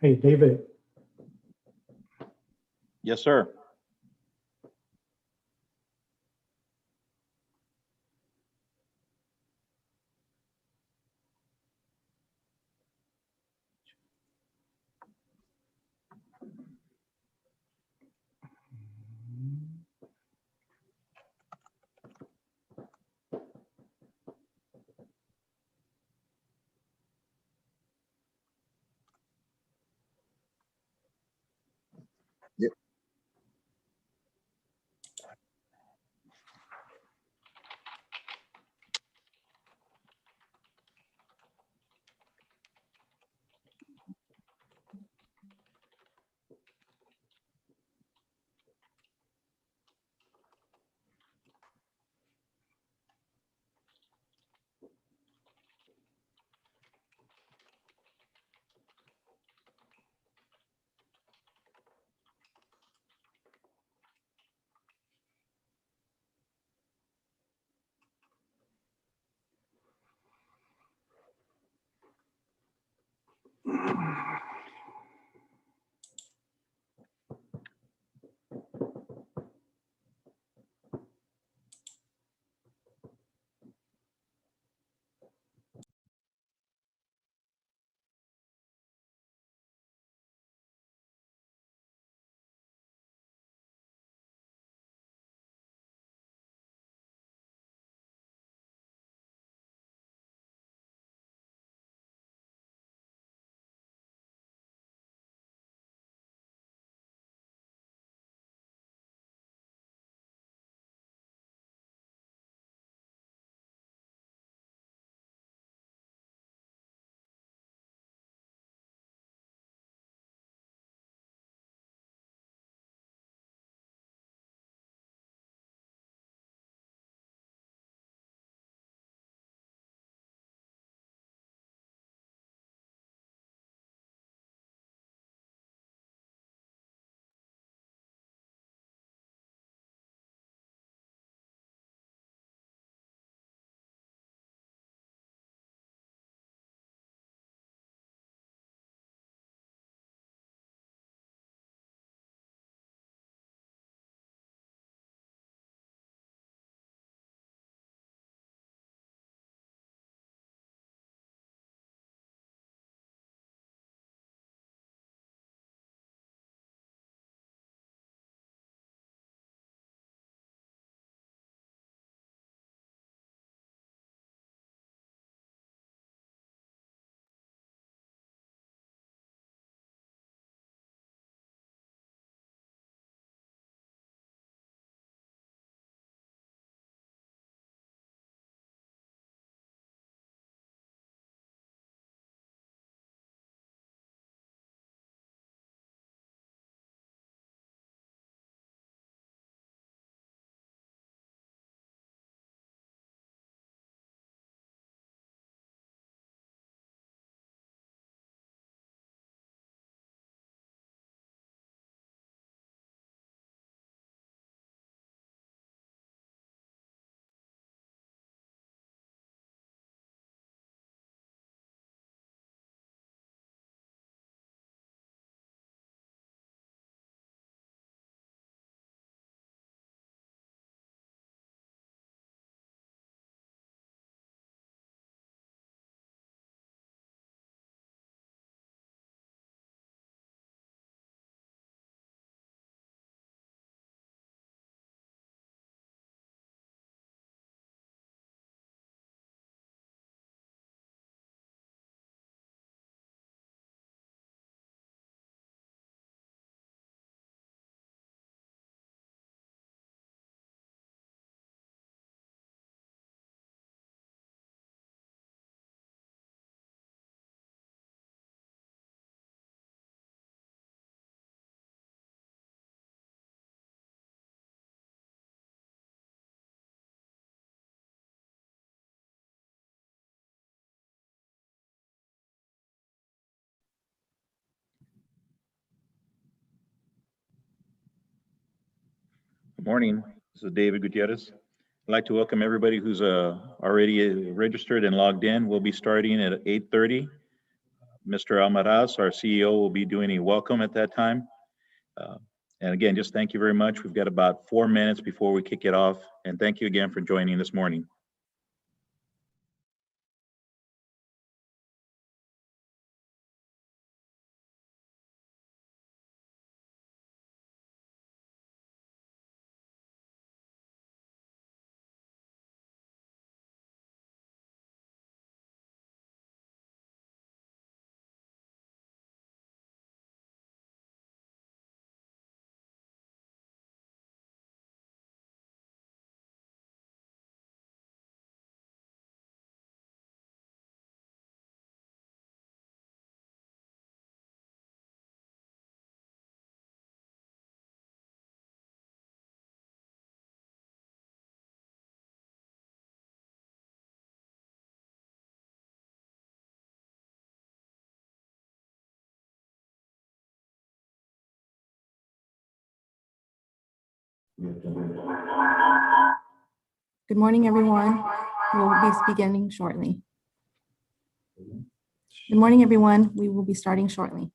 Hey, David, Yes, sir. Yep. Good morning. This is David Gutierrez. I'd like to welcome everybody who's already registered and logged in. We'll be starting at 8:30. Mr. Almaraz, our CEO, will be doing a welcome at that time. Uh, And again, just thank you very much. We've got about 4 minutes before we kick it off. And thank you again for joining this morning. Good morning, everyone. We'll be beginning shortly. Good morning, everyone. We will be starting shortly.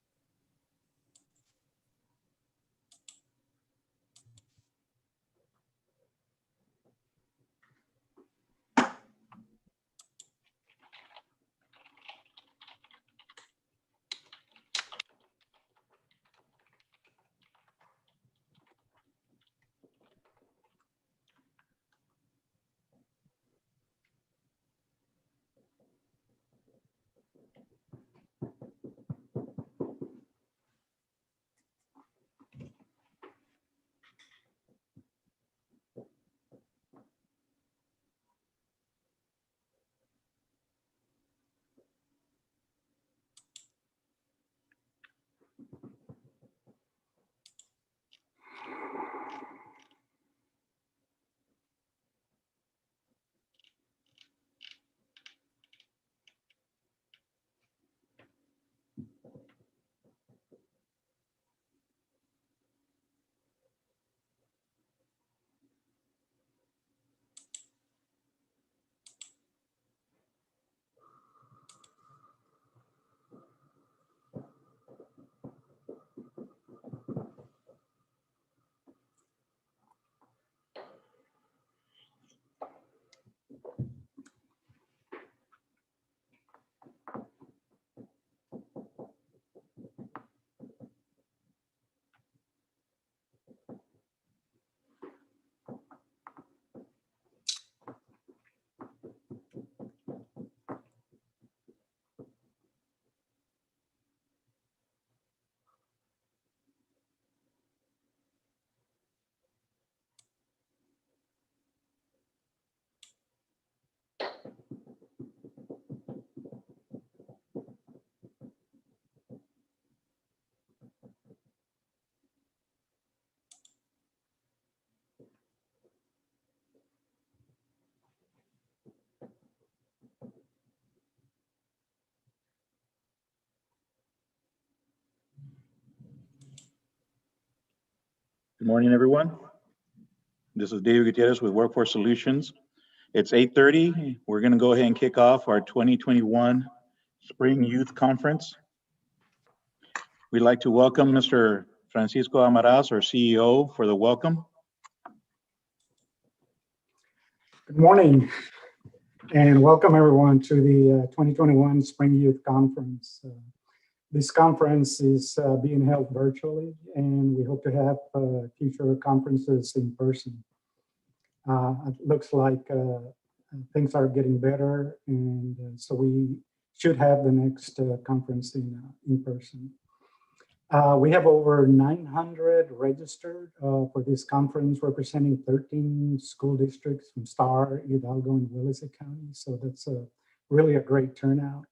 Good morning, everyone. This is David Gutierrez with Workforce Solutions. It's 8:30. We're going to go ahead and kick off our 2021 Spring Youth Conference. We'd like to welcome Mr. Francisco Almaraz, our CEO, for the welcome. Good morning and welcome everyone to the 2021 Spring Youth Conference. This conference is being held virtually, and we hope to have future conferences in person. It looks like things are getting better, and so we should have the next conference in person. We have over 900 registered for this conference, representing 13 school districts from Star, Hidalgo, and Willacy County. So that's really a great turnout.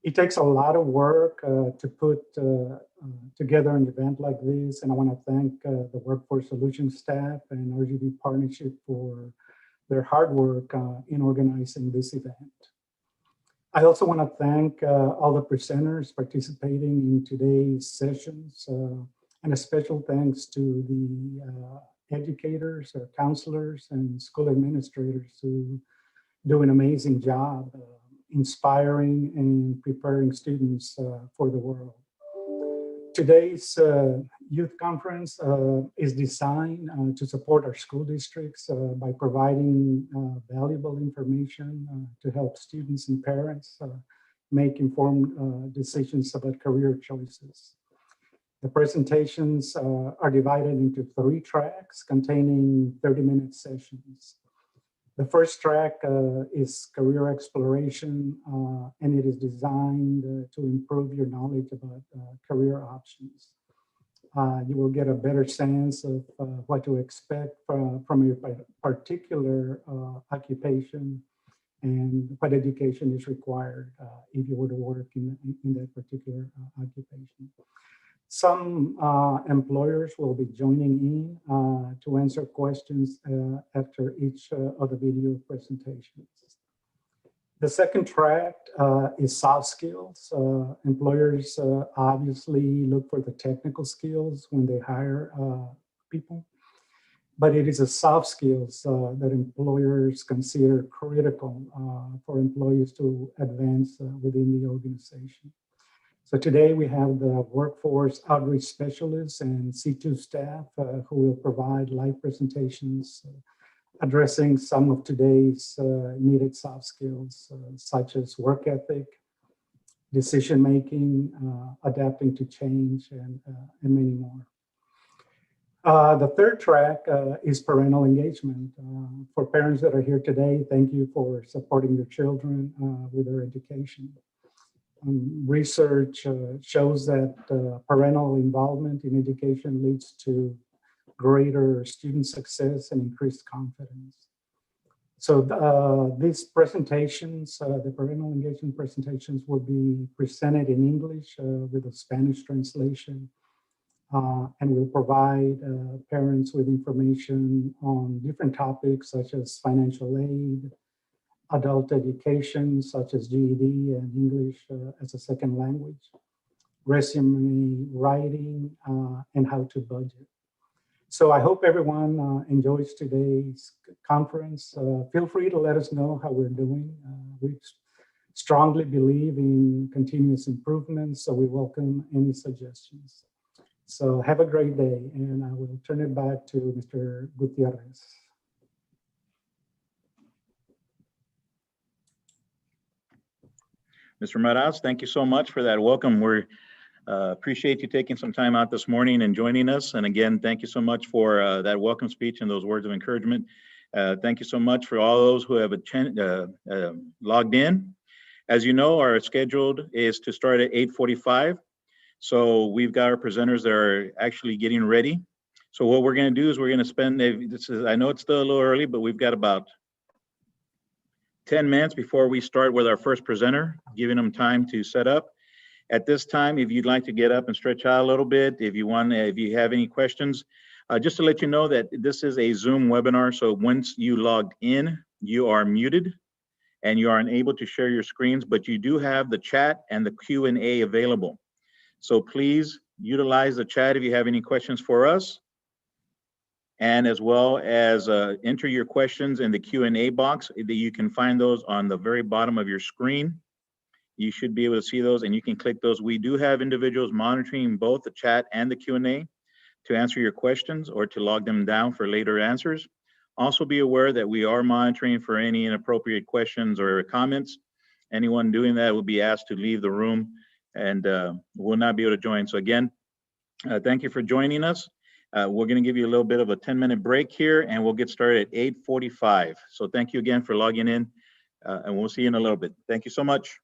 It takes a lot of work to put together an event like this, and I want to thank the Workforce Solutions staff and RGV Partnership for their hard work in organizing this event. I also want to thank all the presenters participating in today's sessions, and a special thanks to the educators, counselors, and school administrators who do an amazing job inspiring and preparing students for the world. Today's youth conference is designed to support our school districts by providing valuable information to help students and parents make informed decisions about career choices. The presentations are divided into 3 tracks containing 30-minute sessions. The first track is career exploration, and it is designed to improve your knowledge about career options. You will get a better sense of what to expect from a particular occupation and what education is required if you were to work in that particular occupation. Some employers will be joining in to answer questions after each of the video presentations. The second track is soft skills. Employers obviously look for the technical skills when they hire people, but it is the soft skills that employers consider critical for employees to advance within the organization. So today we have the workforce outreach specialists and C2 staff who will provide live presentations addressing some of today's needed soft skills, such as work ethic, decision-making, adapting to change, and many more. The third track is parental engagement. For parents that are here today, thank you for supporting your children with their education. Research shows that parental involvement in education leads to greater student success and increased confidence. So these presentations, the parental engagement presentations, will be presented in English with a Spanish translation, and will provide parents with information on different topics such as financial aid, adult education such as GED and English as a second language, resume writing, and how to budget. So I hope everyone enjoys today's conference. Feel free to let us know how we're doing. We strongly believe in continuous improvement, so we welcome any suggestions. So have a great day, and I will turn it back to Mr. Gutierrez. Mr. Maraz, thank you so much for that welcome. We appreciate you taking some time out this morning and joining us. And again, thank you so much for that welcome speech and those words of encouragement. Thank you so much for all those who have logged in. As you know, our schedule is to start at 8:45. So we've got our presenters that are actually getting ready. So what we're going to do is we're going to spend, I know it's still a little early, but we've got about 10 minutes before we start with our first presenter, giving them time to set up. At this time, if you'd like to get up and stretch out a little bit, if you have any questions, just to let you know that this is a Zoom webinar. So once you logged in, you are muted and you are unable to share your screens, but you do have the chat and the Q&A available. So please utilize the chat if you have any questions for us, and as well as enter your questions in the Q&A box. You can find those on the very bottom of your screen. You should be able to see those and you can click those. We do have individuals monitoring both the chat and the Q&A to answer your questions or to log them down for later answers. Also be aware that we are monitoring for any inappropriate questions or comments. Anyone doing that will be asked to leave the room and will not be able to join. So again, thank you for joining us. We're going to give you a little bit of a 10-minute break here, and we'll get started at 8:45. So thank you again for logging in, and we'll see you in a little bit. Thank you so much.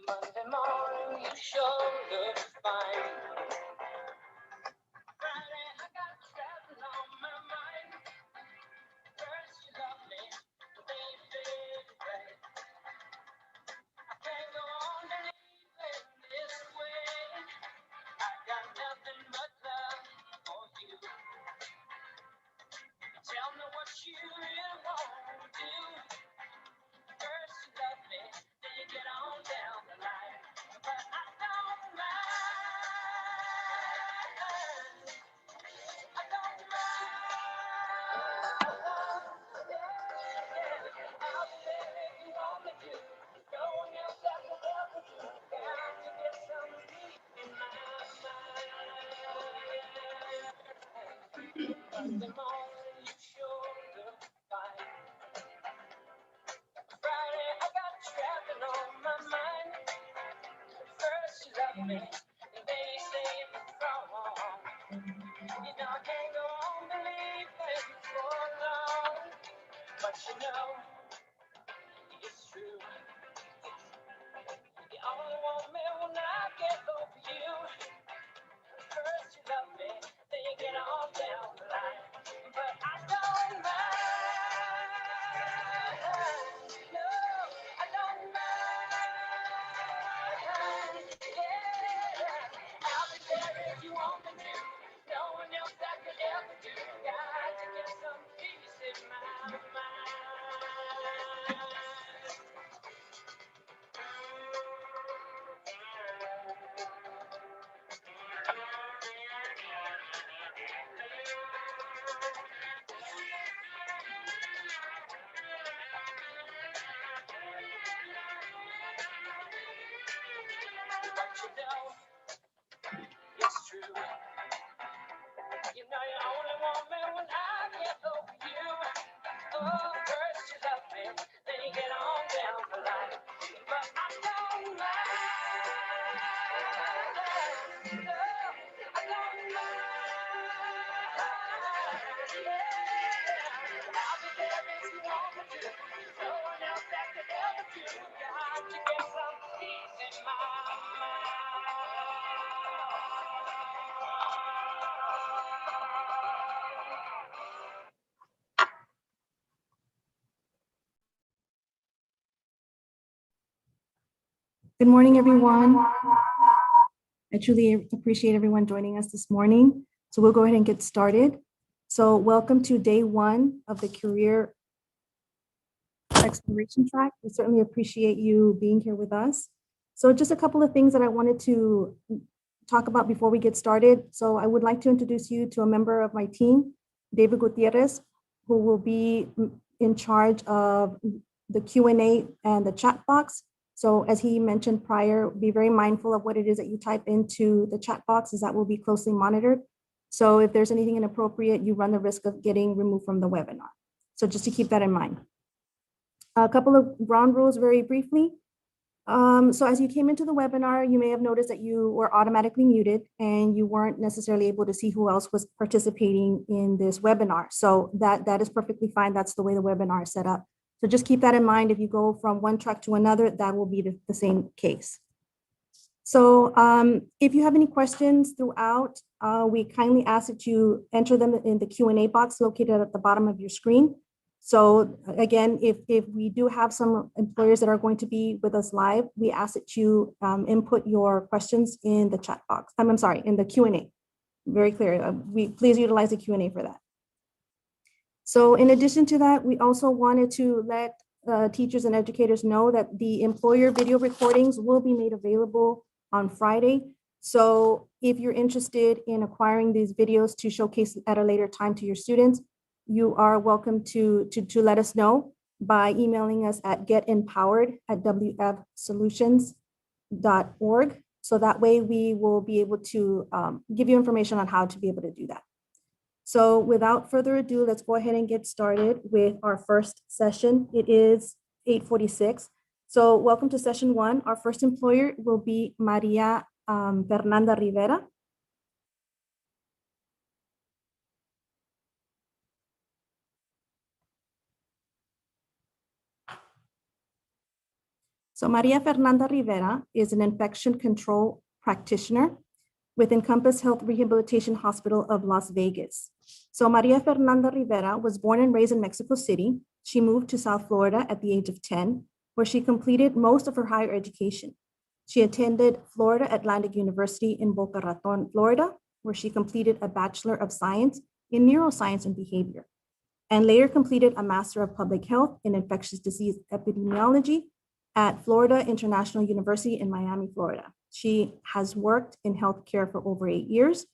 Monday morning, you sure look fine. Friday, I got traveling on my mind. First, you love me, then you fade away. I can't go on believing this way. I got nothing but love for you. Tell me what you really want to do. First, you love me, then you get on down the line. But I don't mind. I don't mind. I'll be there if you want me to. No one else I can ever do. Got to get some peace in my mind. Monday morning, you sure look fine. Friday, I got traveling on my mind. First, you love me, and then you say it's wrong. You know I can't go on believing for long, but you know it's true. You only want me when I get over you. First you love me, then you get on down the line. But I don't mind. No, I don't mind. Yeah, I'll be there if you want me to. No one else I could ever do. Got to get some peace in my mind. But you know, it's true. You know you only want me when I get over you. Oh, first you love me, then you get on down the line. But I don't mind. Good morning, everyone. I truly appreciate everyone joining us this morning. So we'll go ahead and get started. So welcome to day one of the career exploration track. We certainly appreciate you being here with us. So just a couple of things that I wanted to talk about before we get started. So I would like to introduce you to a member of my team, David Gutierrez, who will be in charge of the Q&A and the chat box. So as he mentioned prior, be very mindful of what it is that you type into the chat box, as that will be closely monitored. So if there's anything inappropriate, you run the risk of getting removed from the webinar. So just to keep that in mind. A couple of ground rules very briefly. So as you came into the webinar, you may have noticed that you were automatically muted and you weren't necessarily able to see who else was participating in this webinar. So that is perfectly fine. That's the way the webinar is set up. So just keep that in mind. If you go from one track to another, that will be the same case. So if you have any questions throughout, we kindly ask that you enter them in the Q&A box located at the bottom of your screen. So again, if we do have some employers that are going to be with us live, we ask that you input your questions in the chat box. I'm sorry, in the Q&A. Very clear. We please utilize the Q&A for that. So in addition to that, we also wanted to let teachers and educators know that the employer video recordings will be made available on Friday. So if you're interested in acquiring these videos to showcase at a later time to your students, you are welcome to let us know by emailing us at getempowered@wfsolutions.org. So that way we will be able to give you information on how to be able to do that. So without further ado, let's go ahead and get started with our first session. It is 8:46. So welcome to session one. Our first employer will be Maria Fernanda Rivera. So Maria Fernanda Rivera is an infection control practitioner with Encompass Health Rehabilitation Hospital of Las Vegas. So Maria Fernanda Rivera was born and raised in Mexico City. She moved to South Florida at the age of 10, where she completed most of her higher education. She attended Florida Atlantic University in Boca Raton, Florida, where she completed a Bachelor of Science in Neuroscience and Behavior, and later completed a Master of Public Health in Infectious Disease Epidemiology at Florida International University in Miami, Florida. She has worked in healthcare for over 8 years.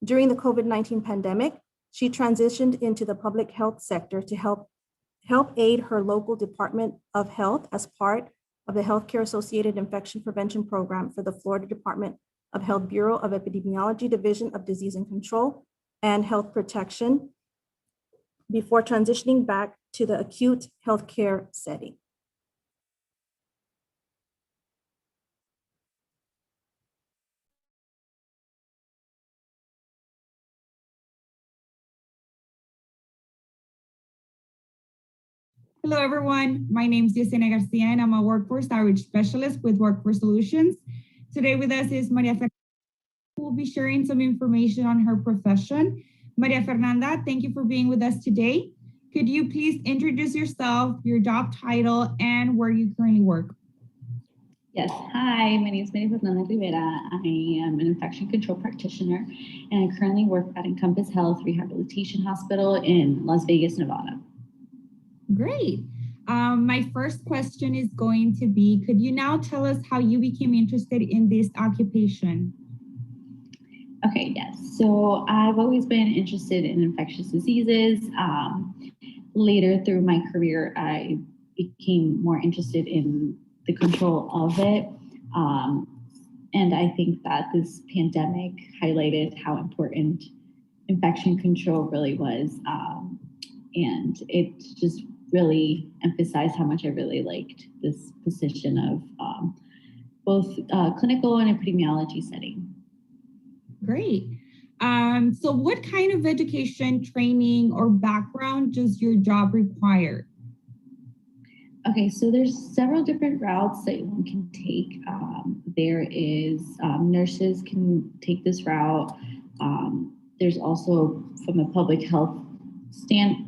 During the COVID-19 pandemic, she transitioned into the public health sector to help aid her local Department of Health as part of the Healthcare Associated Infection Prevention Program for the Florida Department of Health Bureau of Epidemiology Division of Disease and Control and Health Protection before transitioning back to the acute healthcare setting. Hello, everyone. My name is Yesenia Garcia, and I'm a workforce outreach specialist with Workforce Solutions. Today with us is Maria Fernanda, who will be sharing some information on her profession. Maria Fernanda, thank you for being with us today. Could you please introduce yourself, your job title, and where you currently work? Yes, hi, my name is Maria Fernanda Rivera. I am an infection control practitioner, and I currently work at Encompass Health Rehabilitation Hospital in Las Vegas, Nevada. Great. My first question is going to be, could you now tell us how you became interested in this occupation? Okay, yes. So I've always been interested in infectious diseases. Later through my career, I became more interested in the control of it. And I think that this pandemic highlighted how important infection control really was. And it just really emphasized how much I really liked this position of both clinical and epidemiology setting. Great. So what kind of education, training, or background does your job require? Okay, so there's several different routes that one can take. There is nurses can take this route. There's also from a public health stand.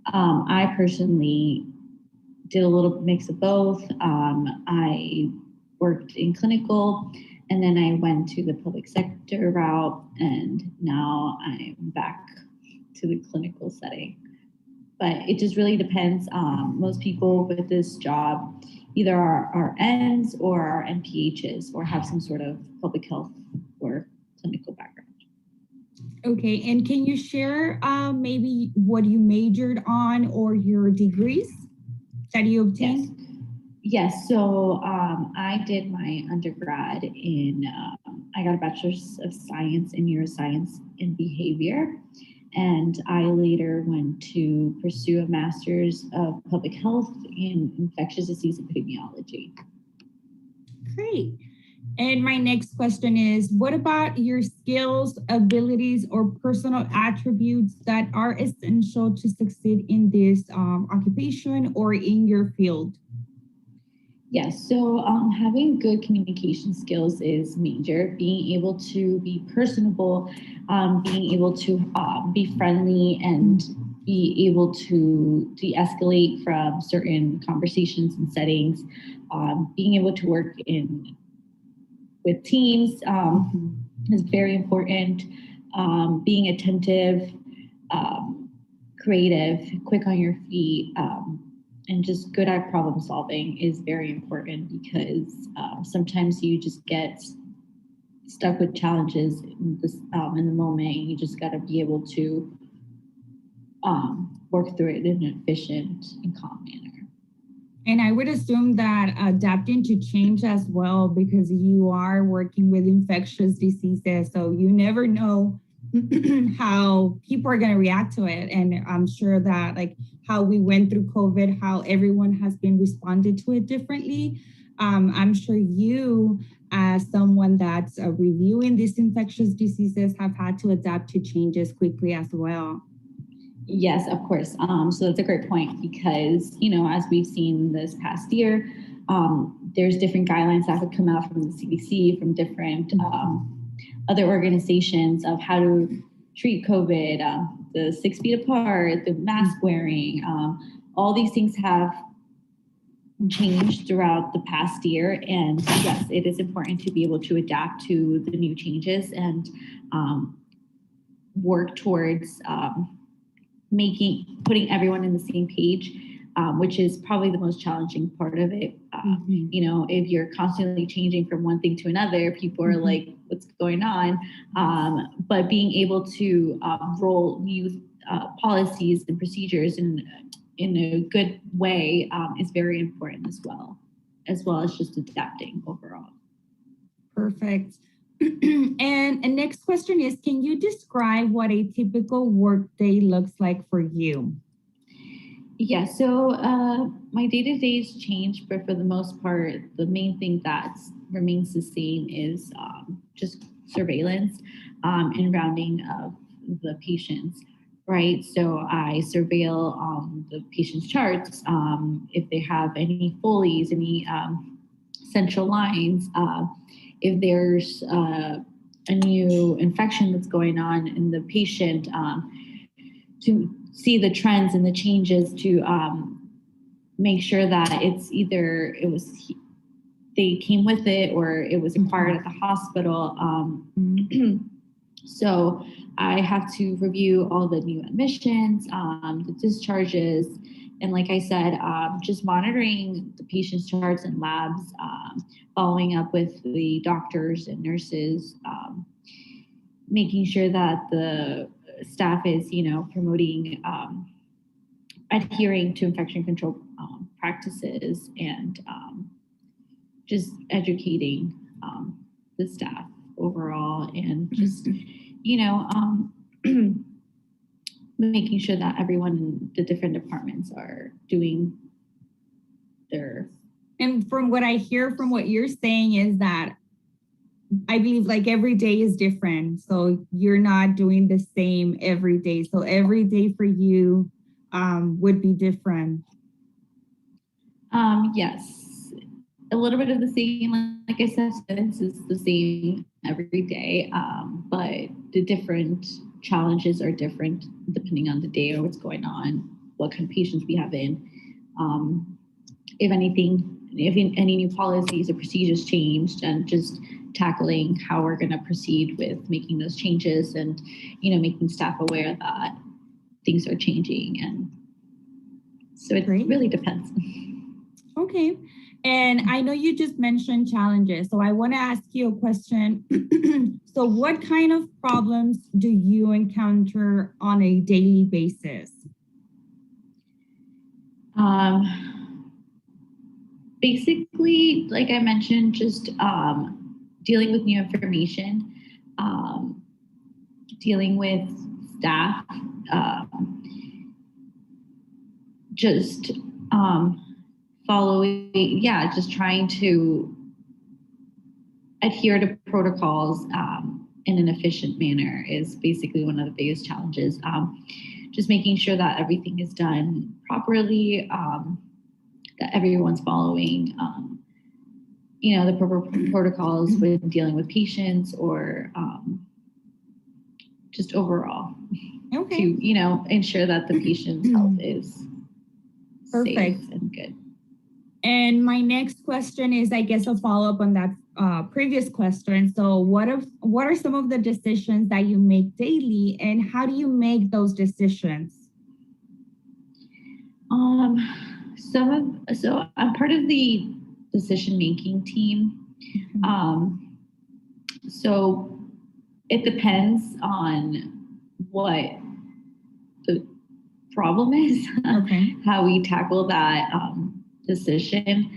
I personally did a little mix of both. I worked in clinical, and then I went to the public sector route, and now I'm back to the clinical setting. But it just really depends. Most people with this job either are RNs or are NPHs or have some sort of public health or clinical background. Okay, and can you share maybe what you majored on or your degrees that you obtained? Yes, so I did my undergrad in, I got a bachelor's of science in neuroscience and behavior. And I later went to pursue a master's of public health in infectious disease epidemiology. Great. And my next question is, what about your skills, abilities, or personal attributes that are essential to succeed in this occupation or in your field? Yes, so having good communication skills is major. Being able to be personable, being able to be friendly and be able to de-escalate from certain conversations and settings, being able to work with teams is very important. Being attentive, creative, quick on your feet, and just good at problem solving is very important because sometimes you just get stuck with challenges in the moment. You just got to be able to work through it in an efficient and calm manner. And I would assume that adapting to change as well, because you are working with infectious diseases, so you never know how people are going to react to it. And I'm sure that like how we went through COVID, how everyone has been responded to it differently. I'm sure you, as someone that's reviewing these infectious diseases, have had to adapt to changes quickly as well. Yes, of course. So that's a great point because, as we've seen this past year, there's different guidelines that have come out from the CDC, from different other organizations of how to treat COVID, the 6 feet apart, the mask wearing, all these things have changed throughout the past year. And yes, it is important to be able to adapt to the new changes and work towards putting everyone in the same page, which is probably the most challenging part of it. If you're constantly changing from one thing to another, people are like, what's going on? But being able to roll new policies and procedures in a good way is very important as well as just adapting overall. Perfect. And next question is, can you describe what a typical workday looks like for you? Yeah, so my day-to-days change, but for the most part, the main thing that remains the same is just surveillance and rounding of the patients, right? So I surveil the patient's charts, if they have any Foleys, any central lines, if there's a new infection that's going on in the patient, to see the trends and the changes to make sure that they came with it or it was acquired at the hospital. So I have to review all the new admissions, the discharges, and like I said, just monitoring the patient's charts and labs, following up with the doctors and nurses, making sure that the staff is, promoting, adhering to infection control practices and just educating the staff overall and just, making sure that everyone in the different departments are doing their And from what I hear from what you're saying is that I believe like every day is different. So you're not doing the same every day. So every day for you would be different. Yes, a little bit of the same. Like I said, students is the same every day, but the different challenges are different depending on the day or what's going on, what kind of patients we have in. If anything, if any new policies or procedures changed, and just tackling how we're going to proceed with making those changes, and making staff aware that things are changing, and so it Great. really depends. Okay. And I know you just mentioned challenges. So I want to ask you a question. So what kind of problems do you encounter on a daily basis? Basically, like I mentioned, just dealing with new information, dealing with staff, just following, just trying to adhere to protocols in an efficient manner is basically one of the biggest challenges. Just making sure that everything is done properly, that everyone's following, the proper protocols when dealing with patients, or just overall Okay. to, ensure that the patient's health is Perfect. safe and good. And my next question is, I guess, a follow-up on that previous question. So what are some of the decisions that you make daily, and how do you make those decisions? So I'm part of the decision-making team. So it depends on what the problem is, Okay. how we tackle that decision.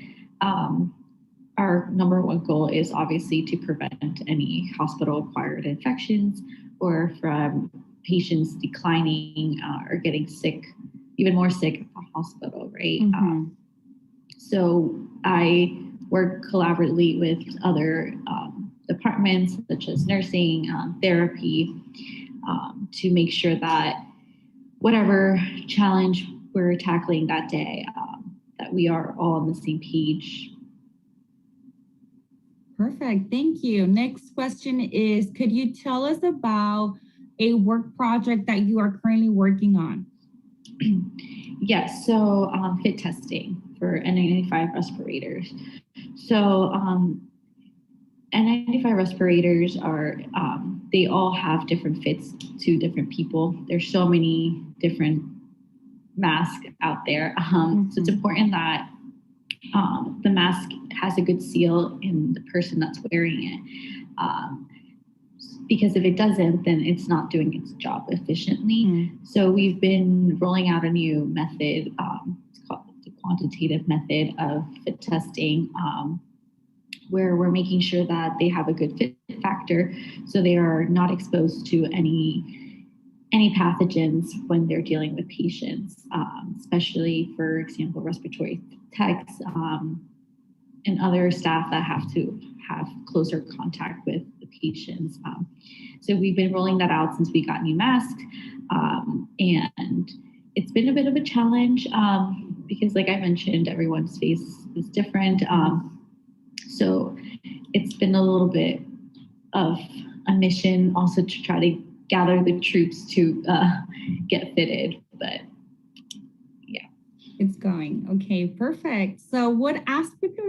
Our number one goal is obviously to prevent any hospital-acquired infections, or from patients declining or getting sick, even more sick at the hospital, right? So I work collaboratively with other departments, such as nursing, therapy, to make sure that whatever challenge we're tackling that day, that we are all on the same page. Perfect. Thank you. Next question is, could you tell us about a work project that you are currently working on? Yes, so fit testing for N95 respirators. So N95 respirators are, they all have different fits to different people. There's so many different masks out there. So it's important that the mask has a good seal in the person that's wearing it. Because if it doesn't, then it's not doing its job efficiently. So we've been rolling out a new method. It's called the quantitative method of fit testing, where we're making sure that they have a good fit factor, so they are not exposed to any pathogens when they're dealing with patients, especially, for example, respiratory techs and other staff that have to have closer contact with the patients. So we've been rolling that out since we got new masks, and it's been a bit of a challenge because, like I mentioned, everyone's face is different. So it's been a little bit of a mission also to try to gather the troops to get fitted, but yeah. It's going. Okay, perfect. So what aspect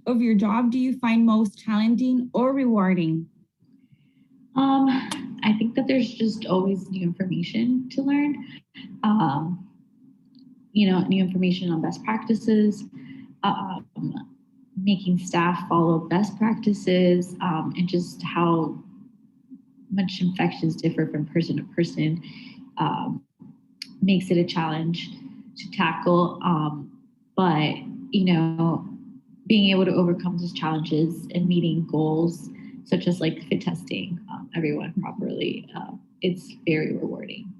of your job do you find most challenging or rewarding? I think that there's just always new information to learn. New information on best practices, making staff follow best practices, and just how much infections differ from person to person makes it a challenge to tackle. But, being able to overcome those challenges and meeting goals, such as like fit testing everyone properly, it's very rewarding.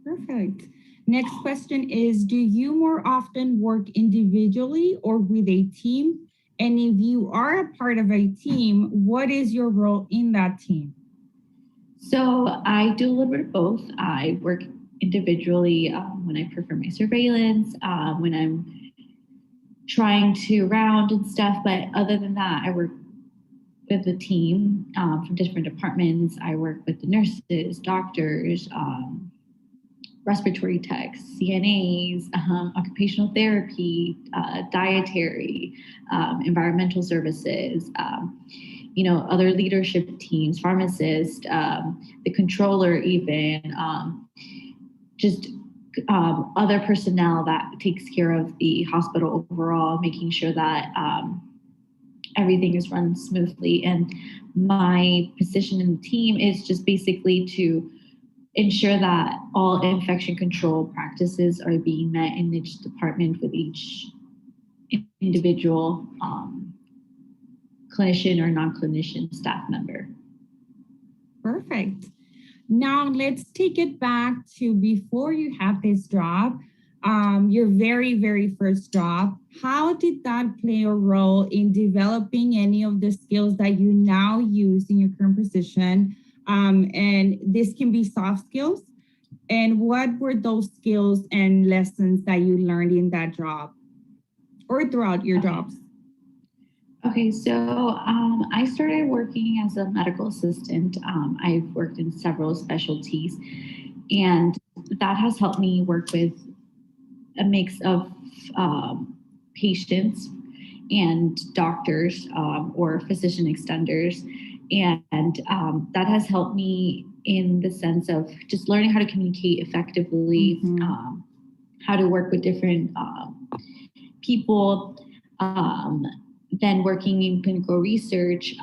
Perfect. Next question is, do you more often work individually or with a team? And if you are a part of a team, what is your role in that team? So I do a little bit of both. I work individually when I perform my surveillance, when I'm trying to round and stuff. But other than that, I work with the team from different departments. I work with the nurses, doctors, respiratory techs, CNAs, occupational therapy, dietary, environmental services, other leadership teams, pharmacists, the controller even, just other personnel that takes care of the hospital overall, making sure that everything is run smoothly. And my position in the team is just basically to ensure that all infection control practices are being met in each department with each individual clinician or non-clinician staff member. Perfect. Now let's take it back to before you have this job, your very, very first job. How did that play a role in developing any of the skills that you now use in your current position? And this can be soft skills. And what were those skills and lessons that you learned in that job or throughout your jobs? Okay, so I started working as a medical assistant. I've worked in several specialties, and that has helped me work with a mix of patients and doctors or physician extenders. And that has helped me in the sense of just learning how to communicate effectively, how to work with different people. Then working in clinical research,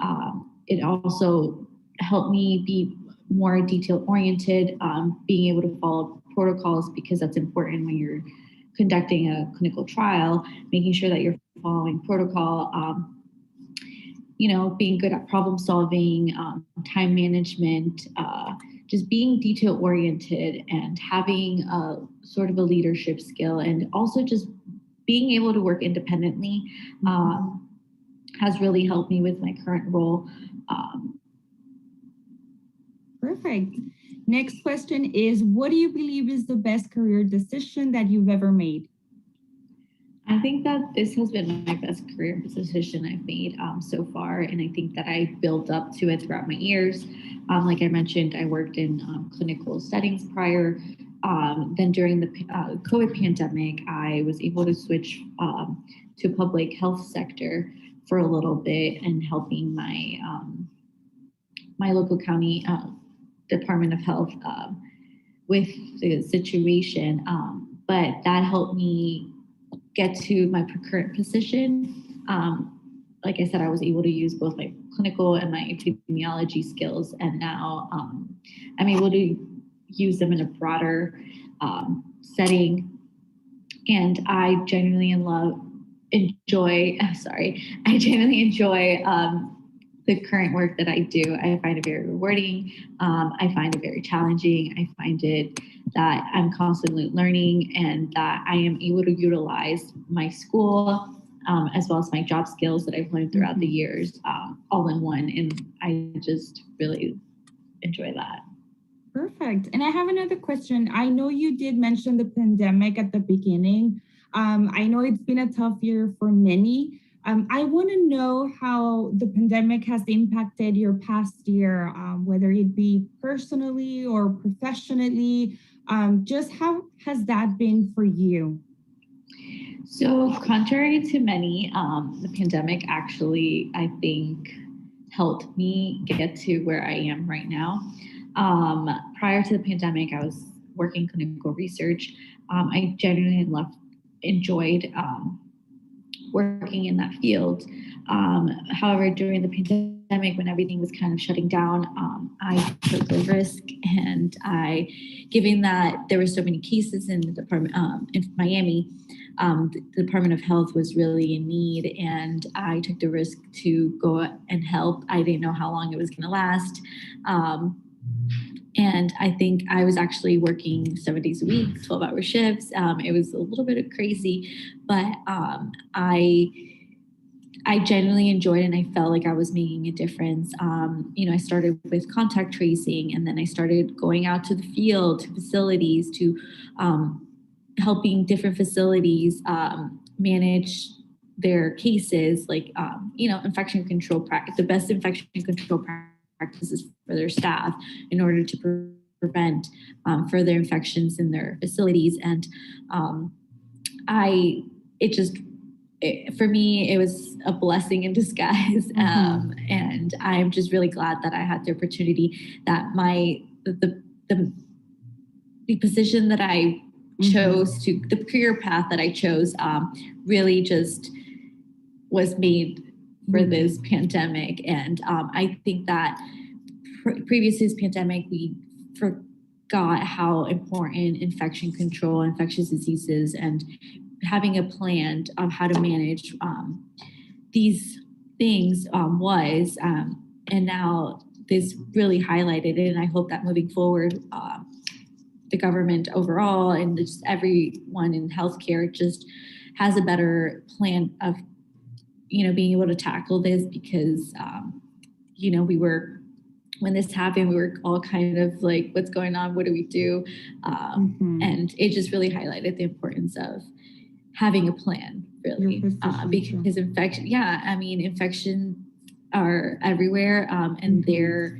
it also helped me be more detail oriented, being able to follow protocols, because that's important when you're conducting a clinical trial, making sure that you're following protocol, being good at problem solving, time management, just being detail oriented and having a sort of a leadership skill, and also just being able to work independently has really helped me with my current role. Perfect. Next question is, what do you believe is the best career decision that you've ever made? I think that this has been my best career decision I've made so far, and I think that I built up to it throughout my years. Like I mentioned, I worked in clinical settings prior. Then during the COVID pandemic, I was able to switch to public health sector for a little bit and helping my my local county Department of Health with the situation. But that helped me get to my current position. Like I said, I was able to use both my clinical and my epidemiology skills, and now I'm able to use them in a broader setting. And I genuinely enjoy the current work that I do. I find it very rewarding. I find it very challenging. I find it that I'm constantly learning, and that I am able to utilize my school as well as my job skills that I've learned throughout the years all in one. And I just really enjoy that. Perfect. And I have another question. I know you did mention the pandemic at the beginning. I know it's been a tough year for many. I want to know how the pandemic has impacted your past year, whether it be personally or professionally. Just how has that been for you? So contrary to many, the pandemic actually, I think, helped me get to where I am right now. Prior to the pandemic, I was working clinical research. I genuinely enjoyed working in that field. However, during the pandemic, when everything was kind of shutting down, I took a risk, and given that there were so many cases in the department in Miami, the Department of Health was really in need, and I took the risk to go and help. I didn't know how long it was going to last. And I think I was actually working 7 days a week, 12-hour shifts. It was a little bit crazy, but I genuinely enjoyed it and I felt like I was making a difference. I started with contact tracing, and then I started going out to the field, to facilities, to helping different facilities manage their cases, like, infection control practice, the best infection control practices for their staff in order to prevent further infections in their facilities. And for me, it was a blessing in disguise. And I'm just really glad that I had the opportunity, that the position that I chose the career path that I chose really just was made for this pandemic. And I think that previous to this pandemic, we forgot how important infection control, infectious diseases, and having a plan of how to manage these things was. And now this really highlighted it. And I hope that moving forward, the government overall and just everyone in healthcare just has a better plan of, being able to tackle this, because, when this happened, we were all kind of like, what's going on? What do we do? And it just really highlighted the importance of having a plan, really, because infections are everywhere, and they're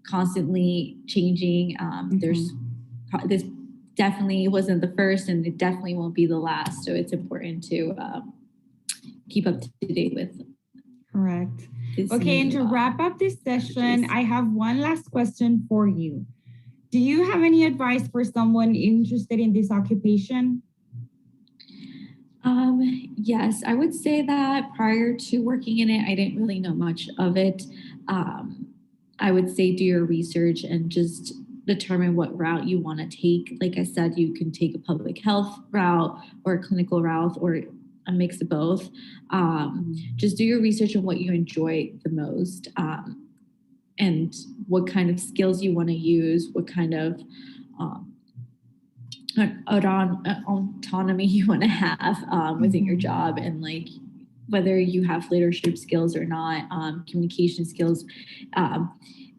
constantly changing. This definitely wasn't the first, and it definitely won't be the last. So it's important to keep up to date with. Correct. Okay, and to wrap up this session, I have one last question for you. Do you have any advice for someone interested in this occupation? Yes, I would say that prior to working in it, I didn't really know much of it. I would say do your research and just determine what route you want to take. Like I said, you can take a public health route or a clinical route or a mix of both. Just do your research on what you enjoy the most, and what kind of skills you want to use, what kind of autonomy you want to have within your job, and like whether you have leadership skills or not, communication skills.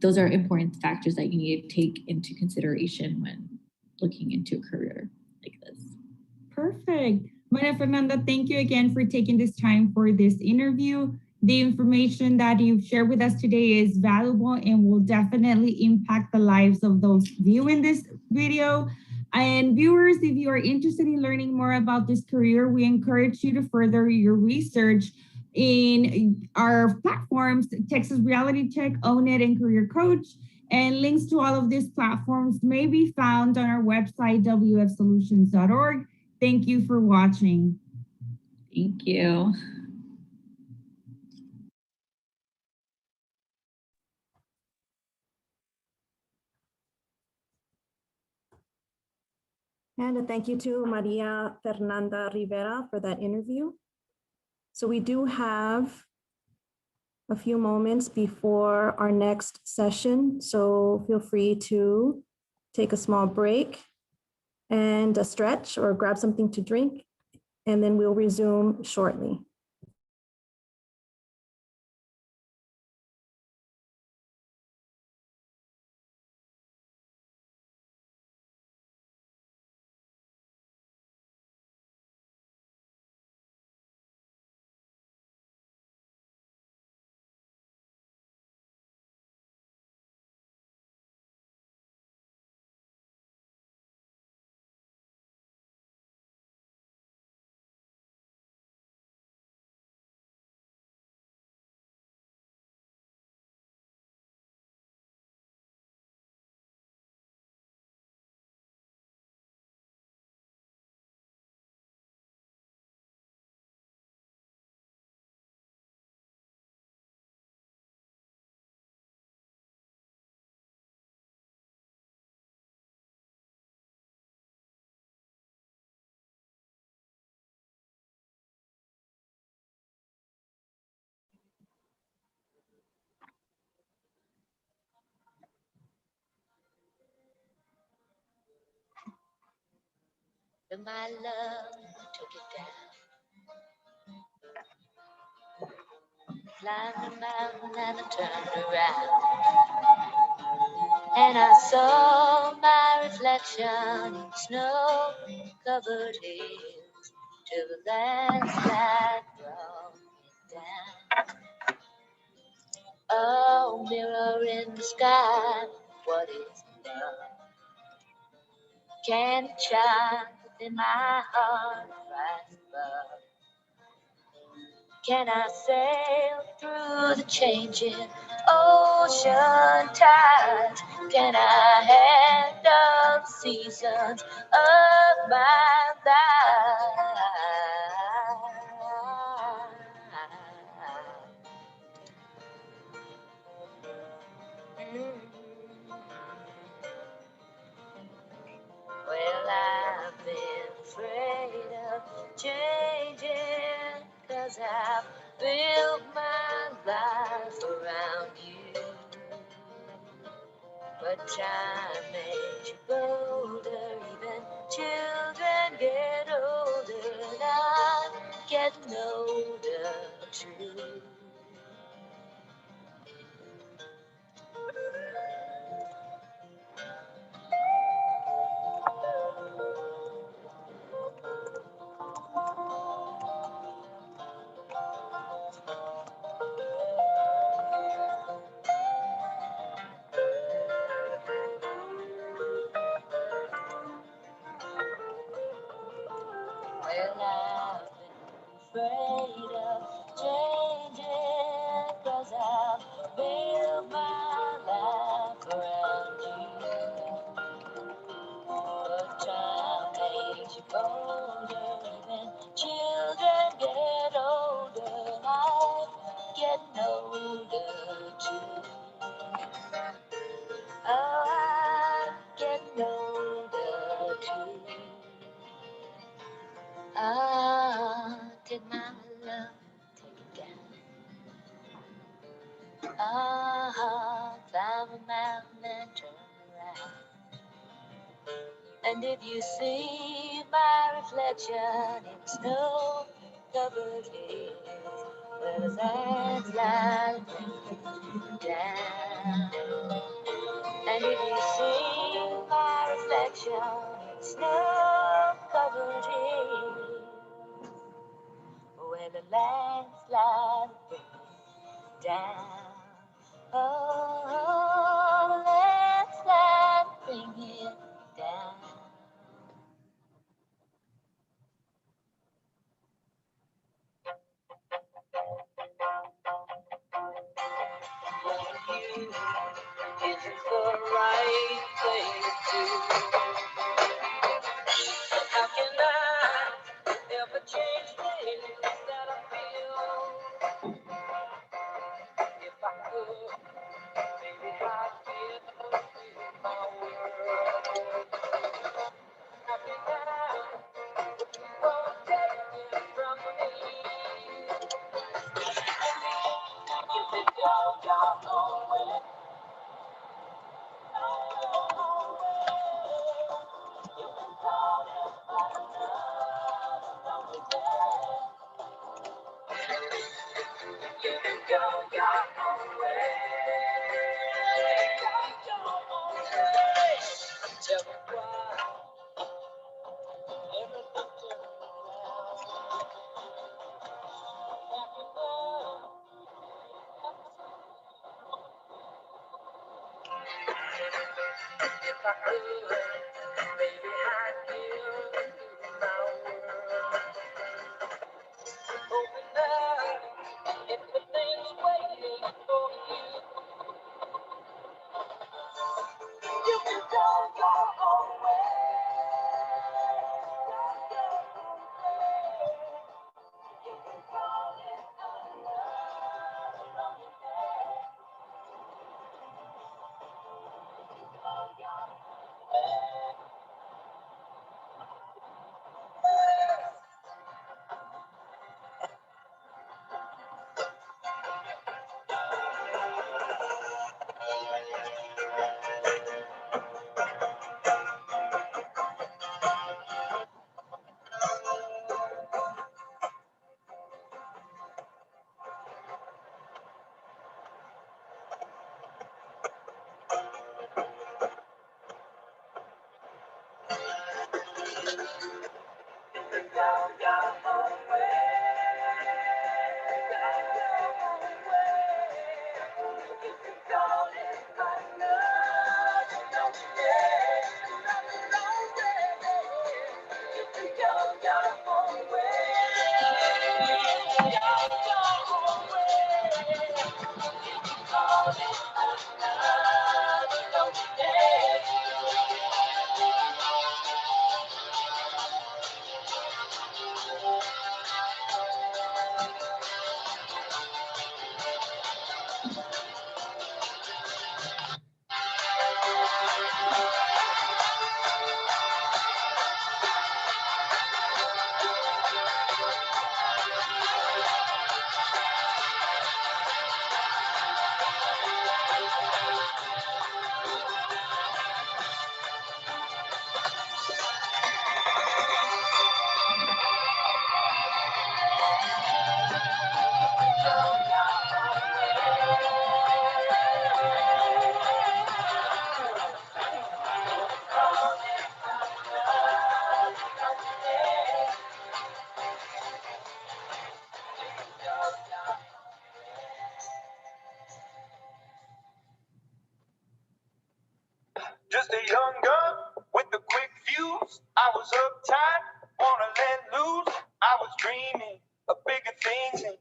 Those are important factors that you need to take into consideration when looking into a career like this. Perfect. Maria Fernanda, thank you again for taking this time for this interview. The information that you've shared with us today is valuable and will definitely impact the lives of those viewing this video. And viewers, if you are interested in learning more about this career, we encourage you to further your research in our platforms, Texas Reality Check, Own It, and Career Coach. And links to all of these platforms may be found on our website, wfsolutions.org. Thank you for watching. Thank you. And a thank you to Maria Fernanda Rivera for that interview. So we do have a few moments before our next session, so feel free to take a small break and a stretch or grab something to drink, and then we'll resume shortly. But my love took it down. Climbed the mountain and I turned around. And I saw my reflection in snow-covered hills till the landslide brought me down. Oh, mirror in the sky, what is love? Can it shine within my heart right above? Can I sail through the changing ocean tides? Can I handle the seasons of my life? Well, I've been afraid of changing, 'cause I've built my life around you. But time makes you bolder, even children get older, and I'm getting older too. Well, I've been afraid of changing, 'cause I've built my life around you. But time makes you bolder, even children get older, and I'm getting older too. Oh, I'm getting older too. Ah, did my love take it down? Ah, climb a mountain and turn around. And if you see my reflection in snow-covered hills, where the landslide brings down. And if you see my reflection in snow-covered hills, where the landslide brings down. Oh, the landslide bring it down. Isn't the right thing to do? How can I ever change things that I feel? If I could, maybe I'd give my world. How can I protect it from me? You could go your own way. If I could, maybe I'd give my world. Open up, everything's waiting for you. You can go your own way. You can call it another day. Just a young gun with a quick fuse. I was uptight, wanna let loose. I was dreaming of bigger things and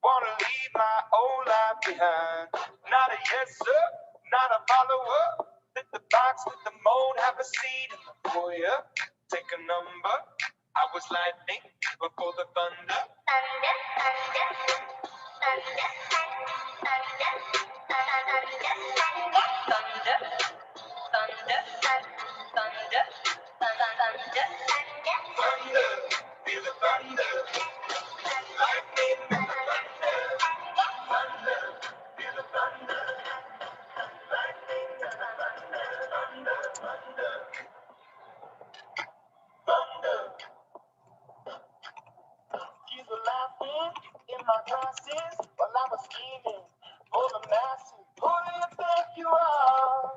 wanna leave my old life behind. Not a yes sir, not a follower. Fit the box, fit the mold, have a seat in the foyer. Take a number. I was lightning before the thunder. Thunder, feel the thunder. Lightning, thunder. Thunder, feel the thunder. Lightning, thunder, thunder. Thunder. Kids were laughing in my classes while I was scheming for the masses. Who do you think you are?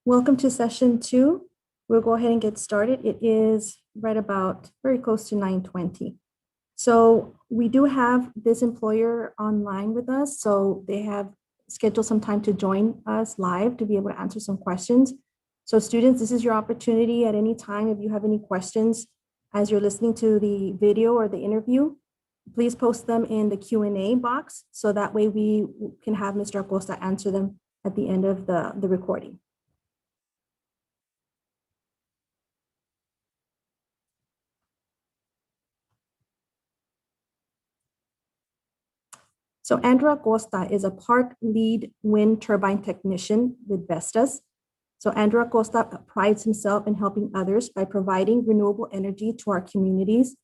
Welcome to session 2. We'll go ahead and get started. It is right about very close to 9:20. So we do have this employer online with us, so they have scheduled some time to join us live to be able to answer some questions. So students, this is your opportunity at any time. If you have any questions as you're listening to the video or the interview, please post them in the Q&A box, so that way we can have Mr. Acosta answer them at the end of the recording. So Andrew Acosta is a park lead wind turbine technician with Vestas. So Andrew Acosta prides himself in helping others by providing renewable energy to our communities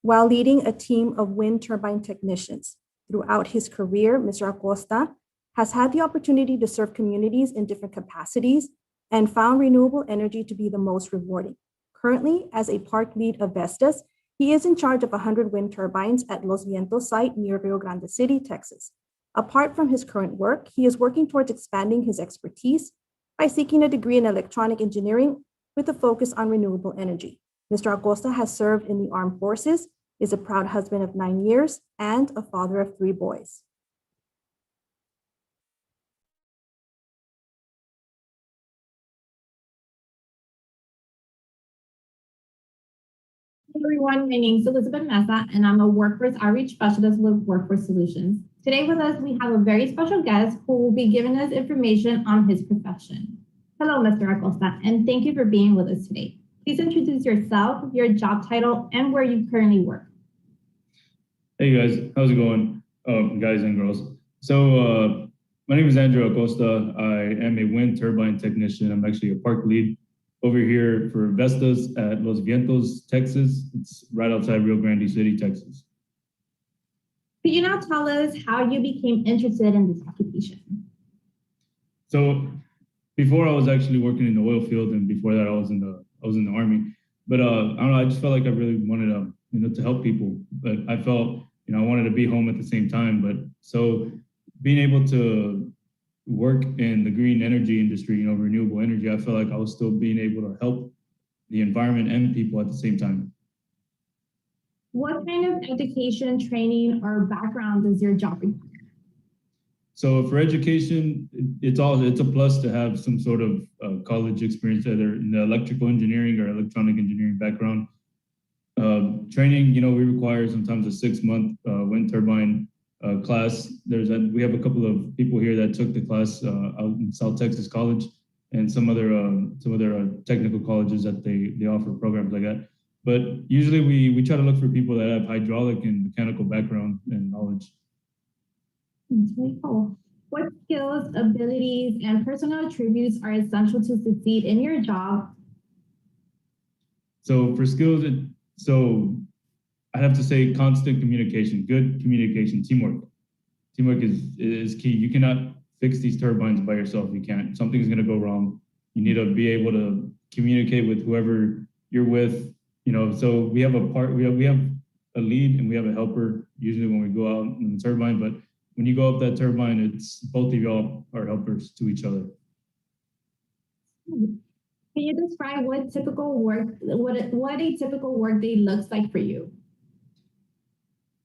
while leading a team of wind turbine technicians. Throughout his career, Mr. Acosta has had the opportunity to serve communities in different capacities and found renewable energy to be the most rewarding. Currently, as a park lead of Vestas, he is in charge of 100 wind turbines at Los Vientos site near Rio Grande City, Texas. Apart from his current work, he is working towards expanding his expertise by seeking a degree in electronic engineering with a focus on renewable energy. Mr. Acosta has served in the armed forces, is a proud husband of 9 years, and a father of 3 boys. Hey everyone, my name is Elizabeth Mesa, and I'm a Workforce Outreach Specialist with Workforce Solutions. Today with us, we have a very special guest who will be giving us information on his profession. Hello, Mr. Acosta, and thank you for being with us today. Please introduce yourself, your job title, and where you currently work. Hey guys, how's it going? Guys and girls. So my name is Andrew Acosta. I am a wind turbine technician. I'm actually a park lead over here for Vestas at Los Vientos, Texas. It's right outside Rio Grande City, Texas. Could you now tell us how you became interested in this occupation? So before I was actually working in the oil field, and before that I was in the army. But I don't know, I just felt like I really wanted to help people. But I felt, I wanted to be home at the same time. But so being able to work in the green energy industry, renewable energy, I felt like I was still being able to help the environment and people at the same time. What kind of education, training, or background does your job require? So for education, it's a plus to have some sort of college experience, either in the electrical engineering or electronic engineering background. Training, we require sometimes a 6-month wind turbine class. We have a couple of people here that took the class out in South Texas College, and some other technical colleges that they offer programs like that. But usually we try to look for people that have hydraulic and mechanical background and knowledge. That's really cool. What skills, abilities, and personal attributes are essential to succeed in your job? So for skills, I have to say constant communication, good communication, teamwork. Teamwork is key. You cannot fix these turbines by yourself. You can't. Something's going to go wrong. You need to be able to communicate with whoever you're with. So we have we have a lead and we have a helper usually when we go out in the turbine. But when you go up that turbine, it's both of y'all are helpers to each other. Can you describe what a typical work day looks like for you?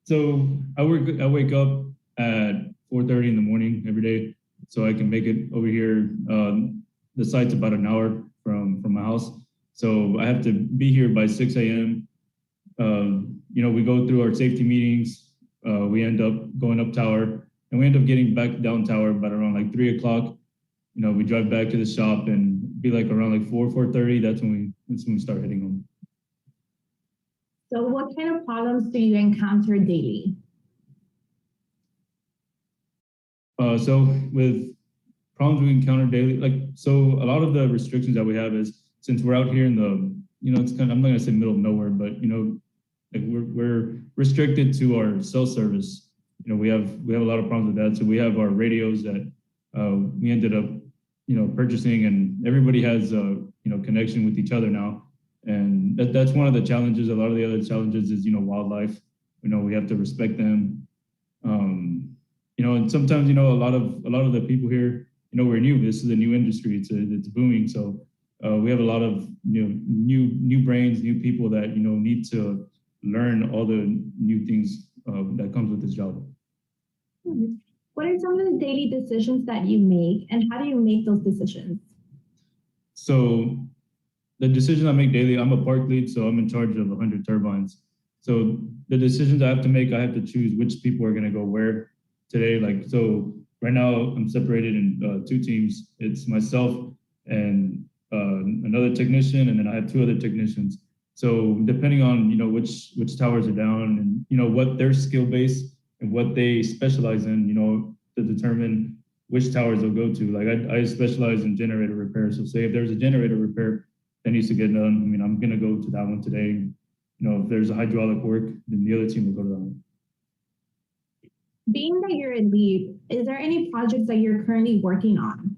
So I wake up at 4:30 in the morning every day, so I can make it over here. The site's about an hour from my house, so I have to be here by 6 a.m. We go through our safety meetings. We end up going up tower, and we end up getting back down tower about around like 3 o'clock. We drive back to the shop and be like around like 4:30. That's when we start heading home. So what kind of problems do you encounter daily? So with problems we encounter daily, so a lot of the restrictions that we have is, since we're out here in the, it's kind of, I'm not gonna say middle of nowhere, but we're restricted to our cell service. We have a lot of problems with that. So we have our radios that we ended up, purchasing, and everybody has connection with each other now. And that's one of the challenges. A lot of the other challenges is, wildlife. We have to respect them. And sometimes, a lot of the people here, we're new. This is a new industry. It's booming. So we have a lot of new brains, new people that need to learn all the new things that comes with this job. What are some of the daily decisions that you make, and how do you make those decisions? So the decisions I make daily, I'm a park lead, so I'm in charge of 100 turbines. So the decisions I have to make, I have to choose which people are going to go where today. So right now I'm separated in 2 teams. It's myself and another technician, and then I have 2 other technicians. So depending on which towers are down and what their skill base and what they specialize in, to determine which towers they'll go to. Like I specialize in generator repair. So say if there's a generator repair that needs to get done, I'm going to go to that one today. If there's a hydraulic work, then the other team will go to that one. Being that you're a lead, is there any projects that you're currently working on?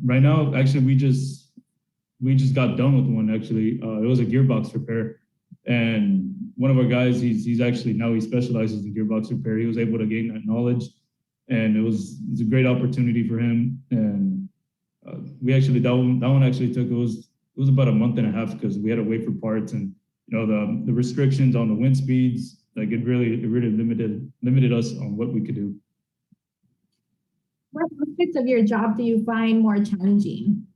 Right now, actually, we just got done with one. Actually, it was a gearbox repair, and one of our guys, he's actually now he specializes in gearbox repair. He was able to gain that knowledge, and it was a great opportunity for him. And we actually that one actually took it was about a month and a half because we had to wait for parts and the restrictions on the wind speeds. Like it really limited us on what we could do. What aspects of your job do you find more challenging?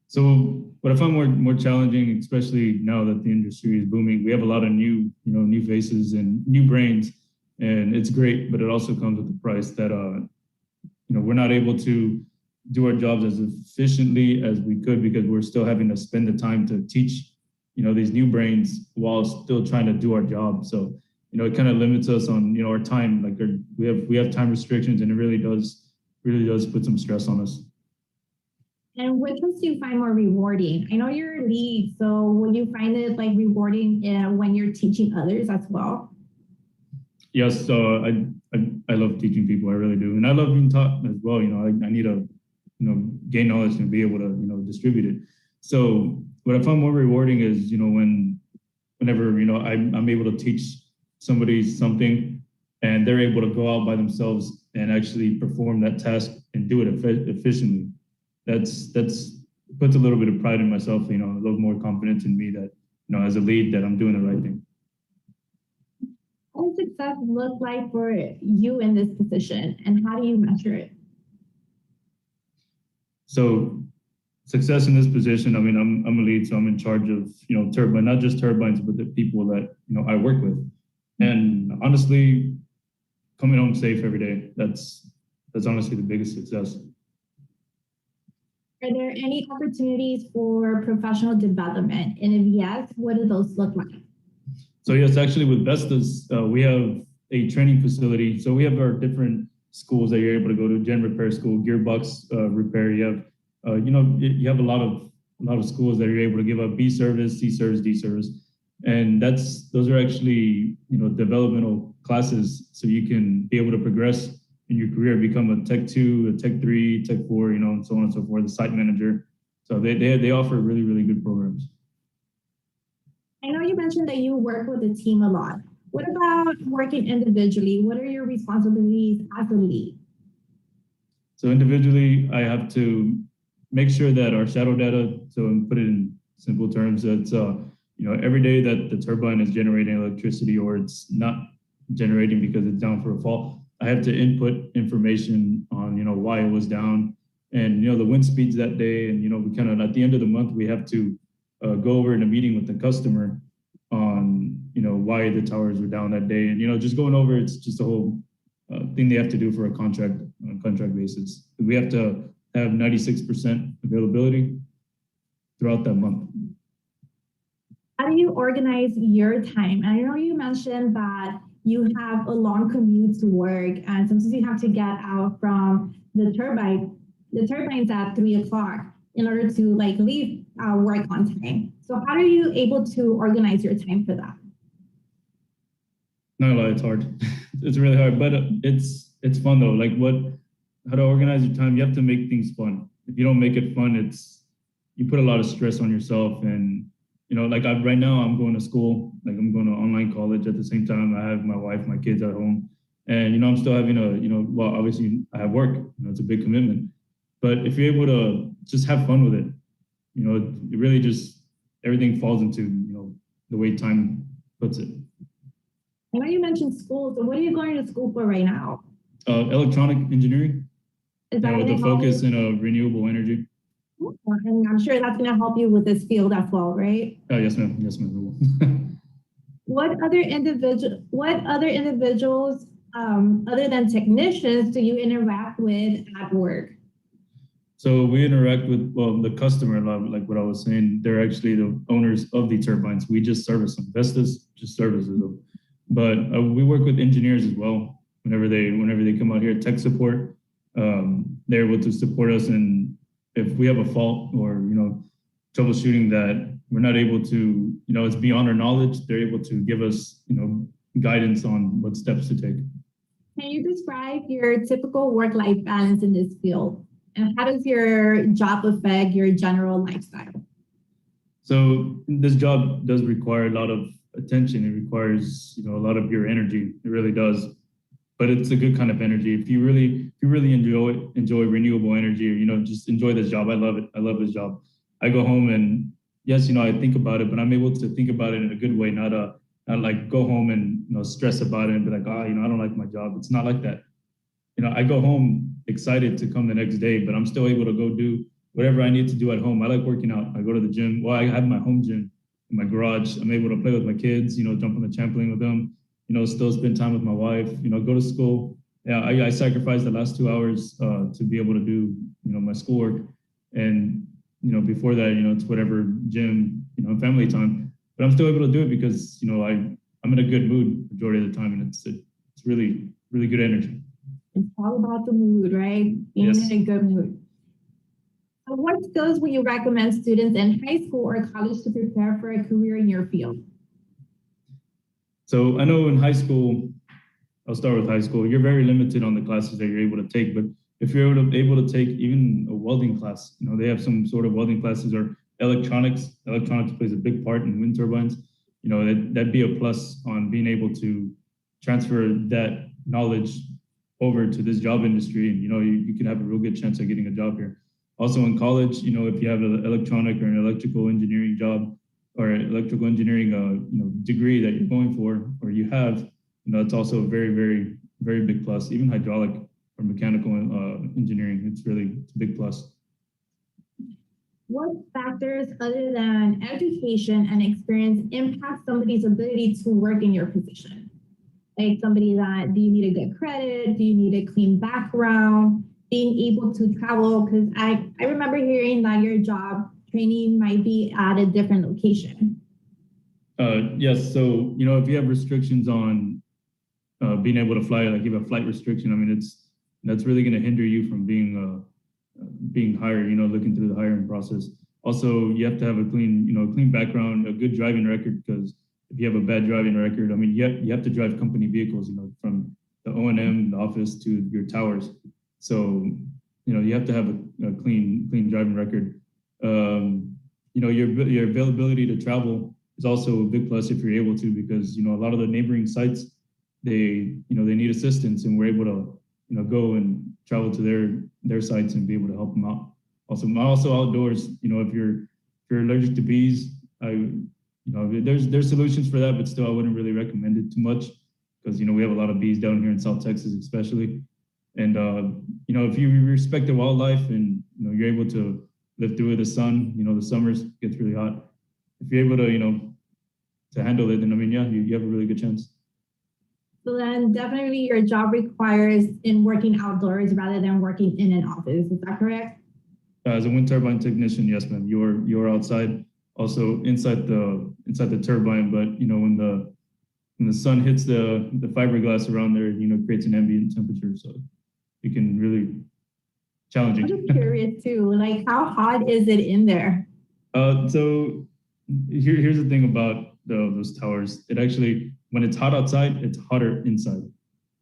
So what I find more challenging, especially now that the industry is booming, we have a lot of new faces and new brains, and it's great, but it also comes with the price that we're not able to do our jobs as efficiently as we could because we're still having to spend the time to teach these new brains while still trying to do our job. So it kind of limits us on our time. Like we have time restrictions, and it really does put some stress on us. And which ones do you find more rewarding? I know you're a lead, so will you find it like rewarding when you're teaching others as well? Yes, I love teaching people. I really do, and I love being taught as well. I need to gain knowledge and be able to distribute it. So what I find more rewarding is whenever I'm able to teach somebody something, and they're able to go out by themselves and actually perform that task and do it efficiently. That's puts a little bit of pride in myself, a little more confidence in me that, as a lead, that I'm doing the right thing. What does success look like for you in this position, and how do you measure it? So success in this position, I'm a lead, so I'm in charge of, turbine, not just turbines, but the people that, I work with. And honestly, coming home safe every day, that's honestly the biggest success. Are there any opportunities for professional development? And if yes, what do those look like? So yes, actually with Vestas, we have a training facility. So we have our different schools that you're able to go to: gen repair school, gearbox repair. You have, you have a lot of schools that you're able to give up B service, C service, D service, and those are actually developmental classes, so you can be able to progress in your career, become a Tech 2, a Tech 3, Tech 4, and so on and so forth, the site manager. So they offer really, really good programs. I know you mentioned that you work with a team a lot. What about working individually? What are your responsibilities as a lead? So individually, I have to make sure that our shadow data, so put it in simple terms, that's every day that the turbine is generating electricity or it's not generating because it's down for a fault, I have to input information on why it was down and the wind speeds that day, and we kind of at the end of the month we have to go over in a meeting with the customer on why the towers were down that day, and just going over, it's just a whole thing they have to do for a contract on a contract basis. We have to have 96% availability throughout that month. How do you organize your time? I know you mentioned that you have a long commute to work, and sometimes you have to get out from the turbines at 3 o'clock in order to leave work on time. So how are you able to organize your time for that? Not gonna lie, it's hard. It's really hard, but it's fun though. How to organize your time, you have to make things fun. If you don't make it fun, you put a lot of stress on yourself. And right now I'm going to school, I'm going to online college at the same time. I have my wife, my kids at home, And, I'm still having well, obviously I have work, it's a big commitment, but if you're able to just have fun with it, it really just, everything falls into, the way time puts it. I know you mentioned school, so what are you going to school for right now? Electronic engineering, Is that with gonna the help focus you? in renewable energy. And I'm sure that's gonna help you with this field as well, right? Yes, ma'am. Yes, ma'am. What other individuals, other than technicians, do you interact with at work? So we interact with, well, the customer a lot, like what I was saying. They're actually the owners of the turbines. We just service them. Vestas just services them. But we work with engineers as well. Whenever they come out here, tech support, they're able to support us. And if we have a fault or, troubleshooting that we're not able to, it's beyond our knowledge, they're able to give us, guidance on what steps to take. Can you describe your typical work-life balance in this field? And how does your job affect your general lifestyle? So this job does require a lot of attention. It requires, a lot of your energy. It really does. But it's a good kind of energy. If you really enjoy renewable energy, or, just enjoy this job. I love it. I love this job. I go home and yes, I think about it, but I'm able to think about it in a good way, not like go home and, stress about it and be like, I don't like my job. It's not like that. I go home excited to come the next day, but I'm still able to go do whatever I need to do at home. I like working out. I go to the gym. Well, I have my home gym in my garage. I'm able to play with my kids, jump on the trampoline with them, still spend time with my wife, go to school. Yeah, I sacrificed the last 2 hours to be able to do, my schoolwork. And, before that, it's whatever gym, family time. But I'm still able to do it because, I'm in a good mood majority of the time. And it's really, really good energy. It's all about the mood, right? Being Yes. in a good mood. So what skills would you recommend students in high school or college to prepare for a career in your field? So I know in high school, I'll start with high school, you're very limited on the classes that you're able to take. But if you're able to take even a welding class, they have some sort of welding classes or electronics. Electronics plays a big part in wind turbines. That'd be a plus on being able to transfer that knowledge over to this job industry. And, you could have a real good chance of getting a job here. Also in college, if you have an electronic or an electrical engineering job or an electrical engineering, degree that you're going for, or you have, it's also a very, very, very big plus. Even hydraulic or mechanical engineering, it's a big plus. What factors other than education and experience impact somebody's ability to work in your position? Like do you need a good credit? Do you need a clean background? Being able to travel? Because I remember hearing that your job training might be at a different location. Yes, so, if you have restrictions on being able to fly, like you have a flight restriction, that's really going to hinder you from being hired, looking through the hiring process. Also, you have to have a clean background, a good driving record, because if you have a bad driving record, you have to drive company vehicles, from the O&M, the office to your towers. So, you have to have a clean driving record. Your availability to travel is also a big plus if you're able to, because, a lot of the neighboring sites, they need assistance, and we're able to, go and travel to their sites and be able to help them out. Also outdoors, if you're allergic to bees, there's solutions for that, but still I wouldn't really recommend it too much because, we have a lot of bees down here in South Texas, especially. And, if you respect the wildlife and, you're able to live through the sun, the summers gets really hot. If you're able to, to handle it, then, you have a really good chance. So then definitely your job requires in working outdoors rather than working in an office. Is that correct? As a wind turbine technician, yes, ma'am. You're outside, also inside the turbine. But when the sun hits the fiberglass around there, it creates an ambient temperature, so it can really challenging. I'm just curious too. Like, how hot is it in there? So here's the thing about those towers. It actually, when it's hot outside, it's hotter inside.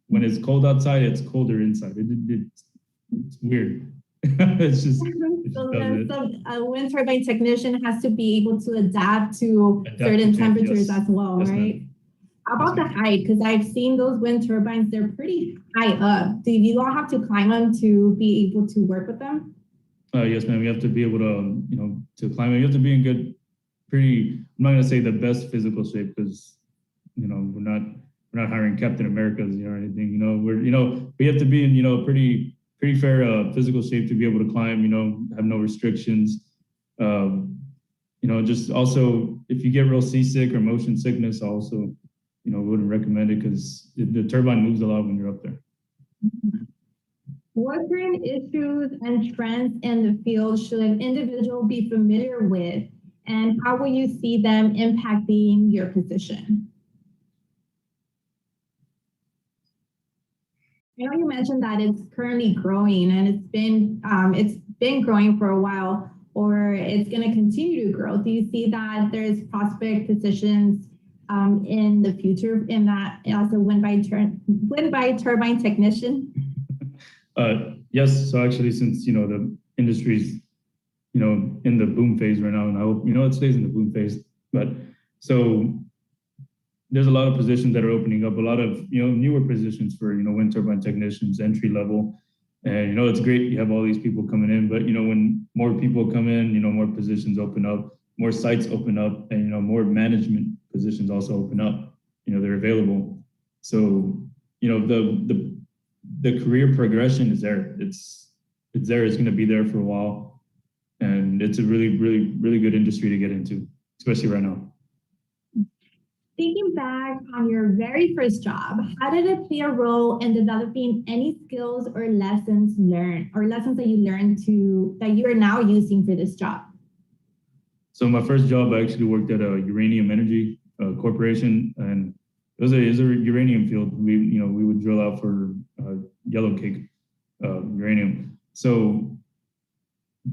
When it's cold outside, it's colder inside. It's weird. It's just. So then a wind turbine technician has to be able to adapt to certain temperatures as well, yes, right? How about the height? Because I've seen those wind turbines, they're pretty high up. Do you all have to climb them to be able to work with them? Yes, ma'am. You have to be able to, to climb it. You have to be in good, I'm not gonna say the best physical shape because, we're not hiring Captain Americas, or anything. We have to be in, pretty fair physical shape to be able to climb. Have no restrictions. Just also if you get real seasick or motion sickness, also, wouldn't recommend it because the turbine moves a lot when you're up there. What current issues and trends in the field should an individual be familiar with, and how will you see them impacting your position? I know you mentioned that it's currently growing and it's been growing for a while, or it's going to continue to grow. Do you see that there's prospect positions in the future in that as a wind by turbine technician? Yes. So actually, since the industry's in the boom phase right now, and I hope it stays in the boom phase. But so there's a lot of positions that are opening up, a lot of newer positions for wind turbine technicians, entry level, and it's great you have all these people coming in. But when more people come in, more positions open up, more sites open up, and more management positions also open up. They're available. So the career progression is there. It's there. It's going to be there for a while, and it's a really, really, really good industry to get into, especially right now. Thinking back on your very first job, how did it play a role in developing any skills or lessons learned, or lessons that you learned that you are now using for this job? So my first job, I actually worked at a uranium energy corporation, and it was a uranium field. We would drill out for yellow cake uranium. So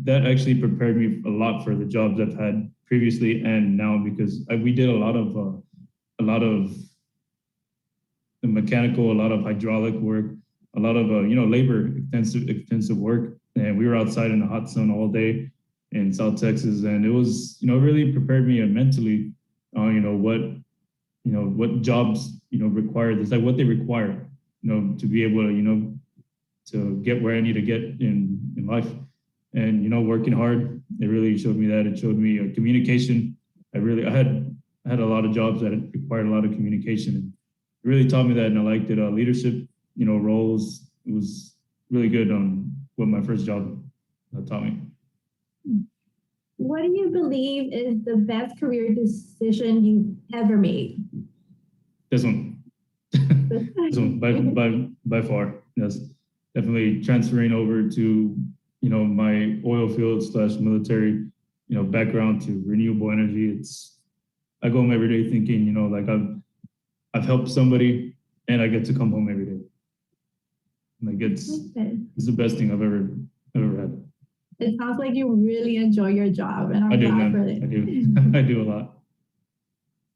that actually prepared me a lot for the jobs I've had previously and now, because we did a lot of the mechanical, a lot of hydraulic work, a lot of labor intensive work, and we were outside in the hot sun all day in South Texas, and it was really prepared me mentally what jobs require this, like what they require to be able to get where I need to get in life. And working hard, it really showed me that. It showed me communication. I had a lot of jobs that required a lot of communication, and it really taught me that, and I liked it. Leadership roles, it was really good on what my first job taught me. What do you believe is the best career decision you've ever made? This one. This one by far. Yes, definitely transferring over to my oil field / military background to renewable energy. I go home every day thinking like I've helped somebody, and I get to come home every day. Like it's the best thing I've ever had. It sounds like you really enjoy your job, and I do, glad man. for it. I do. I do a lot.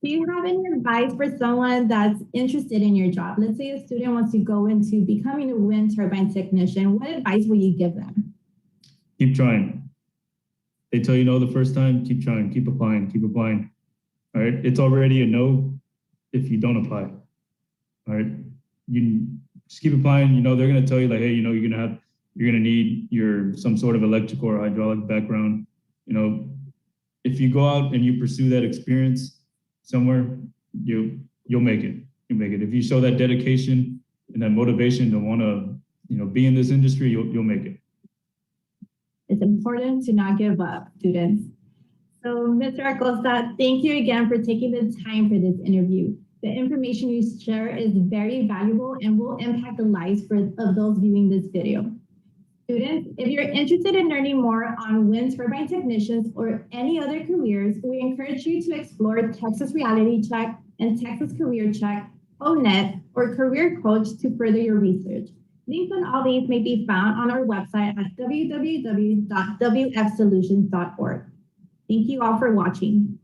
Do you have any advice for someone that's interested in your job? Let's say a student wants to go into becoming a wind turbine technician. What advice will you give them? Keep trying. They tell you no the first time, keep trying, keep applying. All right. It's already a no if you don't apply. All right. You just keep applying. They're going to tell you like, hey, you're going to need some sort of electrical or hydraulic background. If you go out and you pursue that experience somewhere, you'll make it. You'll make it. If you show that dedication and that motivation to want to, be in this industry, you'll make it. It's important to not give up, students. So, Mr. Acosta, thank you again for taking the time for this interview. The information you share is very valuable and will impact the lives of those viewing this video. Students, if you're interested in learning more on wind turbine technicians or any other careers, we encourage you to explore Texas Reality Check and Texas Career Check, ONET, or Career Coach to further your research. Links on all these may be found on our website at www.wfsolutions.org. Thank you all for watching.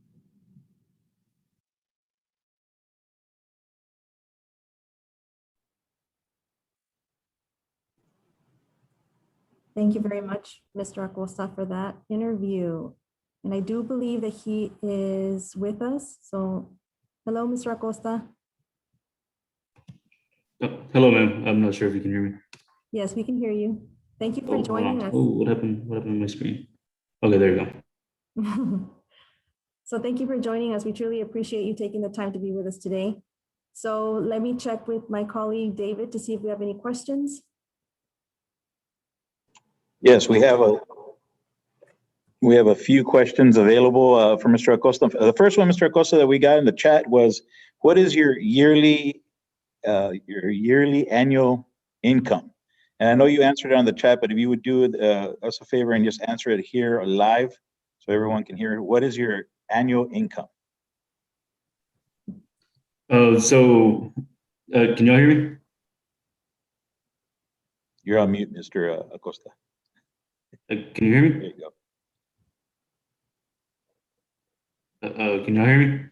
Thank you very much, Mr. Acosta, for that interview. And I do believe that he is with us. So, hello, Mr. Acosta. Hello, ma'am. I'm not sure if you can hear me. Yes, we can hear you. Thank you for Hold joining on. us. Oh, what happened? What happened on my screen? Okay, there you go. So thank you for joining us. We truly appreciate you taking the time to be with us today. So let me check with my colleague David to see if we have any questions. Yes, we have a few questions available for Mr. Acosta. The first one, Mr. Acosta, that we got in the chat was, what is your yearly annual income? And I know you answered it on the chat, but if you would do us a favor and just answer it here live so everyone can hear it. What is your annual income? Can y'all hear me? You're on mute, Mr. Acosta. Can you hear There me? you go. Can y'all hear me?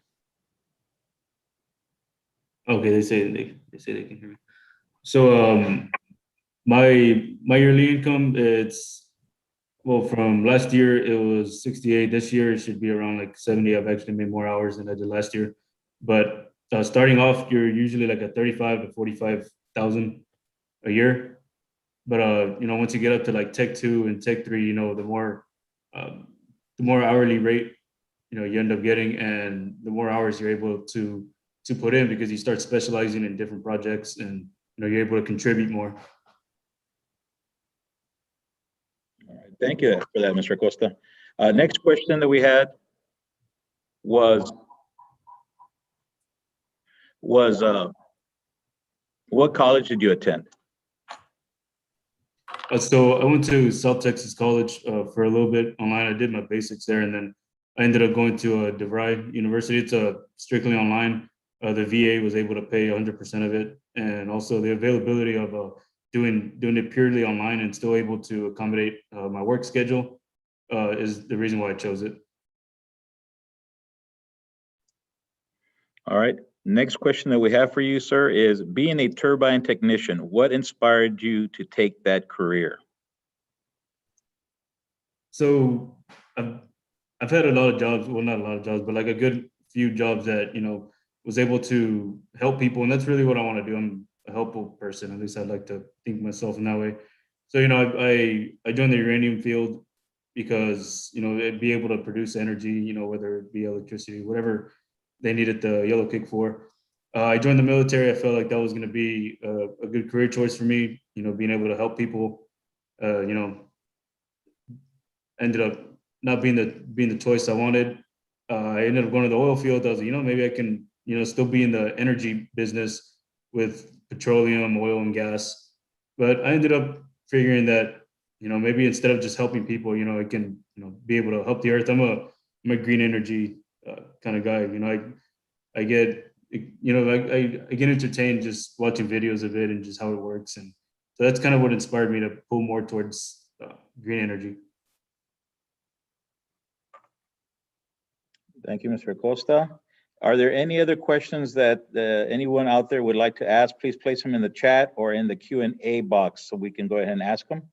Okay, they say they can hear me. So my yearly income, it's, well, from last year it was 68. This year it should be around like 70. I've actually made more hours than I did last year. But starting off, you're usually like at 35 to 45,000 a year. But once you get up to like Tech 2 and Tech 3, the more hourly rate you end up getting, and the more hours you're able to put in, because you start specializing in different projects, and you're able to contribute more. All right, thank you for that, Mr. Acosta. Next question that we had was what college did you attend? So I went to South Texas College for a little bit online. I did my basics there, and then I ended up going to DeVry University. It's strictly online. The VA was able to pay 100% of it, and also the availability of doing it purely online and still able to accommodate my work schedule is the reason why I chose it. All right. Next question that we have for you, sir, is being a turbine technician, what inspired you to take that career? So I've had a lot of jobs, well, not a lot of jobs, but like a good few jobs that, was able to help people. And that's really what I want to do. I'm a helpful person. At least I'd like to think myself in that way. So, I joined the uranium field because, it'd be able to produce energy, whether it be electricity, whatever they needed the yellow kick for. I joined the military. I felt like that was going to be a good career choice for me, being able to help people, ended up not being the choice I wanted. I ended up going to the oil field. I was like, maybe I can, still be in the energy business with petroleum, oil, and gas. But I ended up figuring that, maybe instead of just helping people, I can, be able to help the earth. I'm a green energy kind of guy. I get, I get entertained just watching videos of it and just how it works. And so that's kind of what inspired me to pull more towards green energy. Thank you, Mr. Acosta. Are there any other questions that anyone out there would like to ask? Please place them in the chat or in the Q&A box so we can go ahead and ask them.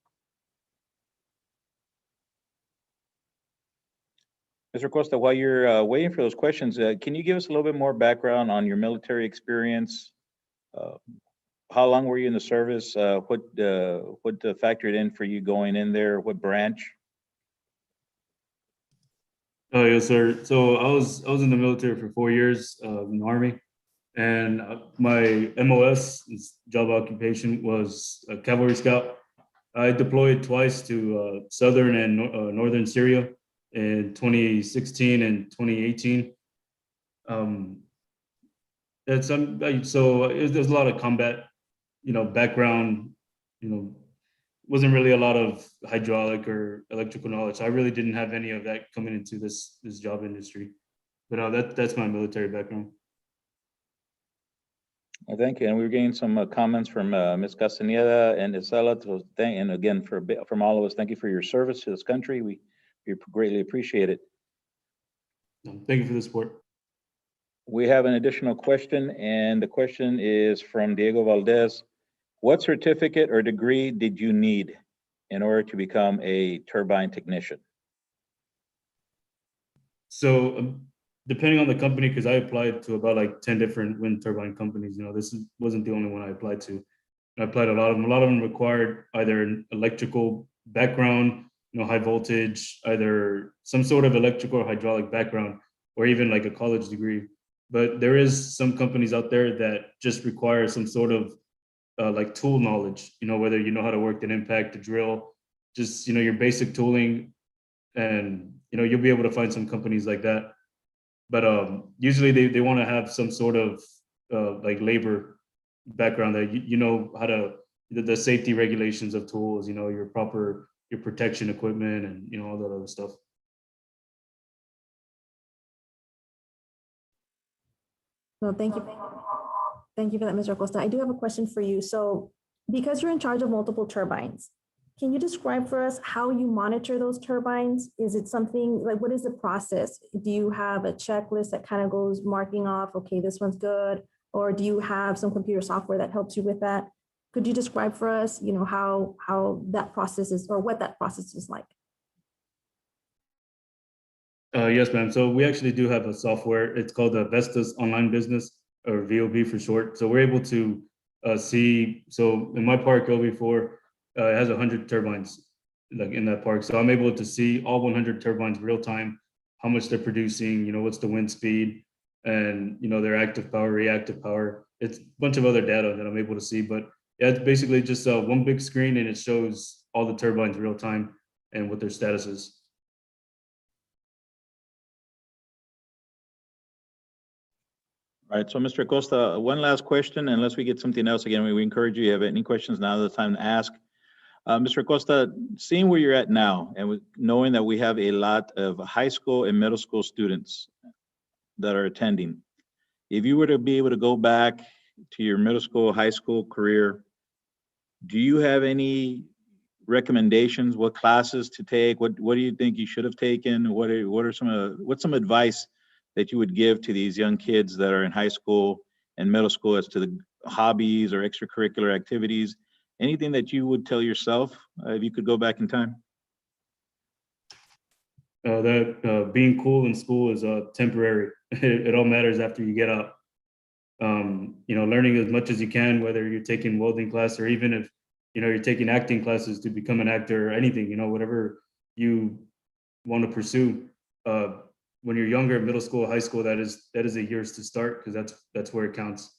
Mr. Acosta, while you're waiting for those questions, can you give us a little bit more background on your military experience? How long were you in the service? What factored in for you going in there? What branch? Oh, yes, sir. So I was in the military for 4 years in the Army, and my MOS job occupation was a cavalry scout. I deployed twice to southern and northern Syria in 2016 and 2018. There's a lot of combat, background, wasn't really a lot of hydraulic or electrical knowledge. So I really didn't have any of that coming into this job industry. But that's my military background. Well, thank you. And we were getting some comments from Ms. Castaneda and Isela. And again, from all of us, thank you for your service to this country. We greatly appreciate it. Thank you for the support. We have an additional question, and the question is from Diego Valdez. What certificate or degree did you need in order to become a turbine technician? So depending on the company, because I applied to about like 10 different wind turbine companies. Wasn't the only one I applied to. I applied to a lot of them. A lot of them required either an electrical background, high voltage, either some sort of electrical or hydraulic background, or even like a college degree. But there is some companies out there that just require some sort of like tool knowledge, whether you know how to work an impact, a drill, just, your basic tooling. And, you'll be able to find some companies like that. But usually they want to have some sort of like labor background that you know how to, the safety regulations of tools, your protection equipment and, all that other stuff. No, thank you. Thank you for that, Mr. Acosta. I do have a question for you. So because you're in charge of multiple turbines, can you describe for us how you monitor those turbines? Is it something like, what is the process? Do you have a checklist that kind of goes marking off, okay, this one's good? Or do you have some computer software that helps you with that? Could you describe for us, how that process is, or what that process is like? Yes, ma'am. So we actually do have a software. It's called the Vestas Online Business, or VOB for short. So we're able to see, so in my park, LB4, it has 100 turbines like in that park. So I'm able to see all 100 turbines real time, how much they're producing, what's the wind speed, and their active power, reactive power. It's a bunch of other data that I'm able to see. But yeah, it's basically just one big screen, and it shows all the turbines real time and what their status is. All right, so Mr. Acosta, one last question, unless we get something else. Again, we encourage you, have any questions, now is the time to ask. Mr. Acosta, seeing where you're at now, and knowing that we have a lot of high school and middle school students that are attending, if you were to be able to go back to your middle school, high school career, do you have any recommendations, what classes to take? What do you think you should have taken? What's some advice that you would give to these young kids that are in high school and middle school as to the hobbies or extracurricular activities? Anything that you would tell yourself if you could go back in time? That being cool in school is temporary. It all matters after you get out. Learning as much as you can, whether you're taking welding class or even if you're taking acting classes to become an actor or anything, whatever you want to pursue. When you're younger, middle school, high school, that is a years to start, because that's where it counts.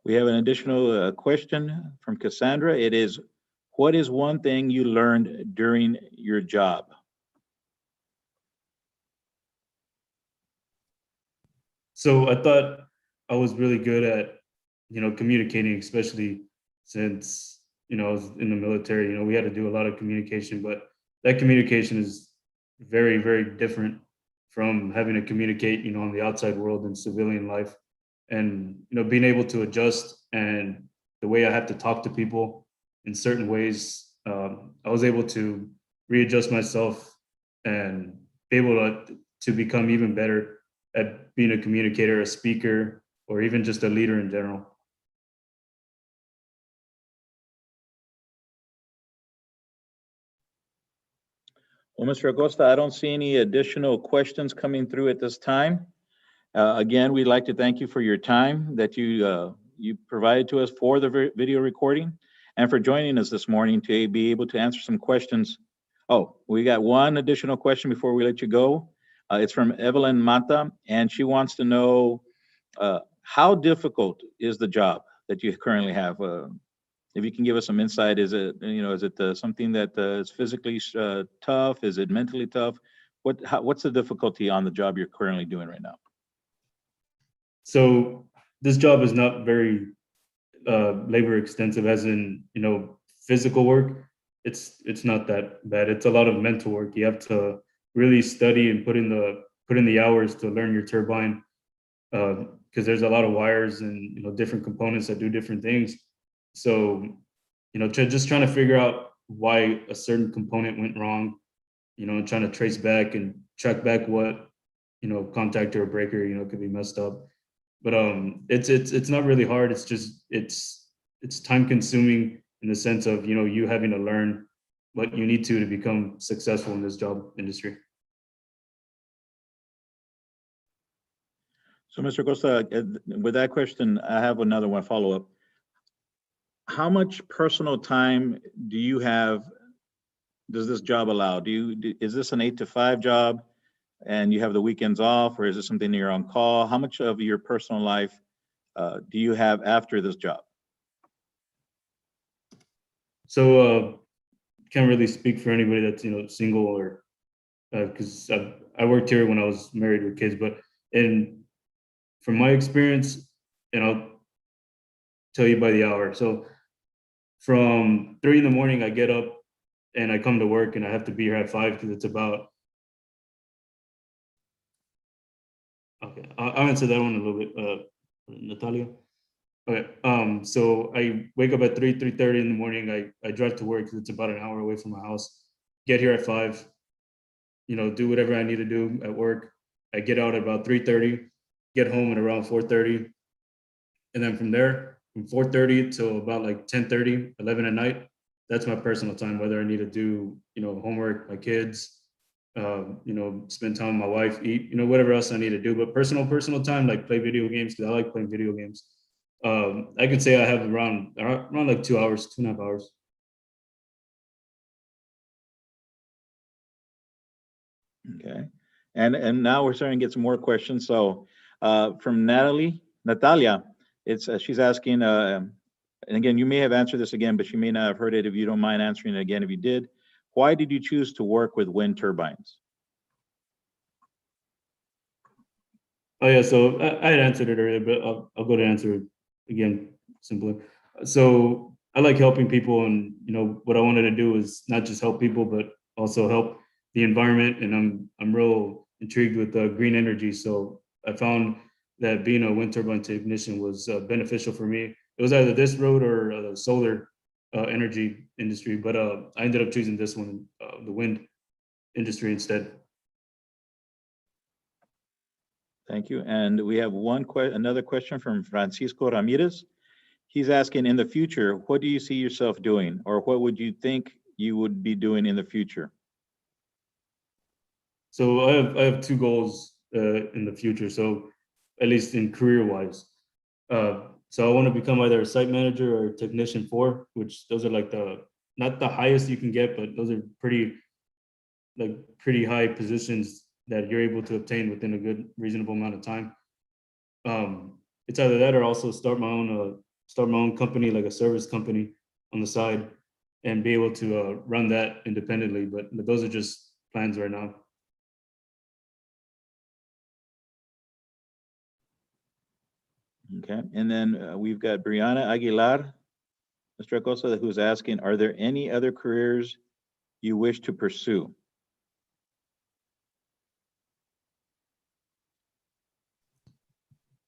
We have an additional question from Cassandra. It is, what is one thing you learned during your job? So I thought I was really good at, communicating, especially since, I was in the military. We had to do a lot of communication, but that communication is very, very different from having to communicate, on the outside world in civilian life. And, being able to adjust, and the way I have to talk to people in certain ways, I was able to readjust myself and be able to become even better at being a communicator, a speaker, or even just a leader in general. Well, Mr. Acosta, I don't see any additional questions coming through at this time. Again, we'd like to thank you for your time that you provided to us for the video recording, and for joining us this morning to be able to answer some questions. Oh, we got one additional question before we let you go. It's from Evelyn Mata, and she wants to know how difficult is the job that you currently have? If you can give us some insight, is it something that is physically tough? Is it mentally tough? What's the difficulty on the job you're currently doing right now? So this job is not very labor extensive, as in, physical work. It's not that bad. It's a lot of mental work. You have to really study and put in the hours to learn your turbine, because there's a lot of wires and different components that do different things. So just trying to figure out why a certain component went wrong, and trying to trace back and track back what contactor or breaker could be messed up. But it's not really hard. It's just it's time consuming in the sense of you having to learn what you need to become successful in this job industry. So, Mr. Costa, with that question, I have another one follow-up. How much personal time do you have? Does this job allow? Is this an 8 to 5 job and you have the weekends off, or is this something you're on call? How much of your personal life do you have after this job? So can't really speak for anybody that's single or because I worked here when I was married with kids, but from my experience, and I'll tell you by the hour. So from 3 in the morning, I get up and I come to work, and I have to be here at 5 because it's about. Okay, I'll answer that one a little bit, Natalia. Okay, so I wake up at 3:30 in the morning. I drive to work because it's about an hour away from my house. Get here at 5. Do whatever I need to do at work. I get out at about 3:30. Get home at around 4:30, and then from there, from 4:30 till about like 10:30, 11 at night, that's my personal time. Whether I need to do homework, my kids, spend time with my wife, eat, whatever else I need to do. But personal time, like play video games, because I like playing video games. I can say I have around like 2 hours, 2.5 hours. Okay, and now we're starting to get some more questions. So from Natalia, she's asking, and again, you may have answered this again, but you may not have heard it. If you don't mind answering it again, if you did, why did you choose to work with wind turbines? Oh yeah, so I had answered it earlier, but I'll go to answer it again simply. So I like helping people, and what I wanted to do is not just help people, but also help the environment. And I'm real intrigued with green energy. So I found that being a wind turbine technician was beneficial for me. It was either this road or the solar energy industry, but I ended up choosing this one, the wind industry instead. Thank you. And we have another question from Francisco Ramirez. He's asking, in the future, what do you see yourself doing, or what would you think you would be doing in the future? So I have 2 goals in the future. So at least in career-wise. So I want to become either a site manager or a technician 4, which those are like not the highest you can get, but those are pretty high positions that you're able to obtain within a good, reasonable amount of time. It's either that or also start my own company, like a service company on the side, and be able to run that independently. But those are just plans right now. Okay, and then we've got Brianna Aguilar, Mr. Acosta, who's asking, are there any other careers you wish to pursue?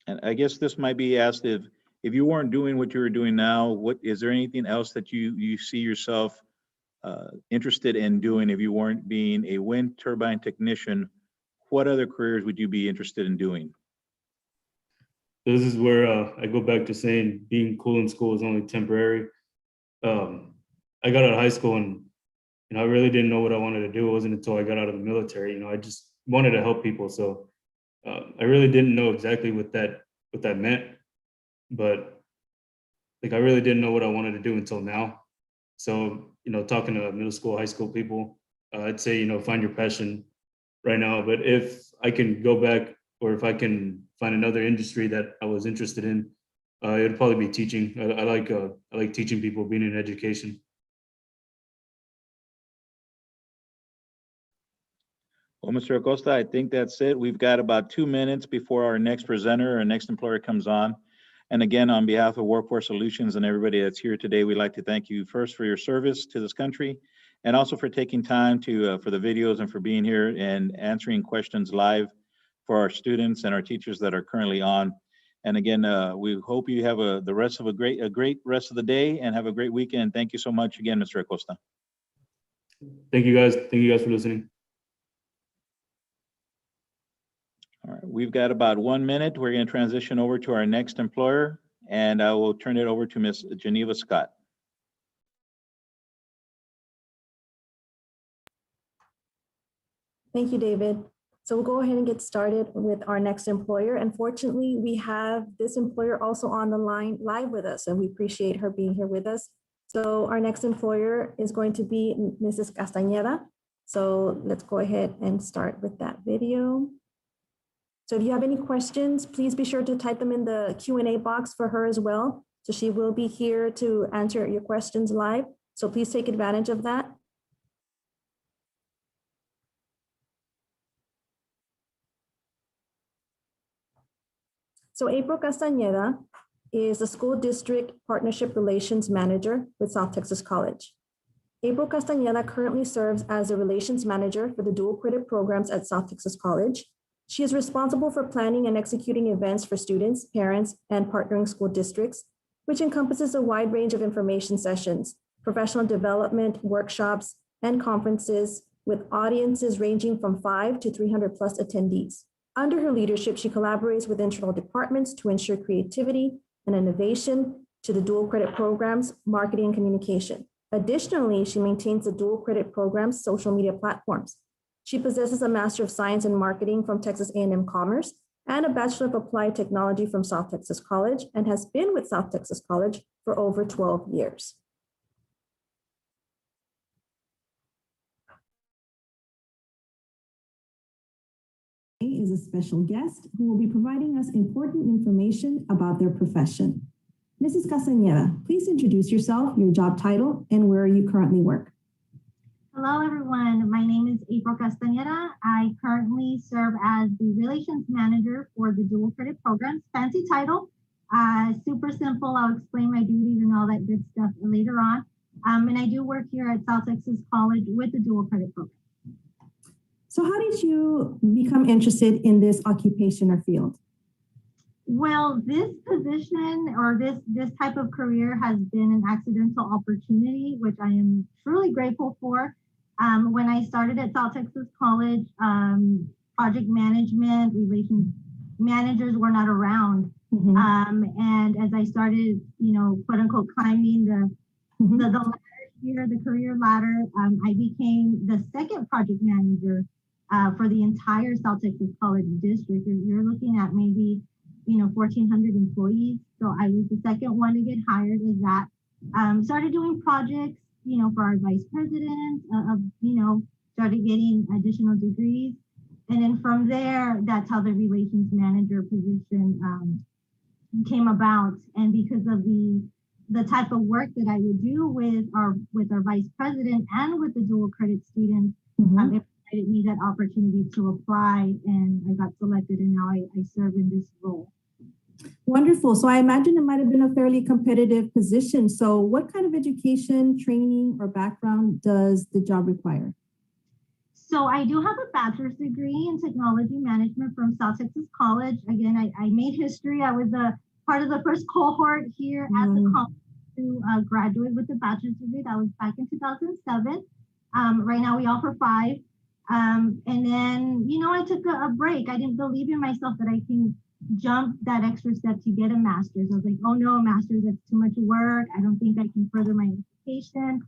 And I guess this might be asked if you weren't doing what you were doing now, is there anything else that you see yourself interested in doing if you weren't being a wind turbine technician? What other careers would you be interested in doing? This is where I go back to saying being cool in school is only temporary. I got out of high school and I really didn't know what I wanted to do. It wasn't until I got out of the military. I just wanted to help people. So I really didn't know exactly what that meant, but like I really didn't know what I wanted to do until now. So talking to middle school, high school people, I'd say find your passion right now. But if I can go back, or if I can find another industry that I was interested in, it'd probably be teaching. I like teaching people, being in education. Well, Mr. Acosta, I think that's it. We've got about 2 minutes before our next presenter, our next employer comes on. And again, on behalf of Workforce Solutions and everybody that's here today, we'd like to thank you first for your service to this country, and also for taking time for the videos and for being here and answering questions live for our students and our teachers that are currently on. And again, we hope you have the rest of a great rest of the day and have a great weekend. Thank you so much again, Mr. Acosta. Thank you guys. Thank you guys for listening. All right, we've got about 1 minute. We're going to transition over to our next employer, and I will turn it over to Ms. Geneva Scott. Thank you, David. So we'll go ahead and get started with our next employer. Unfortunately, we have this employer also on the line live with us, and we appreciate her being here with us. So our next employer is going to be Mrs. Castañeda. So let's go ahead and start with that video. So if you have any questions, please be sure to type them in the Q&A box for her as well. So she will be here to answer your questions live. So please take advantage of that. So April Castañeda is the School District Partnership Relations Manager with South Texas College. April Castañeda currently serves as the Relations Manager for the dual credit programs at South Texas College. She is responsible for planning and executing events for students, parents, and partnering school districts, which encompasses a wide range of information sessions, professional development, workshops, and conferences with audiences ranging from 5 to 300 plus attendees. Under her leadership, she collaborates with internal departments to ensure creativity and innovation to the dual credit programs, marketing, and communication. Additionally, she maintains the dual credit program's social media platforms. She possesses a Master of Science in Marketing from Texas A&M Commerce and a Bachelor of Applied Technology from South Texas College, and has been with South Texas College for over 12 years. Is a special guest who will be providing us important information about their profession. Mrs. Castañeda, please introduce yourself, your job title, and where you currently work. Hello, everyone. My name is April Castañeda. I currently serve as the Relations Manager for the Dual Credit Programs. Fancy title, super simple. I'll explain my duties and all that good stuff later on. And I do work here at South Texas College with the Dual Credit Program. So how did you become interested in this occupation or field? Well, this position or this type of career has been an accidental opportunity, which I am truly grateful for. When I started at South Texas College, project management, relations managers were not around. And as I started, quote unquote, climbing the ladder here, the career ladder, I became the second project manager for the entire South Texas College district. You're looking at maybe 1,400 employees. So I was the second one to get hired as that. Started doing projects, for our vice president, started getting additional degrees. And then from there, that's how the relations manager position came about. And because of the type of work that I would do with our vice president and with the dual credit students, it provided me that opportunity to apply, and I got selected, and now I serve in this role. Wonderful. So I imagine it might have been a fairly competitive position. So what kind of education, training, or background does the job require? So I do have a bachelor's degree in technology management from South Texas College. Again, I made history. I was a part of the first cohort here at the college to graduate with a bachelor's degree. That was back in 2007. Right now we offer 5. And then, I took a break. I didn't believe in myself that I can jump that extra step to get a master's. I was like, oh no, a master's, that's too much work. I don't think I can further my education.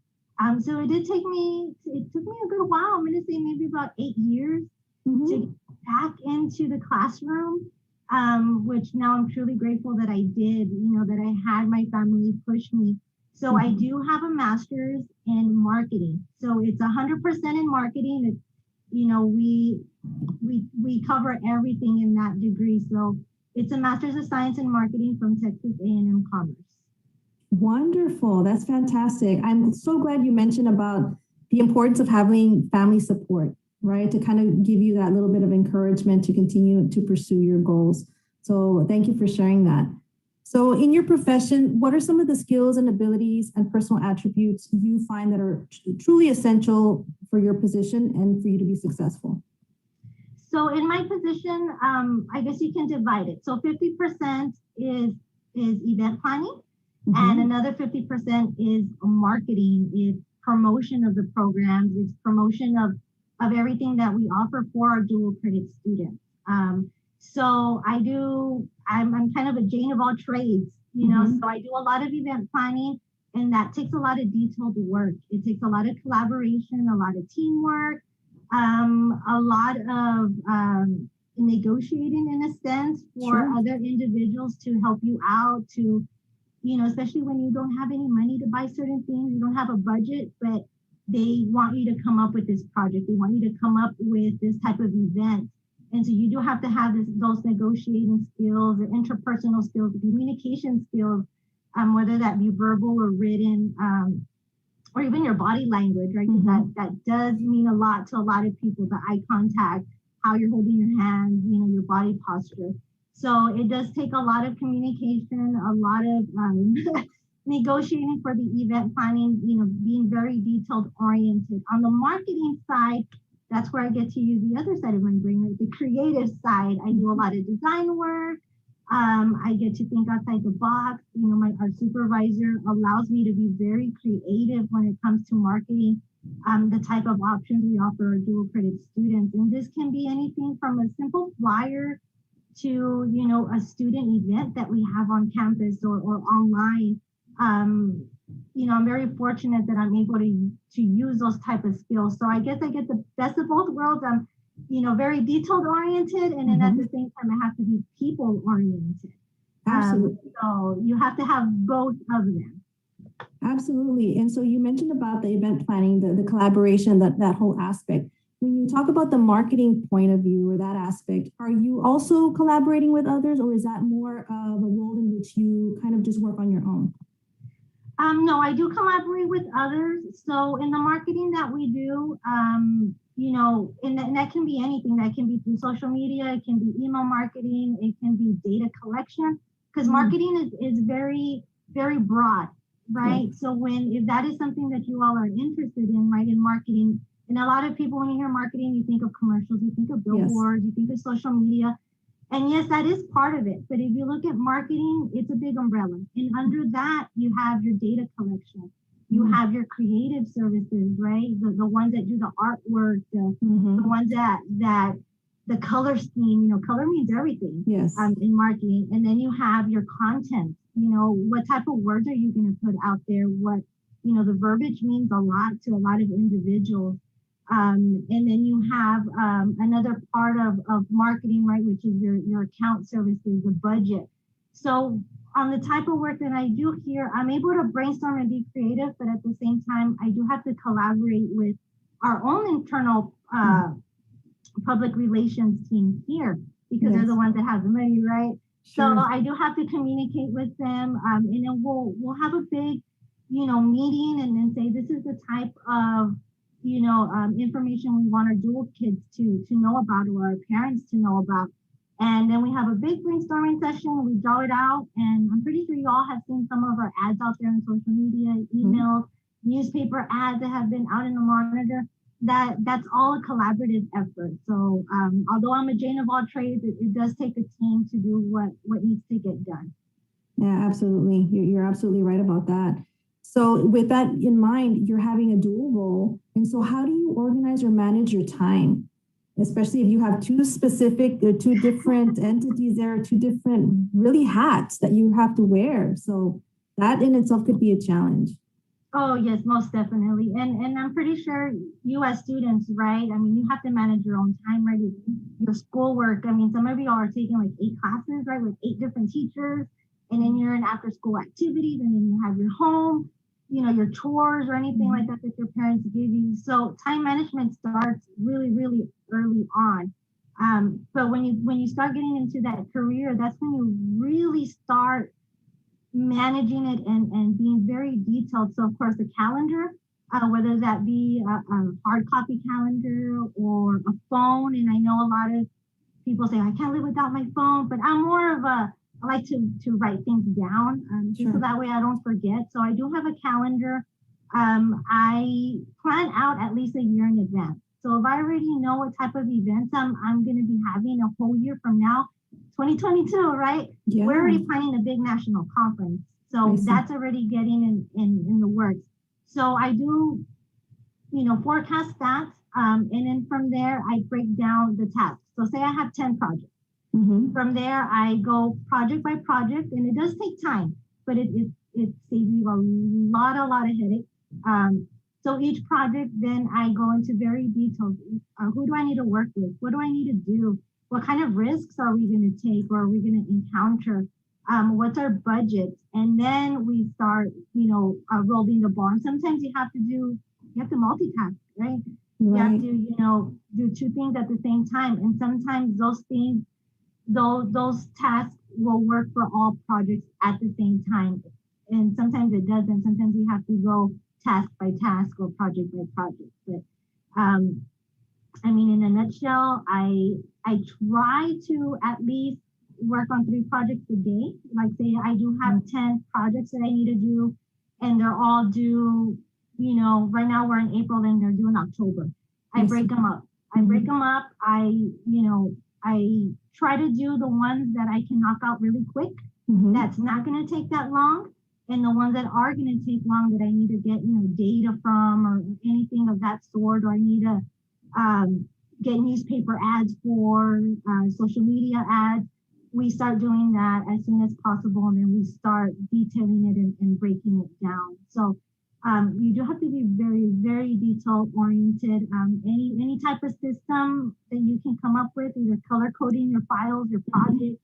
So it took me a good while. I'm going to say maybe about 8 years to get back into the classroom, which now I'm truly grateful that I did, that I had my family push me. So I do have a master's in marketing. So it's 100% in marketing. It's, we cover everything in that degree. So it's a Master's of Science in Marketing from Texas A&M Commerce. Wonderful. That's fantastic. I'm so glad you mentioned about the importance of having family support, right? To kind of give you that little bit of encouragement to continue to pursue your goals. So thank you for sharing that. So in your profession, what are some of the skills and abilities and personal attributes you find that are truly essential for your position and for you to be successful? So in my position, I guess you can divide it. So 50% is event planning, and another 50% is marketing, is promotion of the programs, is promotion of everything that we offer for our dual credit students. So I'm kind of a Jane of all trades, so I do a lot of event planning, and that takes a lot of detailed work. It takes a lot of collaboration, a lot of teamwork, a lot of negotiating in a sense for Sure. other individuals to help you out to, you know, especially when you don't have any money to buy certain things, you don't have a budget, but they want you to come up with this project. They want you to come up with this type of event. And so you do have to have those negotiating skills, the interpersonal skills, the communication skills, whether that be verbal or written, or even your body language, right? 'Cause that does mean a lot to a lot of people, the eye contact, how you're holding your hands, you know, your body posture. So it does take a lot of communication, a lot of negotiating for the event planning, you know, being very detailed oriented. On the marketing side, that's where I get to use the other side of my brain, right? The creative side. I do a lot of design work. I get to think outside the box. You know, our supervisor allows me to be very creative when it comes to marketing the type of options we offer our dual credit students. And this can be anything from a simple flyer to, you know, a student event that we have on campus or online. You know, I'm very fortunate that I'm able to use those type of skills. So I guess I get the best of both worlds. I'm, you know, very detailed oriented, and then at the same time, I have to be people oriented. Absolutely. So you have to have both of them. Absolutely. And so you mentioned about the event planning, the collaboration, that whole aspect. When you talk about the marketing point of view or that aspect, are you also collaborating with others, or is that more of a role in which you kind of just work on your own? No, I do collaborate with others. So in the marketing that we do, you know, and that can be anything. That can be through social media, it can be email marketing, it can be data collection, because marketing is very, very broad, right? Yeah. So if that is something that you all are interested in, right, in marketing, and a lot of people, when you hear marketing, you think of commercials, you think of billboards, you think of social media. And yes, that is part of it. But if you look at marketing, it's a big umbrella. And under that, you have your data collection. You have your creative services, right? The ones that do the artwork, the ones that the color scheme, you know, color means everything. Yes. In marketing. And then you have your content. You know, what type of words are you going to put out there? What, you know, the verbiage means a lot to a lot of individuals. And then you have another part of marketing, right, which is your account services, the budget. So on the type of work that I do here, I'm able to brainstorm and be creative, but at the same time, I do have to collaborate with our own internal public relations team here, because they're the ones that have the money, right? Sure. So I do have to communicate with them, and then we'll have a big, you know, meeting and then say, this is the type of, you know, information we want our dual kids to know about, or our parents to know about. And then we have a big brainstorming session, we draw it out, and I'm pretty sure you all have seen some of our ads out there on social media, emails, newspaper ads that have been out in the monitor. That's all a collaborative effort. So although I'm a Jane of all trades, it does take a team to do what needs to get done. Yeah, absolutely. You're absolutely right about that. So with that in mind, you're having a dual role. And so how do you organize or manage your time? Especially if you have two different entities there, two different really hats that you have to wear. So that in itself could be a challenge. Oh, yes, most definitely. And I'm pretty sure you as students, right? I mean, you have to manage your own time, right? Your schoolwork. I mean, some of you all are taking like 8 classes, right? With 8 different teachers. And then you're in after school activities, and then you have your home, you know, your chores or anything like that your parents give you. So time management starts really, really early on. But when you start getting into that career, that's when you really start managing it and being very detailed. So of course the calendar, whether that be a hard copy calendar or a phone. And I know a lot of people say, I can't live without my phone, but I'm more of I like to write things down, just so that way I don't forget. So I do have a calendar. I plan out at least a year in advance. So if I already know what type of events I'm going to be having a whole year from now, 2022, right? Yeah. We're already planning a big national conference. So that's already getting in the works. So I do, you know, forecast that. And then from there, I break down the tasks. So say I have 10 projects. From there, I go project by project, and it does take time, but it saves you a lot of headache. So each project, then I go into very detailed. Who do I need to work with? What do I need to do? What kind of risks are we going to take or are we going to encounter? What's our budget? And then we start, rolling the ball. And sometimes you have to multitask, right? You have to, do two things at the same time. And sometimes those things, those tasks will work for all projects at the same time. And sometimes it doesn't. Sometimes you have to go task by task or project by project. But in a nutshell, I try to at least work on 3 projects a day. Like say I do have 10 projects that I need to do, and they're all due, right now we're in April and they're due in October. I break them up. I try to do the ones that I can knock out really quick. That's not going to take that long. And the ones that are going to take long that I need to get, data from or anything of that sort, or I need to get newspaper ads for, social media ads, we start doing that as soon as possible. And then we start detailing it and breaking it down. So you do have to be very, very detail oriented. Any type of system that you can come up with, either color coding your files, your project,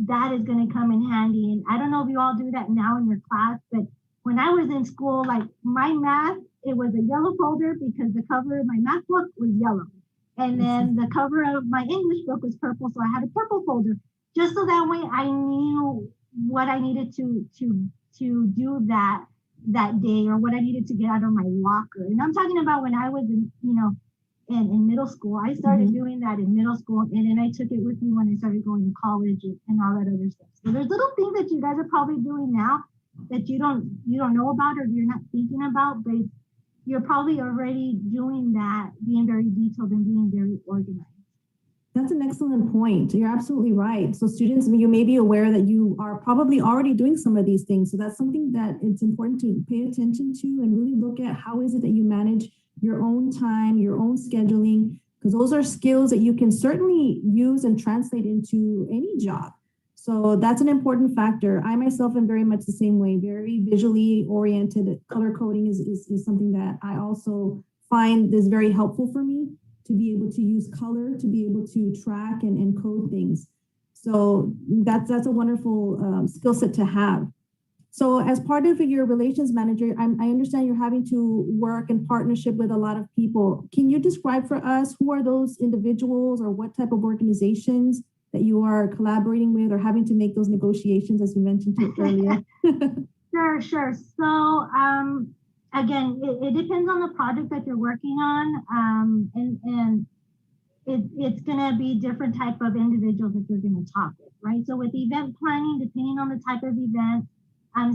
that is going to come in handy. And I don't know if you all do that now in your class, but when I was in school, like my math, it was a yellow folder because the cover of my math book was yellow. And then the cover of my English book was purple. So I had a purple folder just so that way I knew what I needed to do that day or what I needed to get out of my locker. And I'm talking about when I was in middle school. I started doing that in middle school, and then I took it with me when I started going to college and all that other stuff. So there's little things that you guys are probably doing now that you don't know about or you're not thinking about, but you're probably already doing that, being very detailed and being very organized. That's an excellent point. You're absolutely right. So students, you may be aware that you are probably already doing some of these things. So that's something that it's important to pay attention to and really look at how is it that you manage your own time, your own scheduling, because those are skills that you can certainly use and translate into any job. So that's an important factor. I myself am very much the same way, very visually oriented. Color coding is something that I also find is very helpful for me to be able to use color, to be able to track and code things. So that's a wonderful skill set to have. So as part of your relations manager, I understand you're having to work in partnership with a lot of people. Can you describe for us who are those individuals or what type of organizations that you are collaborating with or having to make those negotiations as you mentioned earlier? Sure. So again, it depends on the project that you're working on. And it's going to be different type of individuals that you're going to talk with, right? So with event planning, depending on the type of event,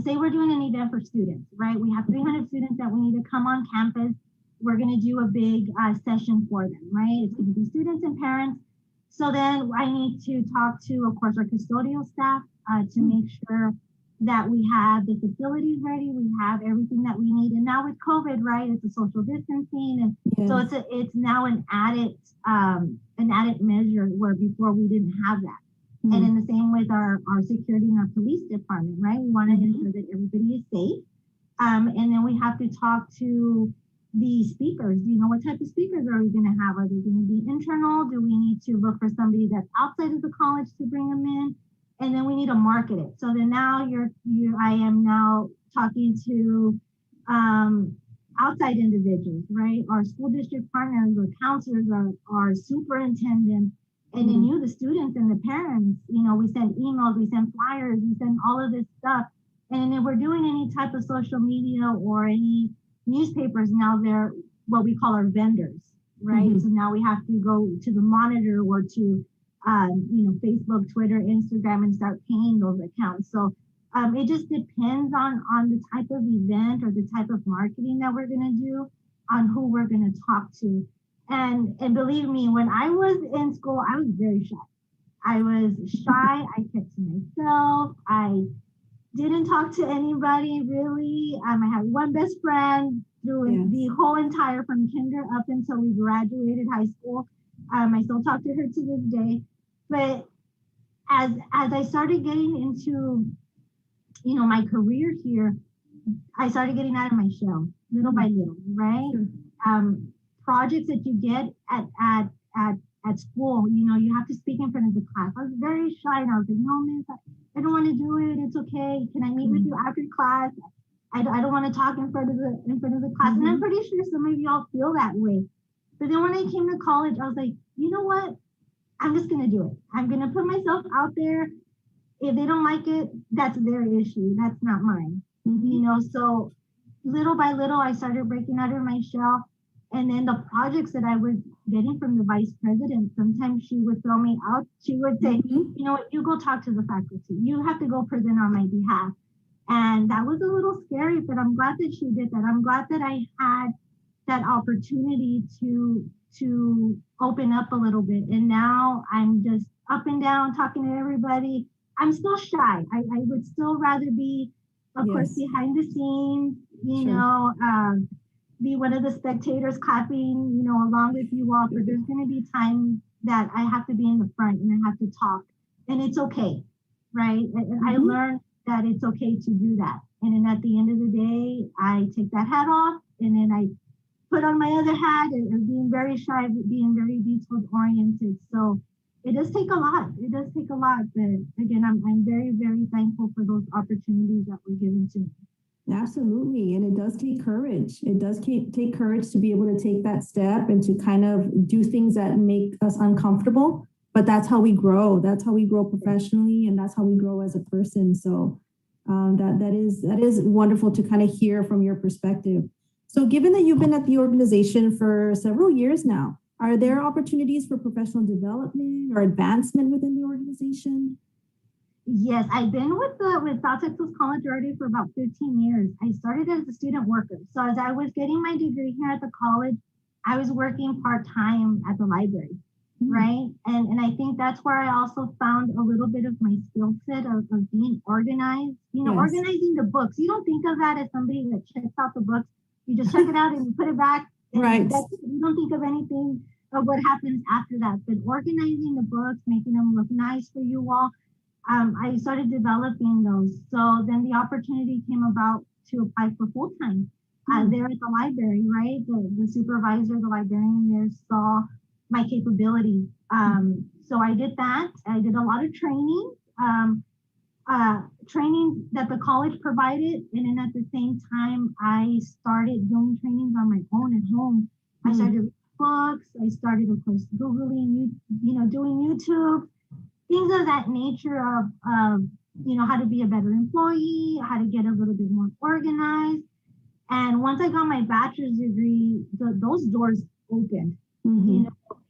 say we're doing an event for students, right? We have 300 students that we need to come on campus. We're going to do a big session for them, right? It's going to be students and parents. So then I need to talk to, of course, our custodial staff to make sure that we have the facilities ready, we have everything that we need. And now with COVID, right, it's a social distancing, and so it's now an added measure where before we didn't have that. And in the same with our security and our police department, right? We want to ensure that everybody is safe. And then we have to talk to the speakers. What type of speakers are we going to have? Are they going to be internal? Do we need to look for somebody that's outside of the college to bring them in? And then we need to market it. So then now I am now talking to outside individuals, right? Our school district partners, our counselors, our superintendent, and then the students and the parents. We send emails, we send flyers, we send all of this stuff. And if we're doing any type of social media or any newspapers, now they're what we call our vendors, right? So now we have to go to the Monitor or to Facebook, Twitter, Instagram, and start paying those accounts. So it just depends on the type of event or the type of marketing that we're going to do, on who we're going to talk to. And believe me, when I was in school, I was very shy. I was shy. I kept to myself. I didn't talk to anybody really. I had one best friend through the whole entire from kinder up until we graduated high school. I still talk to her to this day. But as I started getting into, my career here, I started getting out of my shell. little by little, right? Projects that you get at school, you have to speak in front of the class. I was very shy and I was like, no, miss, I don't want to do it. It's okay. Can I meet with you after class? I don't want to talk in front of the class. And I'm pretty sure some of y'all feel that way. But then when I came to college, I was like, you know what? I'm just gonna do it. I'm gonna put myself out there. If they don't like it, that's their issue. That's not mine. So little by little, I started breaking out of my shell. And then the projects that I was getting from the vice president, sometimes she would throw me out. She would say, you know what, you go talk to the faculty. You have to go present on my behalf. And that was a little scary, but I'm glad that she did that. I'm glad that I had that opportunity to open up a little bit. And now I'm just up and down talking to everybody. I'm still shy. I would still rather be, of course, behind the scenes, be one of the spectators clapping, along with you all. But there's going to be time that I have to be in the front and I have to talk. And it's okay, right? And I learned that it's okay to do that. And then at the end of the day, I take that hat off and then I put on my other hat and being very shy, being very detailed oriented. So it does take a lot. It does take a lot. But again, I'm very, very thankful for those opportunities that were given to me. Absolutely. And it does take courage. It does take courage to be able to take that step and to kind of do things that make us uncomfortable. But that's how we grow. That's how we grow professionally, and that's how we grow as a person. So that is wonderful to kind of hear from your perspective. So given that you've been at the organization for several years now, are there opportunities for professional development or advancement within the organization? Yes, I've been with South Texas College already for about 15 years. I started as a student worker. So as I was getting my degree here at the college, I was working part-time at the library, right? And I think that's where I also found a little bit of my skill set of being organized, organizing the books. You don't think of that as somebody that checks out the books. You just check it out and you put it back. Right. You don't think of anything of what happens after that. But organizing the books, making them look nice for you all, I started developing those. So then the opportunity came about to apply for full-time there at the library, right? The supervisor, the librarian there saw my capability. So I did that. I did a lot of training. Training that the college provided, and then at the same time, I started doing trainings on my own at home. I started reading books. I started, of course, Googling, doing YouTube, things of that nature of how to be a better employee, how to get a little bit more organized. And once I got my bachelor's degree, those doors opened.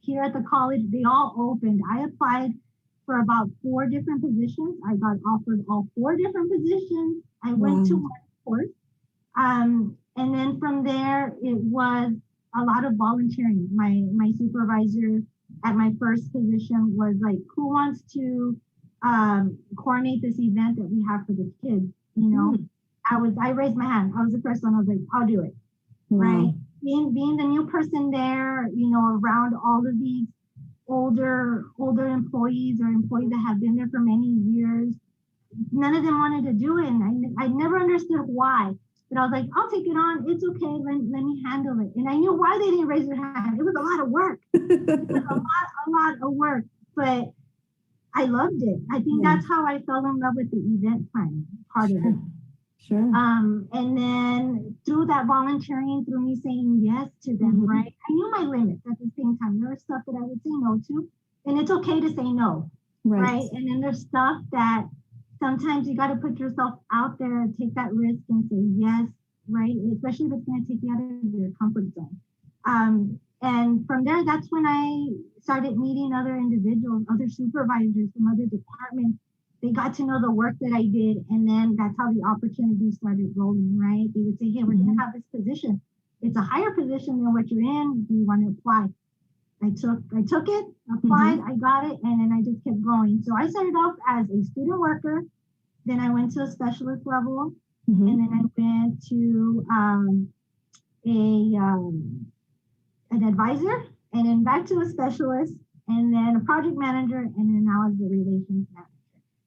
Here at the college, they all opened. I applied for about 4 different positions. I got offered all 4 different positions. I went to one course. And then from there, it was a lot of volunteering. My supervisor at my first position was like, who wants to coordinate this event that we have for the kids? I raised my hand. I was the first one. I was like, I'll do it. Right. Being the new person there, around all of these older employees or employees that have been there for many years, none of them wanted to do it. And I never understood why. But I was like, I'll take it on. It's okay. Let me handle it. And I knew why they didn't raise their hand. It was a lot of work. It was a lot of work. But I loved it. I think that's how I fell in love with the event planning part of it. Sure. And then through that volunteering, through me saying yes to them, right? I knew my limits at the same time. There was stuff that I would say no to, and it's okay to say no, right? And then there's stuff that sometimes you got to put yourself out there and take that risk and say yes, right? Especially if it's going to take you out of your comfort zone. And from there, that's when I started meeting other individuals, other supervisors from other departments. They got to know the work that I did, and then that's how the opportunities started rolling, right? They would say, hey, we're going to have this position. It's a higher position than what you're in. Do you want to apply? I took it, applied, I got it, and then I just kept going. So I started off as a student worker. Then I went to a specialist level, and then I went to an advisor, and then back to a specialist, and then a project manager, and then now as the relations manager.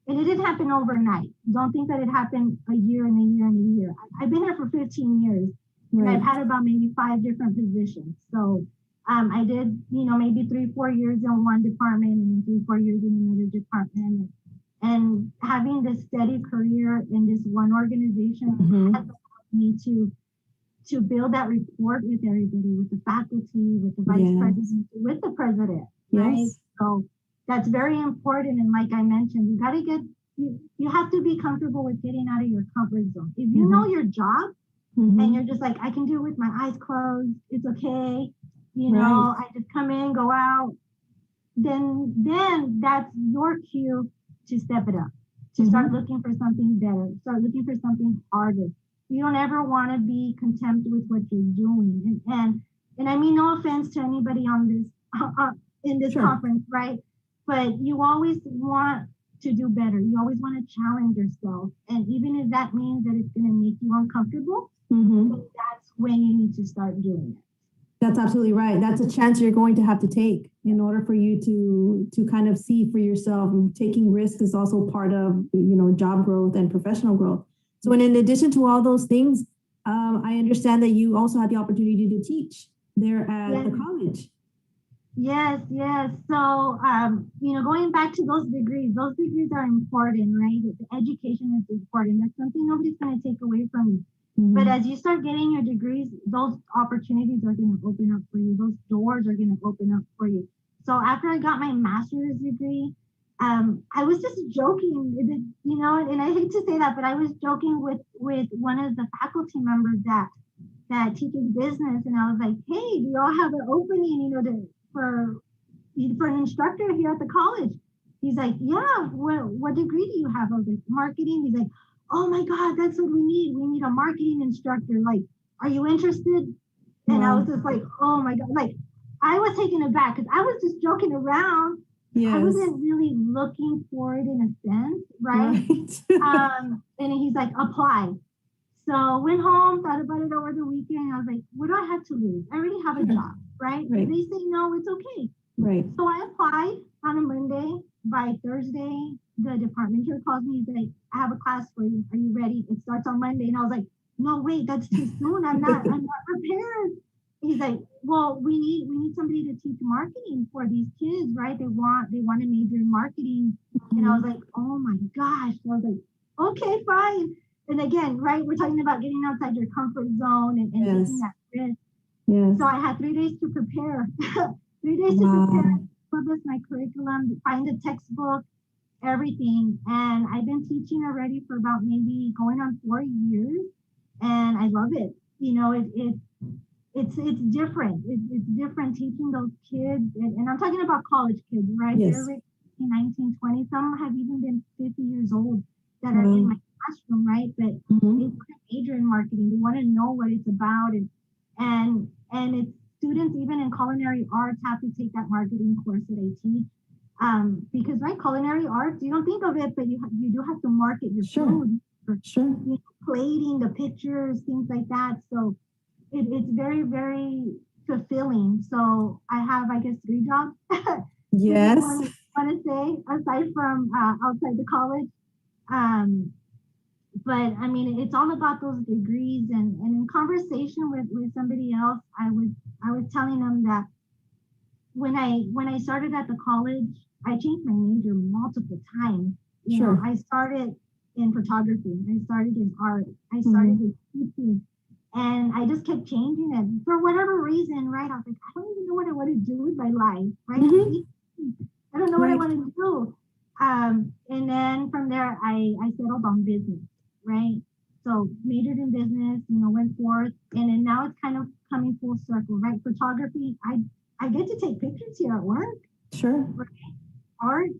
And it didn't happen overnight. Don't think that it happened a year and a year and a year. I've been here for 15 years. And Right. I've had about maybe 5 different positions. So I did, maybe 3-4 years in one department and 3-4 years in another department. And having this steady career in this one organization Mhm. has allowed me to build that rapport with everybody, with the faculty, with the vice Yes. president, with the president, right? Yes. So that's very important. And like I mentioned, you have to be comfortable with getting out of your comfort zone. If you know your job and Mhm. you're just like, I can do it with my eyes closed, it's okay, Right. I just come in, go out, then that's your cue to step it up, to start looking for something better, start looking for something harder. You don't ever want to be content with what you're doing. And I mean, no offense to anybody on this in this Sure. conference, right? But you always want to do better. You always want to challenge yourself. And even if that means that it's going to make you uncomfortable, Mhm. that's when you need to start doing it. That's absolutely right. That's a chance you're going to have to take in order for you to kind of see for yourself. Taking risks is also part of job growth and professional growth. So, and in addition to all those things, I understand that you also had the opportunity to teach there at the college. Yes, yes. So, going back to those degrees are important, right? The education is important. That's something nobody's going to take away from you. But as you start getting your degrees, those opportunities are going to open up for you. Those doors are going to open up for you. So after I got my master's degree, I was just joking, and I hate to say that, but I was joking with one of the faculty members that teaches business, and I was like, "Hey, do y'all have an opening, for an instructor here at the college?" He's like, "Yeah. What degree do you have?" I was like, "Marketing." He's like, "Oh my God, that's what we need. We need a marketing instructor. Like, are you interested?" And I was just like, "Oh my God!" Like, I was taken aback because I was just joking around. Yes. I wasn't really looking for it in a sense, right? And he's like, "Apply." So went home, thought about it over the weekend. I was like, what do I have to lose? I already have a job, right? Right. If they say no, it's okay. Right. So I applied on a Monday. By Thursday, the department chair calls me. He's like, "I have a class for you. Are you ready? It starts on Monday." And I was like, "No, wait, that's too soon. I'm not prepared." He's like, "Well, we need somebody to teach marketing for these kids, right? They want a major in marketing." And I was like, "Oh my gosh." So I was like, "Okay, fine." And again, right, we're talking about getting outside your comfort zone and taking that risk. Yes. So I had 3 days to prepare. 3 days to prepare, publish my curriculum, find a textbook, everything. And I've been teaching already for about maybe going on 4 years, and I love it. It's different. It's different teaching those kids, and I'm talking about college kids, right? Yes. They're 18, 19, 20. Some have even been 50 years old that are in my classroom, right? But they want to major in marketing. They want to know what it's about, and it's students even in culinary arts have to take that marketing course that I teach. Because right, culinary arts, you don't think of it, but you do have to market your food, plating, the pictures, things like that. So it's very, very fulfilling. So I have, I guess, 3 jobs. Yes. I want to say, aside from outside the college. But I mean, it's all about those degrees, and in conversation with somebody else, I was telling them that when I started at the college, I changed my major multiple times. I started in photography, I started in art, I started in teaching, and I just kept changing it for whatever reason, right? I was like, I don't even know what I want to do with my life, right? I don't know what I want to do. And then from there, I settled on business, right? So majored in business, went forth, and then now it's kind of coming full circle, right? Photography, I get to take pictures here at work. Sure. Right? Art,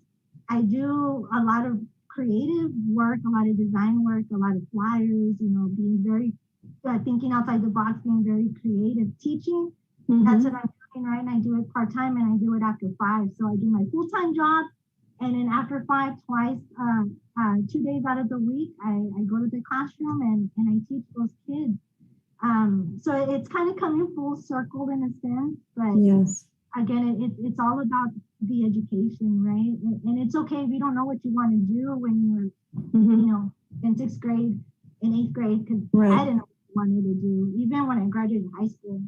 I do a lot of creative work, a lot of design work, a lot of flyers, being very, thinking outside the box, being very creative. Teaching, that's what I'm doing, right? And I do it part-time, and I do it after 5. So I do my full-time job, and then after 5, twice, 2 days out of the week, I go to the classroom and I teach those kids. So it's kind of coming full circle in a sense, but yes, again, it's all about the education, right? And it's okay if you don't know what you want to do when you're, in 6th grade, in 8th grade, because I didn't know what wanted to do. Even when I graduated high school,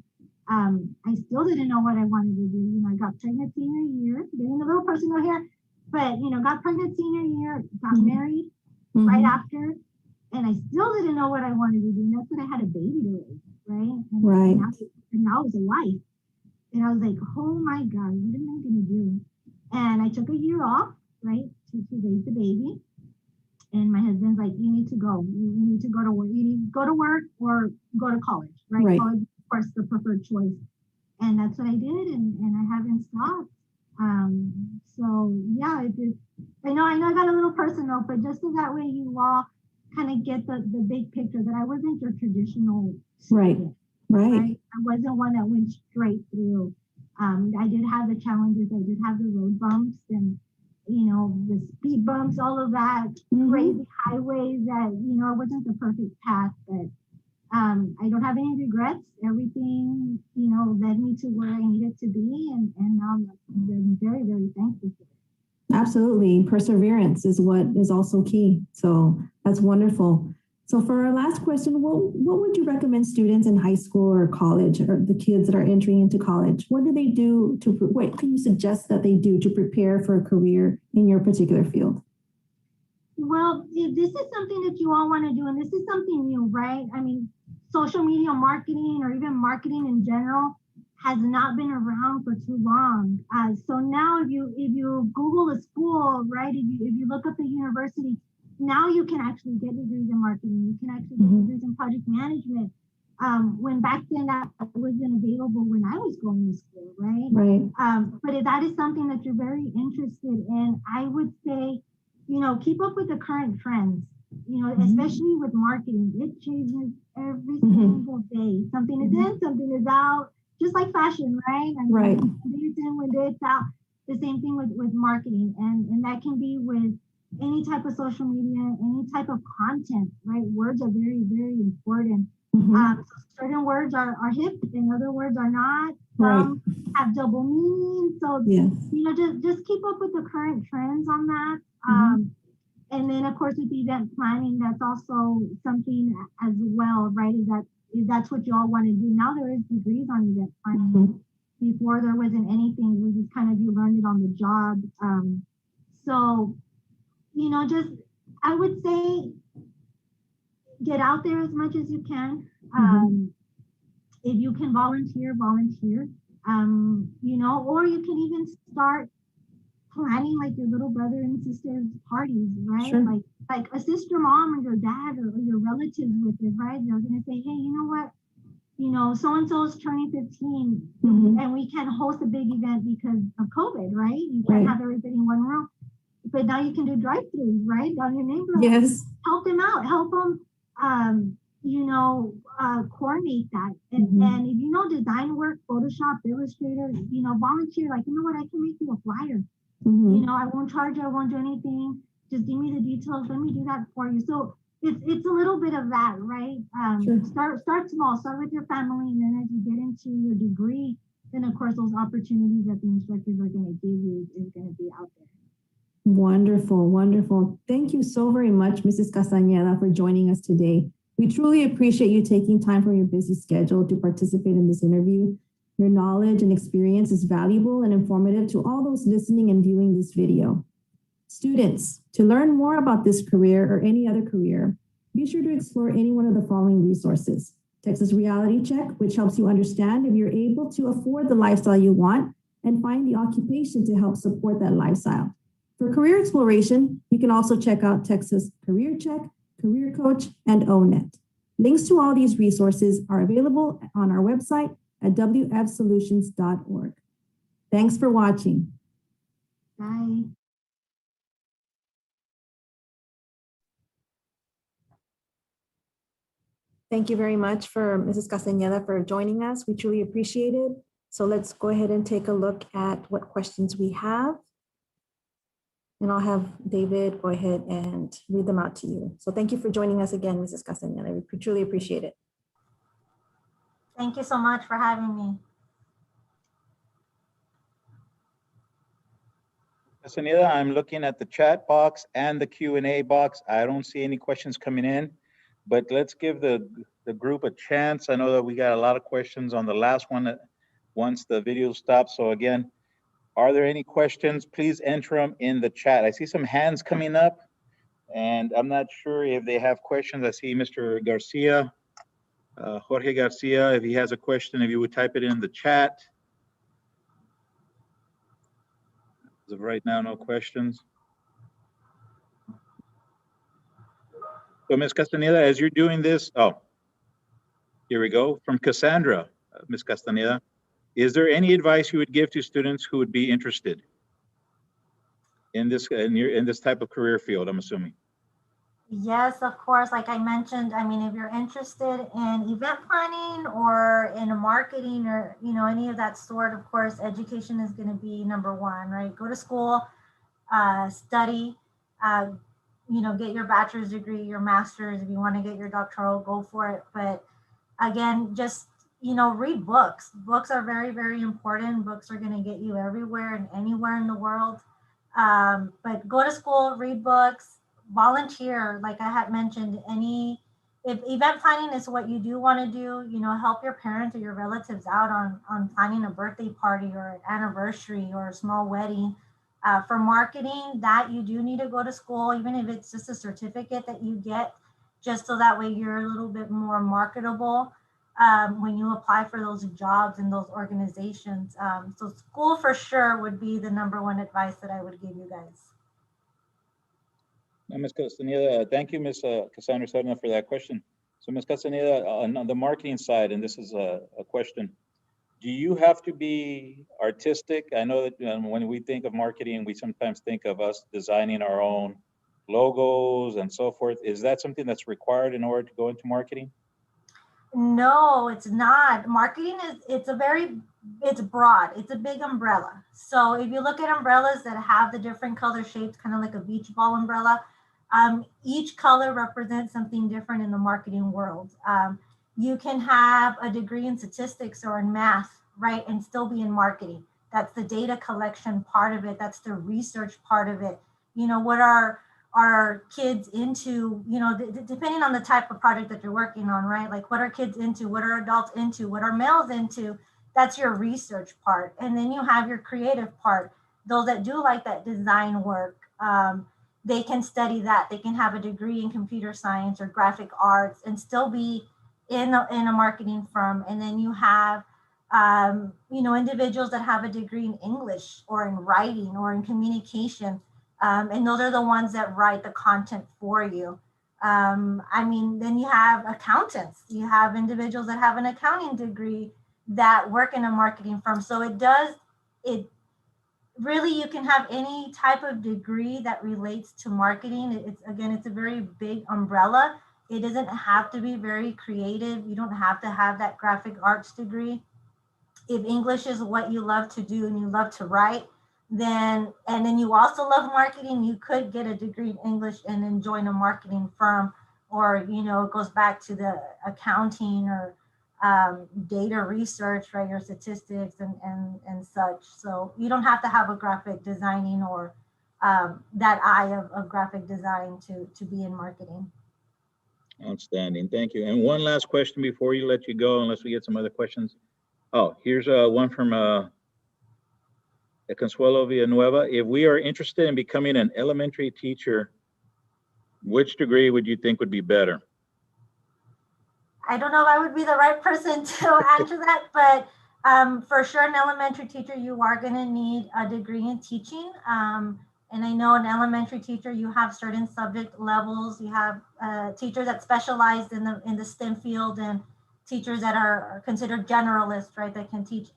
I still didn't know what I wanted to do. You know, I got pregnant senior year, getting a little personal here, but you know, got pregnant senior year, got married right after, and I still didn't know what I wanted to do. And that's when I had a baby to raise, right? And Right. now I was a wife. And I was like, oh my God, what am I gonna do? And I took a year off, right, to raise the baby. And my husband's like, you need to go. You need to go to work. You need to go to work or go to college, right? Right. College, of course, the preferred choice. And that's what I did, and I haven't stopped. So yeah, I know I got a little personal, but just so that way you all kind of get the big picture that I wasn't your traditional student. Right. I wasn't one that went straight through. I did have the challenges. I did have the road bumps and, you know, the speed bumps, all of that, crazy highways that, you know, it wasn't the perfect path, but I don't have any regrets. Everything, you know, led me to where I needed to be. And now I'm very, very thankful for it. Absolutely. Perseverance is what is also key. So that's wonderful. So for our last question, what would you recommend students in high school or college, or the kids that are entering into college? What do they do what can you suggest that they do to prepare for a career in your particular field? Well, if this is something that you all want to do, and this is something new, right? I mean, social media marketing or even marketing in general has not been around for too long. So now if you Google a school, right, if you look up the university, now you can actually get degrees in marketing. You can actually get degrees in project management. When back then that wasn't available when I was going to school, right? Right. But if that is something that you're very interested in, I would say, you know, keep up with the current trends. You know, especially with marketing, it changes every single day. Something is in, something is out. Just like fashion, right? I mean, Right. When it's in, when it's out. The same thing with marketing, and that can be with any type of social media, any type of content, right? Words are very, very important. So certain words are hip and other words are not. Some have double meaning. So, yes. You know, just keep up with the current trends on that. And then of course with the event planning, that's also something as well, right? If that's what you all want to do. Now there is degrees on event planning. Before there wasn't anything. We just kind of, you learned it on the job. So, you know, just, I would say, get out there as much as you can. If you can volunteer, you know, or you can even start planning like your little brother and sister's parties, right? Sure. Like assist your mom or your dad or your relatives with it, right? They're gonna say, hey, you know what? You know, so-and-so is turning 15 and we can't host a big event because of COVID, right? You can't have everybody in one room. But now you can do drive-throughs, right? Down your neighborhood. Yes. Help them out. Help them, you know, coordinate that. And if you know design work, Photoshop, Illustrator, you know, volunteer. Like, you know what? I can make you a flyer. You know, I won't charge you. I won't do anything. Just give me the details. Let me do that for you. So it's a little bit of that, right? Start small. Start with your family, and then as you get into your degree, then of course those opportunities that the instructors are going to give you is going to be out there. Wonderful, wonderful. Thank you so very much, Mrs. Castañeda, for joining us today. We truly appreciate you taking time from your busy schedule to participate in this interview. Your knowledge and experience is valuable and informative to all those listening and viewing this video. Students, to learn more about this career or any other career, be sure to explore any one of the following resources. Texas Reality Check, which helps you understand if you're able to afford the lifestyle you want and find the occupation to help support that lifestyle. For career exploration, you can also check out Texas Career Check, Career Coach, and ONET. Links to all these resources are available on our website at wfsolutions.org. Thanks for watching. Bye. Thank you very much for Mrs. Castañeda for joining us. We truly appreciate it. So let's go ahead and take a look at what questions we have. And I'll have David go ahead and read them out to you. So thank you for joining us again, Mrs. Castañeda. We truly appreciate it. Thank you so much for having me. Castañeda, I'm looking at the chat box and the Q&A box. I don't see any questions coming in. but let's give the group a chance. I know that we got a lot of questions on the last one once the video stops. So again, are there any questions? Please enter them in the chat. I see some hands coming up, and I'm not sure if they have questions. I see Mr. Garcia, Jorge Garcia, if he has a question, if you would type it in the chat. As of right now, no questions. So Ms. Castaneda, as you're doing this, oh, here we go, from Cassandra, Ms. Castaneda. Is there any advice you would give to students who would be interested in this type of career field, I'm assuming? Yes, of course. Like I mentioned, I mean, if you're interested in event planning or in marketing or, you know, any of that sort, of course, education is going to be number one, right? Go to school, study, you know, get your bachelor's degree, your master's. If you want to get your doctoral, go for it. But again, just, you know, read books. Books are very, very important. Books are going to get you everywhere and anywhere in the world. But go to school, read books, volunteer. Like I had mentioned, if event planning is what you do want to do, you know, help your parents or your relatives out on planning a birthday party or an anniversary or a small wedding. For marketing, that you do need to go to school, even if it's just a certificate that you get, just so that way you're a little bit more marketable when you apply for those jobs in those organizations. So school for sure would be the number one advice that I would give you guys. Now, Ms. Castaneda, thank you, Ms. Cassandra Serna, for that question. So Ms. Castaneda, on the marketing side, and this is a question, do you have to be artistic? I know that when we think of marketing, we sometimes think of us designing our own logos and so forth. Is that something that's required in order to go into marketing? No, it's not. Marketing it's broad. It's a big umbrella. So if you look at umbrellas that have the different color shapes, kind of like a beach ball umbrella, each color represents something different in the marketing world. You can have a degree in statistics or in math, right, and still be in marketing. That's the data collection part of it. That's the research part of it. You know, what are kids into, you know, depending on the type of project that you're working on, right? Like what are kids into? What are adults into? What are males into? That's your research part. And then you have your creative part. Those that do like that design work, they can study that. They can have a degree in computer science or graphic arts and still be in a marketing firm. And then you have, you know, individuals that have a degree in English or in writing or in communication. And those are the ones that write the content for you. I mean, then you have accountants. You have individuals that have an accounting degree that work in a marketing firm. So it really, you can have any type of degree that relates to marketing. It's a very big umbrella. It doesn't have to be very creative. You don't have to have that graphic arts degree. If English is what you love to do and you love to write, then you also love marketing, you could get a degree in English and then join a marketing firm, or, you know, it goes back to the accounting or data research, right, or statistics and such. So you don't have to have a graphic designing or that eye of graphic design to be in marketing. Outstanding, thank you. And one last question before you let you go, unless we get some other questions. Oh, here's one from Consuelo Villanueva. If we are interested in becoming an elementary teacher, which degree would you think would be better? I don't know if I would be the right person to answer that, but for sure, an elementary teacher, you are going to need a degree in teaching. And I know an elementary teacher, you have certain subject levels. You have teachers that specialize in the STEM field and teachers that are considered generalists, right, that can teach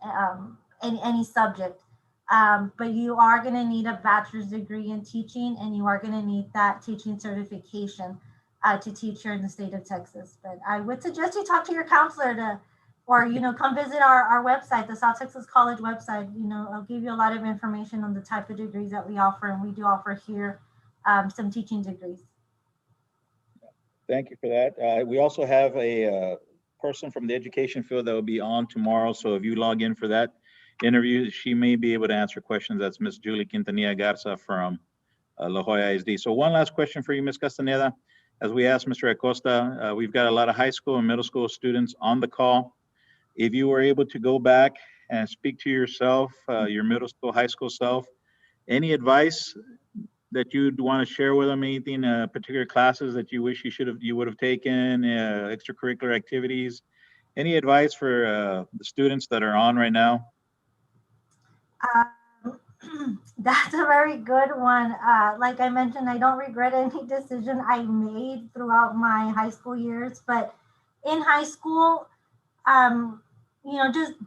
any subject. But you are going to need a bachelor's degree in teaching, and you are going to need that teaching certification to teach here in the state of Texas. But I would suggest you talk to your counselor or, you know, come visit our website, the South Texas College website. You know, I'll give you a lot of information on the type of degrees that we offer, and we do offer here some teaching degrees. Thank you for that. We also have a person from the education field that will be on tomorrow. So if you log in for that interview, she may be able to answer questions. That's Ms. Julie Quintanilla Garza from La Joya ISD. So one last question for you, Ms. Castaneda. as we asked Mr. Acosta, we've got a lot of high school and middle school students on the call. If you were able to go back and speak to yourself, your middle school, high school self, any advice that you'd want to share with them? Anything, particular classes that you wish you would have taken, extracurricular activities? Any advice for the students that are on right now? That's a very good one. Like I mentioned, I don't regret any decision I made throughout my high school years, but in high school,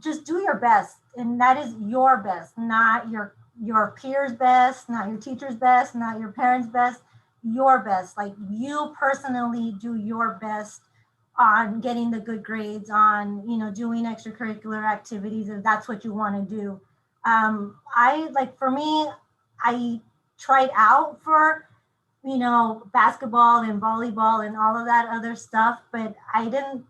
just do your best, and that is your best, not your peers' best, not your teacher's best, not your parents' best, your best. Like, you personally do your best on getting the good grades, on doing extracurricular activities if that's what you want to do. For me, I tried out for basketball and volleyball and all of that other stuff, but I didn't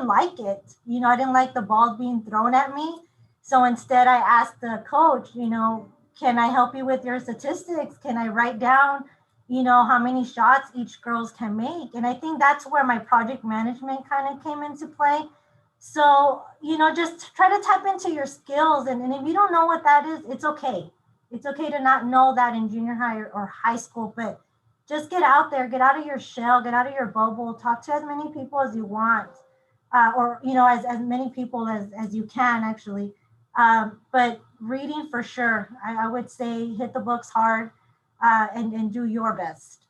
like it. I didn't like the balls being thrown at me. So instead I asked the coach, can I help you with your statistics? Can I write down, how many shots each girls can make? And I think that's where my project management kind of came into play. So, just try to tap into your skills. And if you don't know what that is, it's okay. It's okay to not know that in junior high or high school, but just get out there, get out of your shell, get out of your bubble, talk to as many people as you want, as many people as you can actually. But reading for sure, I would say hit the books hard and do your best.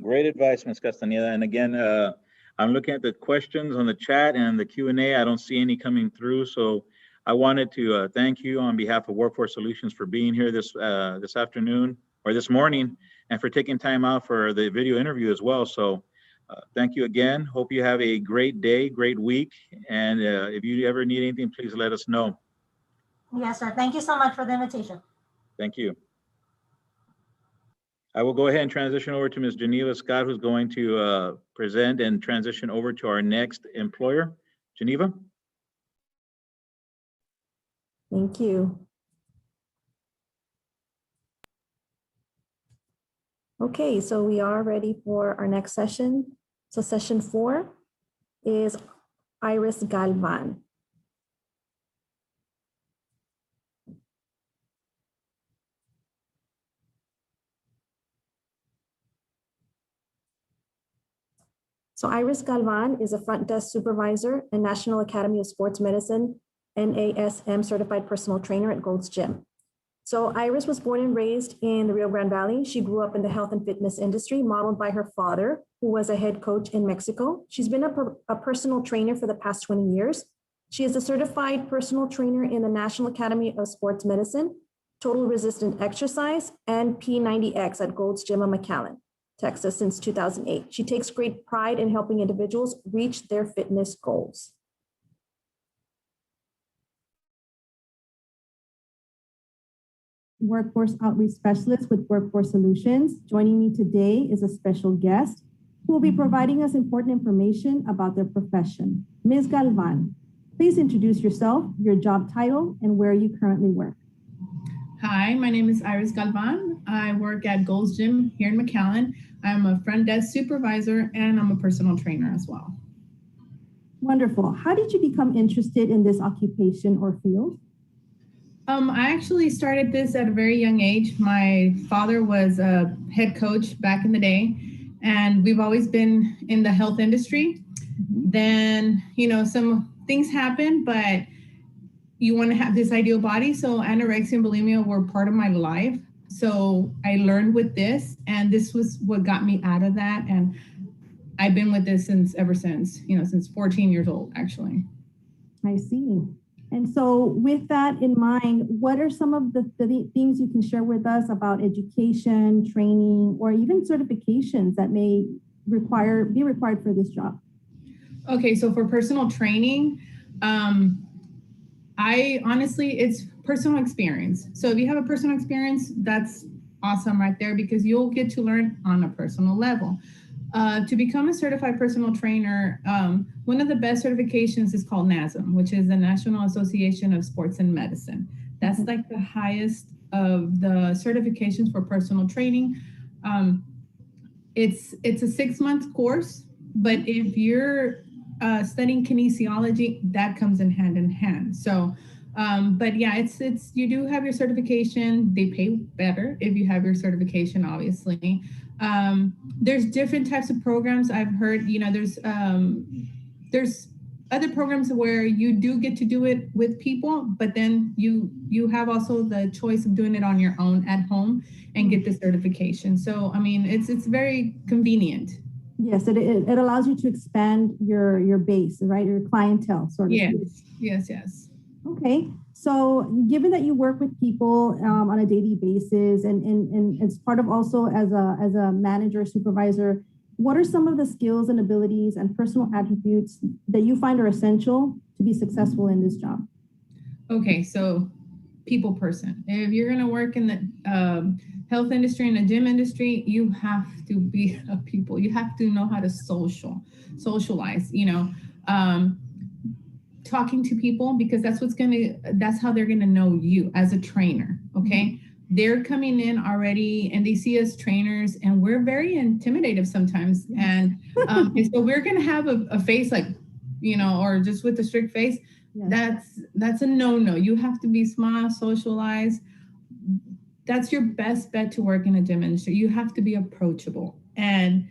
Great advice, Ms. Castaneda. And again, I'm looking at the questions on the chat and the Q&A. I don't see any coming through. So I wanted to thank you on behalf of Workforce Solutions for being here this afternoon or this morning, and for taking time out for the video interview as well. So thank you again. Hope you have a great day, great week. And if you ever need anything, please let us know. Yes, sir. Thank you so much for the invitation. Thank you. I will go ahead and transition over to Ms. Geneva Scott, who's going to present and transition over to our next employer. Geneva? Thank you. Okay, so we are ready for our next session. So session 4 is Iris Galvan. So Iris Galvan is a front desk supervisor and National Academy of Sports Medicine, NASM certified personal trainer at Gold's Gym. So Iris was born and raised in the Rio Grande Valley. She grew up in the health and fitness industry, modeled by her father, who was a head coach in Mexico. She's been a personal trainer for the past 20 years. She is a certified personal trainer in the National Academy of Sports Medicine, Total Resistant Exercise, and P90X at Gold's Gym in McAllen, Texas since 2008. She takes great pride in helping individuals reach their fitness goals. Workforce Outreach Specialist with Workforce Solutions. Joining me today is a special guest who will be providing us important information about their profession. Ms. Galvan, please introduce yourself, your job title, and where you currently work. Hi, my name is Iris Galvan. I work at Gold's Gym here in McAllen. I'm a front desk supervisor and I'm a personal trainer as well. Wonderful. How did you become interested in this occupation or field? I actually started this at a very young age. My father was a head coach back in the day, and we've always been in the health industry. Then, some things happen, but you want to have this ideal body. So anorexia and bulimia were part of my life. So I learned with this, and this was what got me out of that. And I've been with this ever since, since 14 years old, actually. I see. And so with that in mind, what are some of the things you can share with us about education, training, or even certifications that may be required for this job? Okay, so for personal training, it's personal experience. So if you have a personal experience, that's awesome right there, because you'll get to learn on a personal level. To become a certified personal trainer, one of the best certifications is called NASM, which is the National Association of Sports and Medicine. That's like the highest of the certifications for personal training. it's a 6-month course, but if you're studying kinesiology, that comes in hand. So, but yeah, it's you do have your certification. They pay better if you have your certification, obviously. There's different types of programs. I've heard, there's other programs where you do get to do it with people, but then you have also the choice of doing it on your own at home and get the certification. So, I mean, it's very convenient. Yes, it allows you to expand your base, right? Your clientele, sort of. Yes. Okay, so given that you work with people on a daily basis and as part of also as a manager, supervisor, what are some of the skills and abilities and personal attributes that you find are essential to be successful in this job? Okay, so people person. If you're gonna work in the health industry and the gym industry, you have to be a people. You have to know how to socialize, talking to people, because that's how they're gonna know you as a trainer. Okay. They're coming in already and they see us trainers and we're very intimidative sometimes. And so we're gonna have a face like, or just with a strict face. Yes. That's a no-no. You have to be smart, socialize. That's your best bet to work in a gym industry. You have to be approachable. And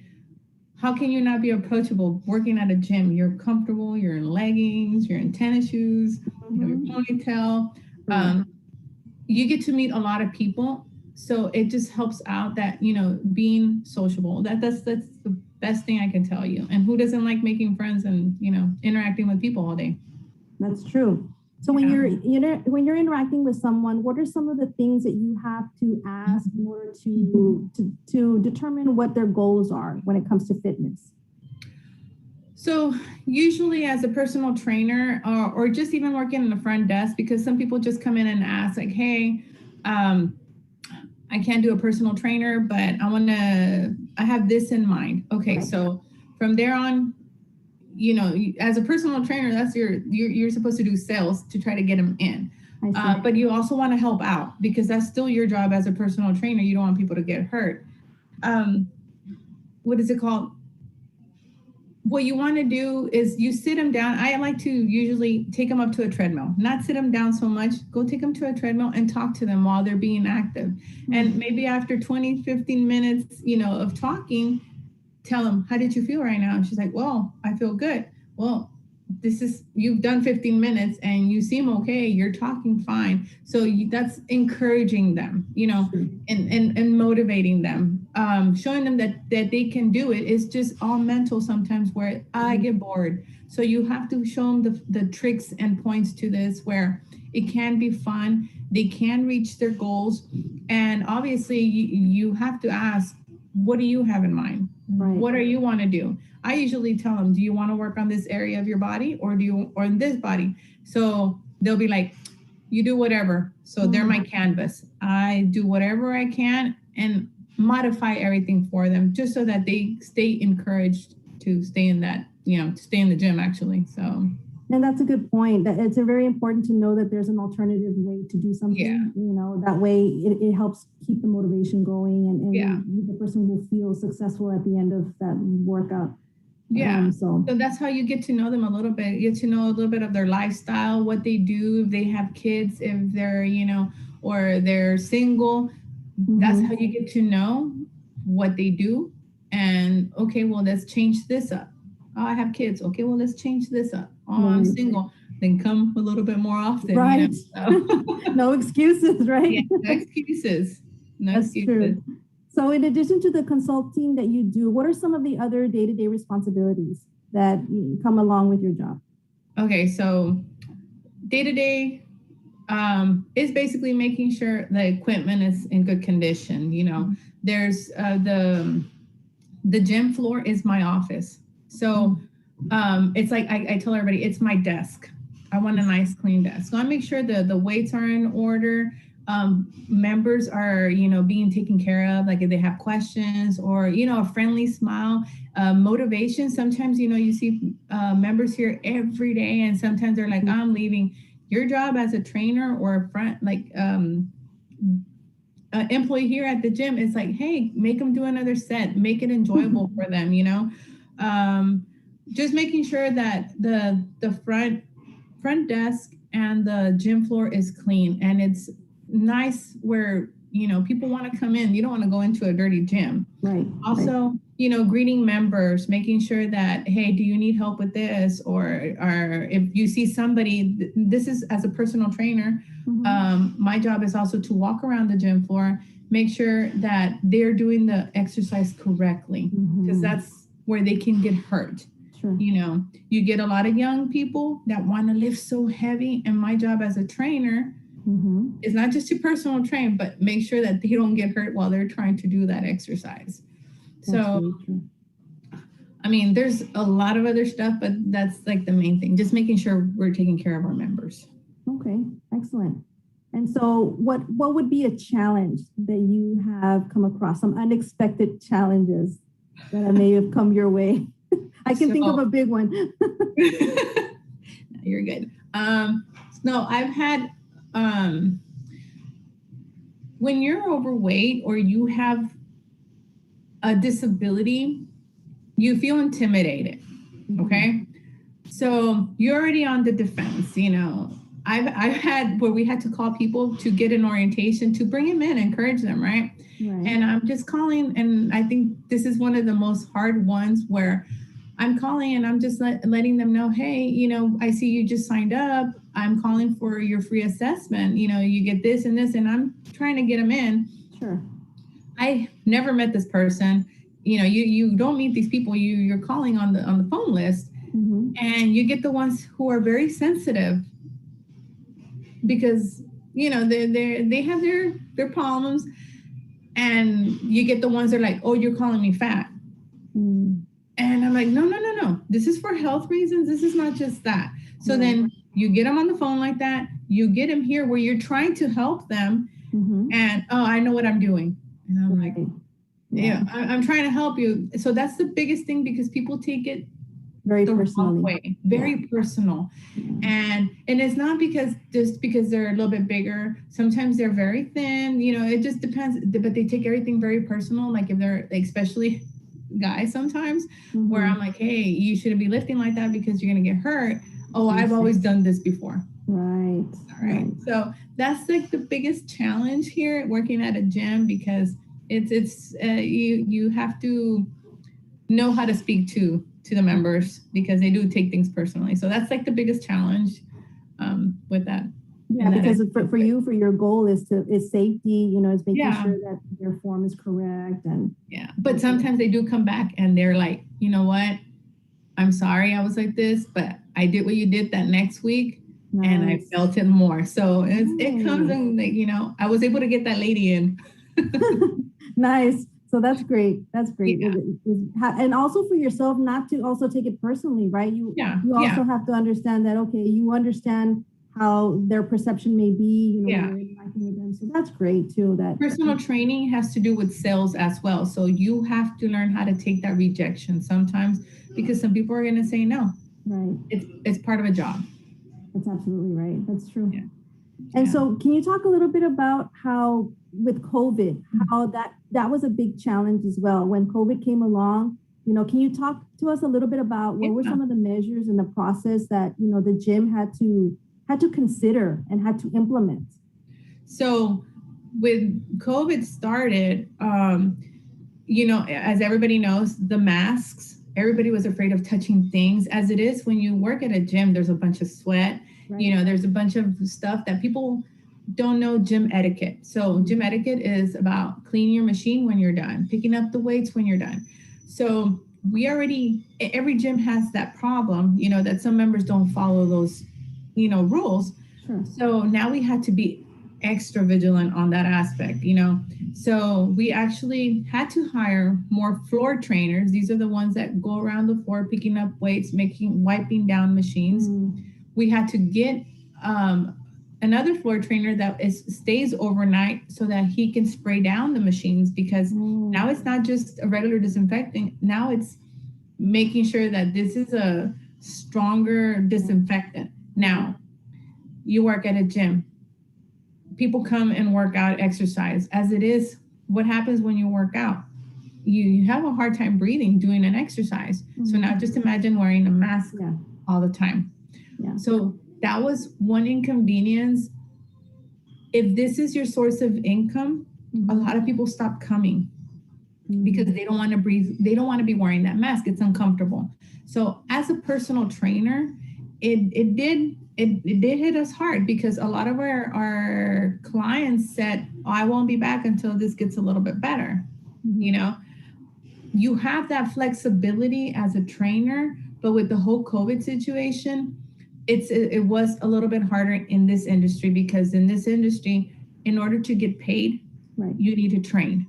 how can you not be approachable working at a gym? You're comfortable, you're in leggings, you're in tennis shoes, you have your ponytail. You get to meet a lot of people. So it just helps out that, being sociable. That's the best thing I can tell you. And who doesn't like making friends and, interacting with people all day? That's true. So when you're interacting with someone, what are some of the things that you have to ask in order to determine what their goals are when it comes to fitness? So usually as a personal trainer or just even working in the front desk, because some people just come in and ask like, hey, I can't do a personal trainer, but I have this in mind. Okay, right. So from there on, as a personal trainer, that's you're supposed to do sales to try to get them in. But you also want to help out because that's still your job as a personal trainer. You don't want people to get hurt. What is it called? What you want to do is you sit them down. I like to usually take them up to a treadmill, not sit them down so much. Go take them to a treadmill and talk to them while they're being active. Mm-hmm. And maybe after 20, 15 minutes, of talking, tell them, how did you feel right now? And she's like, well, I feel good. Well, you've done 15 minutes and you seem okay. You're talking fine. So that's encouraging them, and motivating them, showing them that they can do it. It's just all mental sometimes where I get bored. So you have to show them the tricks and points to this where it can be fun. They can reach their goals. And obviously you have to ask, what do you have in mind? Right. What do you want to do? I usually tell them, do you want to work on this area of your body or in this body? So they'll be like, you do whatever. So they're my canvas. I do whatever I can and modify everything for them just so that they stay encouraged to stay in that, to stay in the gym actually. So. And that's a good point. That it's very important to know that there's an alternative way to do something. Yeah. That way it helps keep the motivation going and the person will feel successful at the end of that workout. Yeah. So that's how you get to know them a little bit. You get to know a little bit of their lifestyle, what they do, if they have kids, if they're, or they're single. Mm-hmm. That's how you get to know what they do. And okay, well, let's change this up. Oh, I have kids. Okay, well, let's change this up. Oh, I'm single. Then come a little bit more often. Right. So. No excuses, right? Yeah, no excuses. That's true. So in addition to the consulting that you do, what are some of the other day-to-day responsibilities that come along with your job? Okay, so day-to-day is basically making sure the equipment is in good condition. There's the gym floor is my office. So it's like I tell everybody, it's my desk. I want a nice clean desk. So I make sure the weights are in order. Members are, being taken care of, like if they have questions or, a friendly smile, motivation. Sometimes, you see members here every day and sometimes they're like, I'm leaving. Your job as a trainer or a front, like employee here at the gym, it's like, hey, make them do another set, make it enjoyable for them, you know? Just making sure that the front desk and the gym floor is clean and it's nice where, you know, people want to come in. You don't want to go into a dirty gym. Right. Also, you know, greeting members, making sure that, hey, do you need help with this? Or if you see somebody, this is as a personal trainer, my job is also to walk around the gym floor, make sure that they're doing the exercise correctly, because that's where they can get hurt. Sure. You know, you get a lot of young people that want to lift so heavy, and my job as a trainer is not just to personal train, but make sure that they don't get hurt while they're trying to do that exercise. So, I mean, there's a lot of other stuff, but that's like the main thing, just making sure we're taking care of our members. Okay, excellent. And so what would be a challenge that you have come across, some unexpected challenges that may have come your way? I can think of a big one. No, you're good. No, I've had, when you're overweight or you have a disability, you feel intimidated, okay? So you're already on the defense, you know. I've had where we had to call people to get an orientation to bring them in, encourage them, right? And I'm just calling, and I think this is one of the most hard ones where I'm calling and I'm just letting them know, hey, you know, I see you just signed up. I'm calling for your free assessment. You know, you get this and this, and I'm trying to get them in. Sure. I never met this person. You know, you don't meet these people. You're calling on the phone list, and you get the ones who are very sensitive because, you know, they have their problems, and you get the ones that are like, oh, you're calling me fat. And I'm like, no. This is for health reasons. This is not just that. So then you get them on the phone like that. You get them here where you're trying to help them. And, oh, I know what I'm doing. And I'm like, yeah, I'm trying to help you. So that's the biggest thing, because people take it very the personally. wrong way, very personal. And it's not because they're a little bit bigger. Sometimes they're very thin, you know, it just depends, but they take everything very personal. Like if they're like, especially guys sometimes, where I'm like, hey, you shouldn't be lifting like that because you're going to get hurt. Oh, I've always done this before. Right. All right. So that's like the biggest challenge here working at a gym, because you have to know how to speak to the members, because they do take things personally. So that's like the biggest challenge with that. Yeah, because for you, for your goal is safety, you know, is making sure that their form is correct. And but sometimes they do come back and they're like, you know what, I'm sorry I was like this, but I did what you did that next week. And I felt it more. So it comes in, like, you know, I was able to get that lady in. Nice. So that's great. That's great. And also for yourself, not to also take it personally, right? You also have to understand that, okay, you understand how their perception may be, you know, when you're interacting with them. So that's great too. That personal training has to do with sales as well. So you have to learn how to take that rejection sometimes, because some people are going to say no. Right. It's part of a job. That's absolutely right. That's true. And so can you talk a little bit about how with COVID, how that was a big challenge as well when COVID came along? You know, can you talk to us a little bit about what were some of the measures in the process that, you know, the gym had to consider and had to implement? So when COVID started, you know, as everybody knows, the masks, everybody was afraid of touching things. As it is, when you work at a gym, there's a bunch of sweat, you know, there's a bunch of stuff that people don't know gym etiquette. So gym etiquette is about cleaning your machine when you're done, picking up the weights when you're done. So every gym has that problem, you know, that some members don't follow those, you know, rules. So now we had to be extra vigilant on that aspect, you know. So we actually had to hire more floor trainers. These are the ones that go around the floor, picking up weights, wiping down machines. We had to get another floor trainer that stays overnight so that he can spray down the machines, because now it's not just a regular disinfectant. Now it's making sure that this is a stronger disinfectant. Now, you work at a gym. people come and work out, exercise. As it is, what happens when you work out? You have a hard time breathing doing an exercise. So now just imagine wearing a mask Yeah. all the time. Yeah. So that was one inconvenience. If this is your source of income, a lot of people stop coming because they don't want to breathe. They don't want to be wearing that mask. It's uncomfortable. So as a personal trainer, it did hit us hard because a lot of our clients said, oh, I won't be back until this gets a little bit better. You know, you have that flexibility as a trainer, but with the whole COVID situation, it was a little bit harder in this industry because in this industry, in order to get paid, Right. you need to train.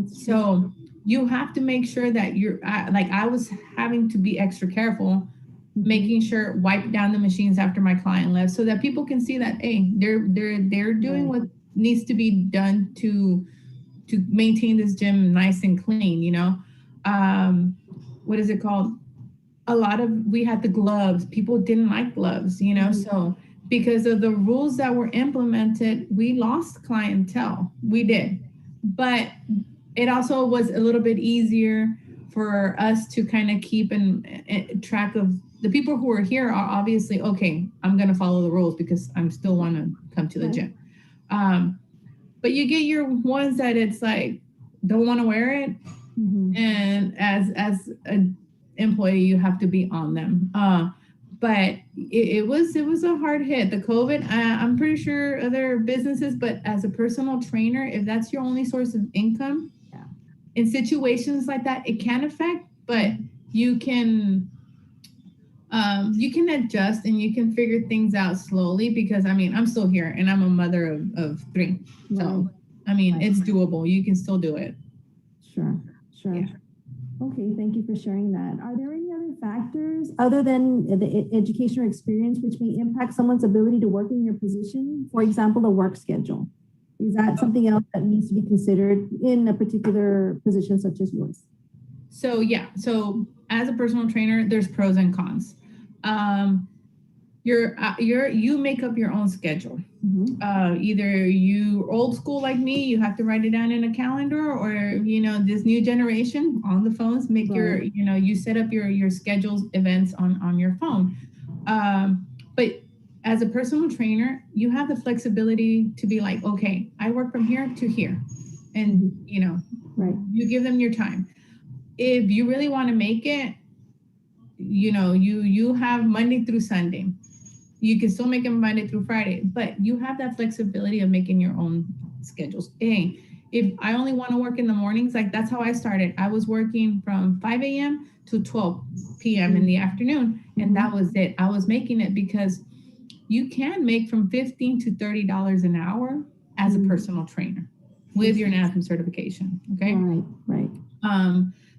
So you have to make sure that you're like I was having to be extra careful, making sure wipe down the machines after my client left, so that people can see that hey, they're doing what needs to be done to maintain this gym nice and clean. You know, what is it called? We had the gloves. People didn't like gloves. You know, so because of the rules that were implemented, we lost clientele. We did, but it also was a little bit easier for us to kind of keep in track of the people who are here are obviously, okay, I'm going to follow the rules because I'm still want to come to the gym. But you get your ones that it's like, don't want to wear it. And as an employee, you have to be on them. But it was a hard hit. The COVID, I'm pretty sure other businesses, but as a personal trainer, if that's your only source of income, in situations like that, it can affect, but you can adjust and you can figure things out slowly because I mean, I'm still here and I'm a mother of 3. So, I mean, it's doable. You can still do it. Sure. Yeah. Okay, thank you for sharing that. Are there any other factors other than the education or experience which may impact someone's ability to work in your position? For example, the work schedule. Is that something else that needs to be considered in a particular position such as yours? So as a personal trainer, there's pros and cons. You make up your own schedule. Either you old school like me, you have to write it down in a calendar, or this new generation on the phones make your you set up your schedules events on your phone. But as a personal trainer, you have the flexibility to be like, okay, I work from here to here, and you give them your time. If you really want to make it, you have Monday through Sunday. You can still make it Monday through Friday, but you have that flexibility of making your own schedules. Hey, if I only want to work in the mornings, like that's how I started. I was working from 5 a.m. to 12 p.m. in the afternoon, and that was it. I was making it because you can make from $15 to $30 an hour as a personal trainer with your NASM certification. Okay. Right.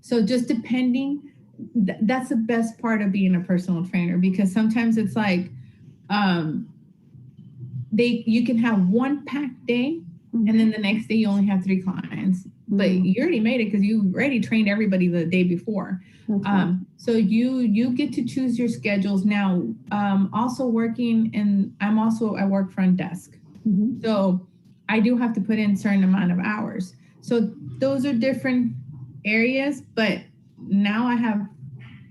So just depending, that's the best part of being a personal trainer, because sometimes it's like, you can have one packed day and then the next day you only have 3 clients, but you already made it because you already trained everybody the day before. So you get to choose your schedules. Now, also working I work front desk. So I do have to put in a certain amount of hours. So those are different areas, but now I have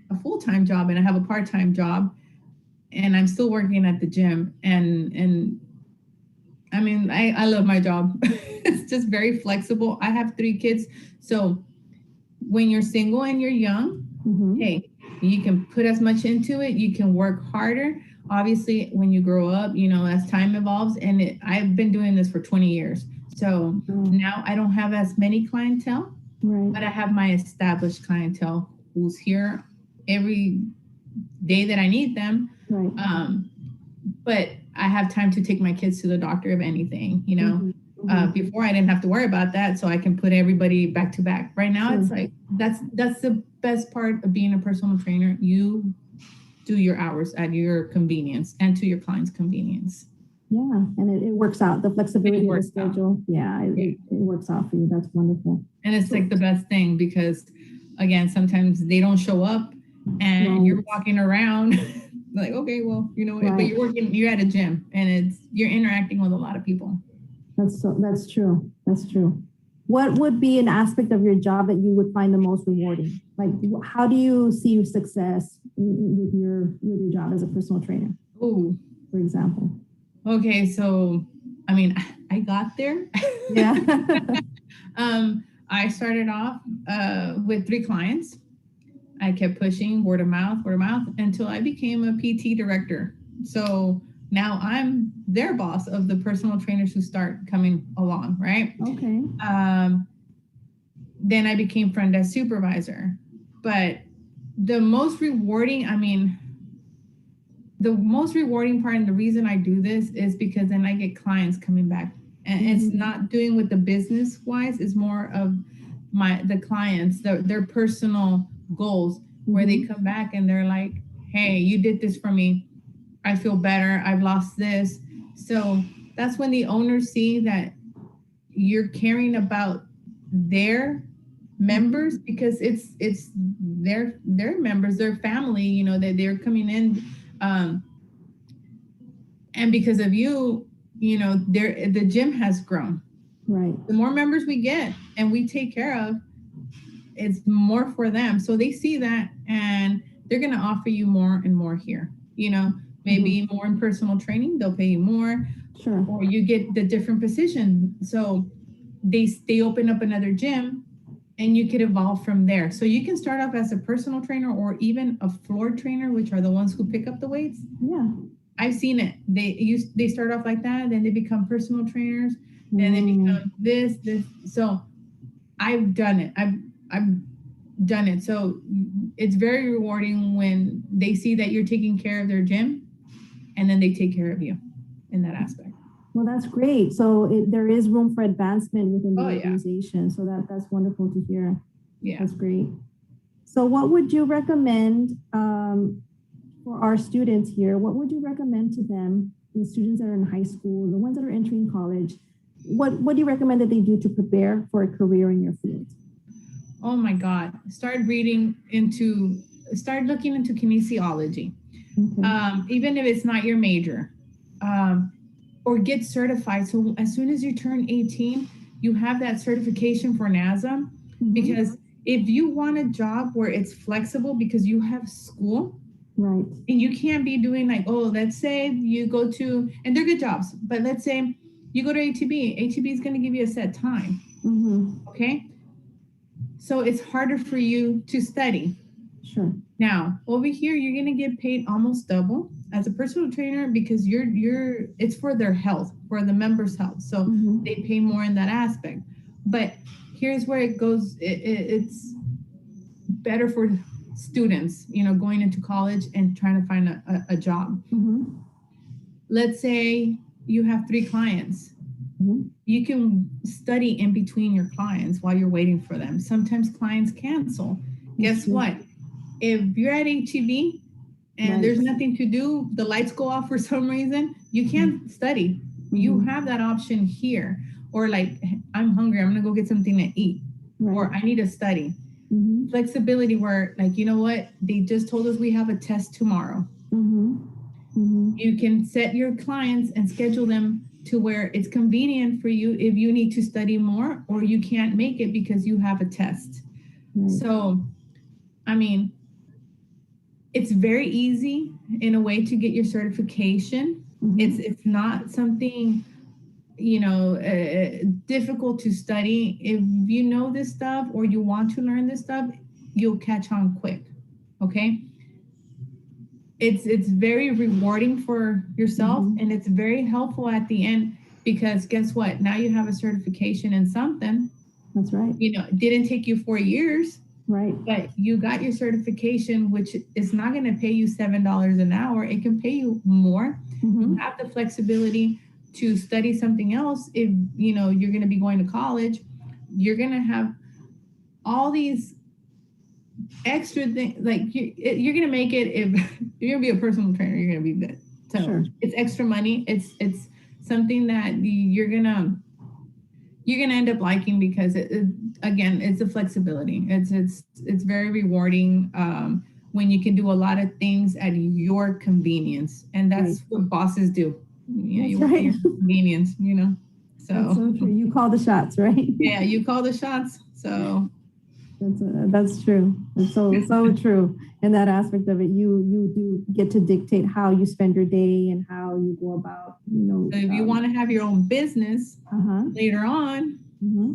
a full-time job and I have a part-time job, and I'm still working at the gym. And I mean, I love my job. It's just very flexible. I have 3 kids. So when you're single and you're young, hey, you can put as much into it. You can work harder. Obviously, when you grow up, as time evolves, and I've been doing this for 20 years. So now I don't have as many clientele, but I have my established clientele who's here every day that I need them. But I have time to take my kids to the doctor if anything, before I didn't have to worry about that. So I can put everybody back to back. Right now, it's like, that's the best part of being a personal trainer. You do your hours at your convenience and to your client's convenience. Yeah, and it works out. The flexibility of the schedule. It works out for you. That's wonderful. And it's like the best thing because, again, sometimes they don't show up and you're walking around like, okay, well, but you're at a gym and you're interacting with a lot of people. That's true. That's true. What would be an aspect of your job that you would find the most rewarding? Like, how do you see your success with your job as a personal trainer, Oh, for example? okay. So, I mean, I got there. Yeah. I started off with 3 clients. I kept pushing word of mouth, until I became a PT director. So now I'm their boss of the personal trainers who start coming along, right? Okay. Then I became front desk supervisor. But the most rewarding, the most rewarding part and the reason I do this is because then I get clients coming back. And it's not doing with the business wise, it's more of the clients, their personal goals, where they come back and they're like, hey, you did this for me. I feel better. I've lost this. So that's when the owners see that you're caring about their members, because it's their members, their family, you know, that they're coming in. And because of you, you know, the gym has grown. Right. The more members we get and we take care of, it's more for them. So they see that and they're going to offer you more and more here. You know, maybe more in personal training, they'll pay you more. Sure. Or you get the different position. So they open up another gym and you could evolve from there. So you can start off as a personal trainer or even a floor trainer, which are the ones who pick up the weights. Yeah. I've seen it. They start off like that, then they become personal trainers, then they become this. So I've done it. I've done it. So it's very rewarding when they see that you're taking care of their gym and then they take care of you in that aspect. Well, that's great. So there is room for advancement within the Oh, yeah. organization. So that's wonderful to hear. Yeah. That's great. So what would you recommend for our students here? What would you recommend to them, the students that are in high school, the ones that are entering college? What do you recommend that they do to prepare for a career in your field? Oh my God. Start looking into kinesiology. Okay. Even if it's not your major, or get certified. So as soon as you turn 18, you have that certification for NASM, because if you want a job where it's flexible because you have school, right, and you can't be doing like, oh, let's say you go to, and they're good jobs, but let's say you go to ATB. ATB is going to give you a set time. Okay. So it's harder for you to study. Sure. Now, over here, you're going to get paid almost double as a personal trainer because it's for their health, for the members' health. So they pay more in that aspect. But here's where it goes. It's better for students, you know, going into college and trying to find a job. Let's say you have 3 clients. You can study in between your clients while you're waiting for them. Sometimes clients cancel. Guess what? If you're at HEB and there's nothing to do, the lights go off for some reason, you can't study. You have that option here. Or like, I'm hungry, I'm gonna go get something to eat. Or I need to study. Flexibility where like, you know what? They just told us we have a test tomorrow. You can set your clients and schedule them to where it's convenient for you if you need to study more or you can't make it because you have a test. So, I mean, it's very easy in a way to get your certification. It's not something, you know, difficult to study. If you know this stuff or you want to learn this stuff, you'll catch on quick. Okay. It's very rewarding for yourself and it's very helpful at the end because guess what? Now you have a certification in something. That's right. You know, it didn't take you 4 years. Right. But you got your certification, which is not going to pay you $7 an hour. It can pay you more. You have the flexibility to study something else. If, you know, you're going to be going to college, you're going to have all these extra things. Like you're going to make it, if you're going to be a personal trainer, you're going to be good. So it's extra money. It's something that you're going to end up liking because again, it's the flexibility. It's very rewarding when you can do a lot of things at your convenience, and that's what bosses do. You know, you want your convenience. You know. So, so true. You call the shots, right? yeah, you call the shots. So That's true. It's so true. In that aspect of it, you do get to dictate how you spend your day and how you go about, if you want to have your own business later on,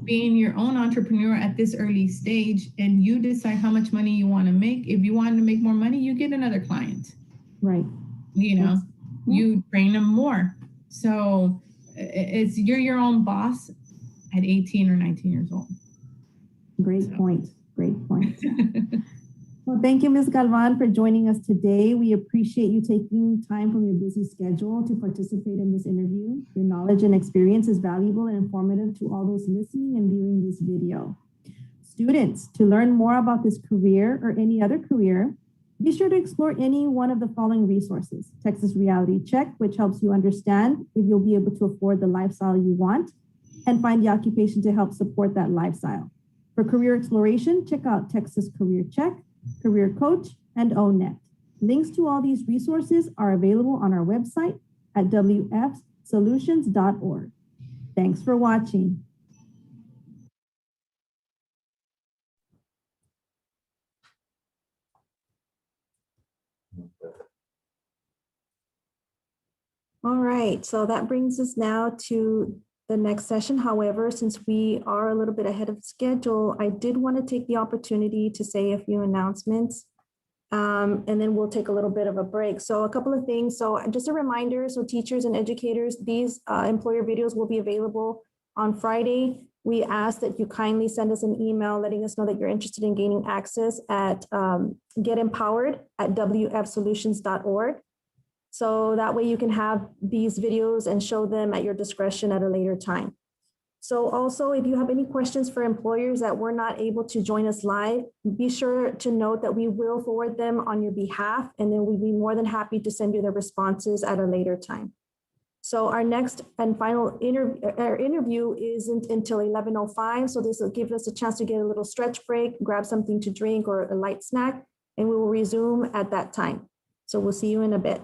being your own entrepreneur at this early stage, and you decide how much money you want to make. If you want to make more money, you get another client. Right. You train them more. So you're your own boss at 18 or 19 years old. Great point. Well, thank you, Ms. Galvan, for joining us today. We appreciate you taking time from your busy schedule to participate in this interview. Your knowledge and experience is valuable and informative to all those listening and viewing this video. Students, to learn more about this career or any other career, be sure to explore any one of the following resources: Texas Reality Check, which helps you understand if you'll be able to afford the lifestyle you want, and find the occupation to help support that lifestyle. For career exploration, check out Texas Career Check, Career Coach, and ONET. Links to all these resources are available on our website at wfsolutions.org. Thanks for watching. All right, so that brings us now to the next session. However, since we are a little bit ahead of schedule, I did want to take the opportunity to say a few announcements, and then we'll take a little bit of a break. So a couple of things. So just a reminder, so teachers and educators, these employer videos will be available on Friday. We ask that you kindly send us an email letting us know that you're interested in gaining access at getempowered@wfsolutions.org. So that way you can have these videos and show them at your discretion at a later time. So also, if you have any questions for employers that were not able to join us live, be sure to note that we will forward them on your behalf, and then we'd be more than happy to send you the responses at a later time. So our next and final interview isn't until 11:05. So this will give us a chance to get a little stretch break, grab something to drink or a light snack, and we will resume at that time. So we'll see you in a bit.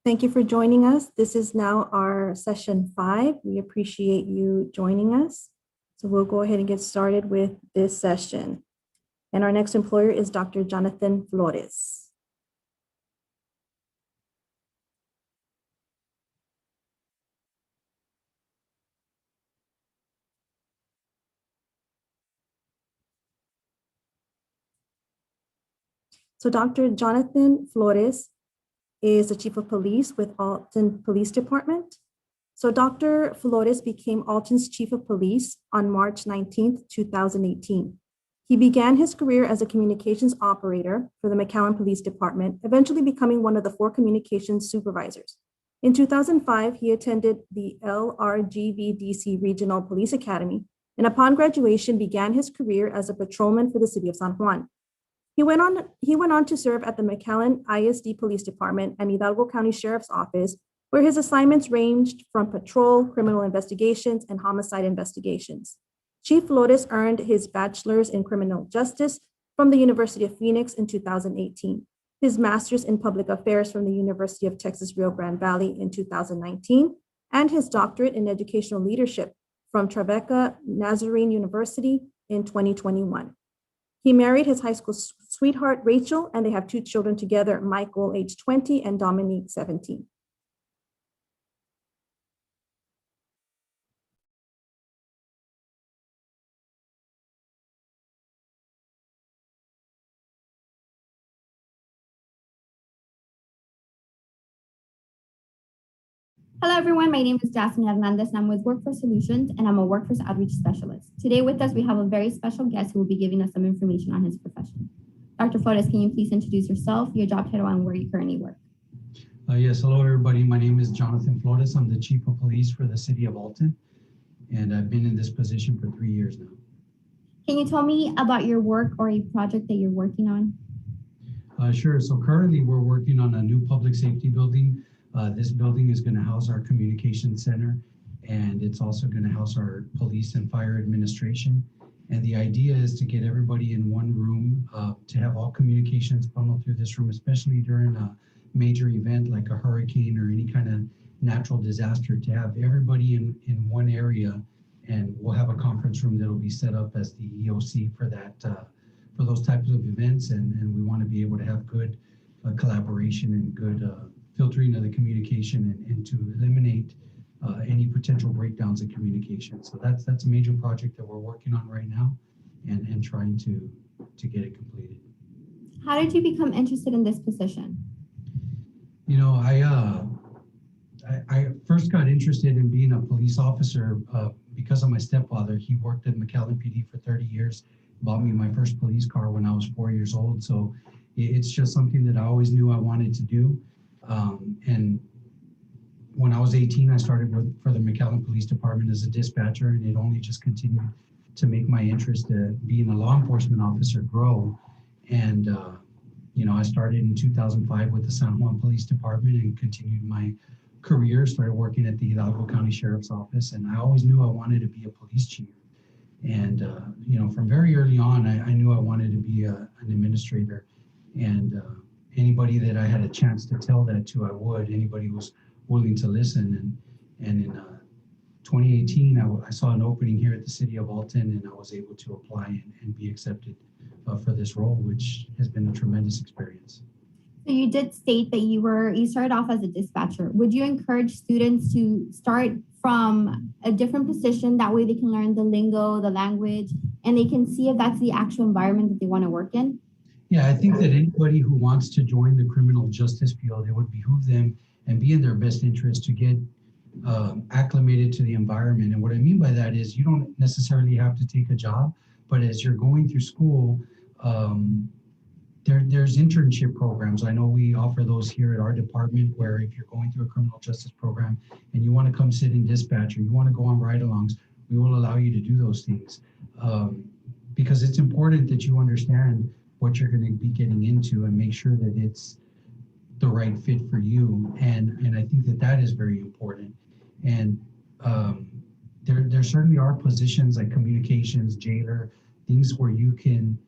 Thank you for joining us. This is now our session 5. We appreciate you joining us. So we'll go ahead and get started with this session. And our next employer is Dr. Jonathan Flores. So Dr. Jonathan Flores is the Chief of Police with Alton Police Department. So Dr. Flores became Alton's Chief of Police on March 19th, 2018. He began his career as a communications operator for the McAllen Police Department, eventually becoming one of the 4 communications supervisors. In 2005, he attended the LRGVDC Regional Police Academy, and upon graduation began his career as a patrolman for the city of San Juan. He went on to serve at the McAllen ISD Police Department and Hidalgo County Sheriff's Office, where his assignments ranged from patrol, criminal investigations, and homicide investigations. Chief Flores earned his bachelor's in criminal justice from the University of Phoenix in 2018, his master's in public affairs from the University of Texas Rio Grande Valley in 2019, and his doctorate in educational leadership from Tribeca Nazarene University in 2021. He married his high school sweetheart, Rachel, and they have 2 children together, Michael, age 20, and Dominique, 17. Hello, everyone. My name is Jasmine Hernandez, and I'm with Workforce Solutions, and I'm a workforce outreach specialist. Today with us, we have a very special guest who will be giving us some information on his profession. Dr. Flores, can you please introduce yourself, your job title, and where you currently work? Yes, hello, everybody. My name is Jonathan Flores. I'm the Chief of Police for the City of Alton, and I've been in this position for 3 years now. Can you tell me about your work or a project that you're working on? Sure. So currently, we're working on a new public safety building. This building is going to house our communication center, and it's also going to house our police and fire administration. And the idea is to get everybody in one room, to have all communications funneled through this room, especially during a major event like a hurricane or any kind of natural disaster, to have everybody in one area. And we'll have a conference room that'll be set up as the EOC for that, for those types of events. And we want to be able to have good collaboration and good filtering of the communication and to eliminate any potential breakdowns in communication. So that's a major project that we're working on right now and trying to get it completed. How did you become interested in this position? You know, I first got interested in being a police officer because of my stepfather. He worked at McAllen PD for 30 years, bought me my first police car when I was 4 years old. So it's just something that I always knew I wanted to do. And when I was 18, I started for the McAllen Police Department as a dispatcher, and it only just continued to make my interest in being a law enforcement officer grow. And, you know, I started in 2005 with the San Juan Police Department and continued my career, started working at the Hidalgo County Sheriff's Office. And I always knew I wanted to be a police chief. And, you know, from very early on, I knew I wanted to be an administrator. And anybody that I had a chance to tell that to, I would. Anybody who was willing to listen. And in 2018, I saw an opening here at the City of Alton, and I was able to apply and be accepted for this role, which has been a tremendous experience. So you did state that you started off as a dispatcher. Would you encourage students to start from a different position? That way they can learn the lingo, the language, and they can see if that's the actual environment that they want to work in? Yeah, I think that anybody who wants to join the criminal justice field, it would behoove them and be in their best interest to get acclimated to the environment. And what I mean by that is you don't necessarily have to take a job, but as you're going through school, there's internship programs. I know we offer those here at our department, where if you're going through a criminal justice program and you want to come sit in dispatch or you want to go on ride-alongs, we will allow you to do those things. Because it's important that you understand what you're going to be getting into and make sure that it's the right fit for you. And I think that is very important. And there certainly are positions like communications, jailer, things where you can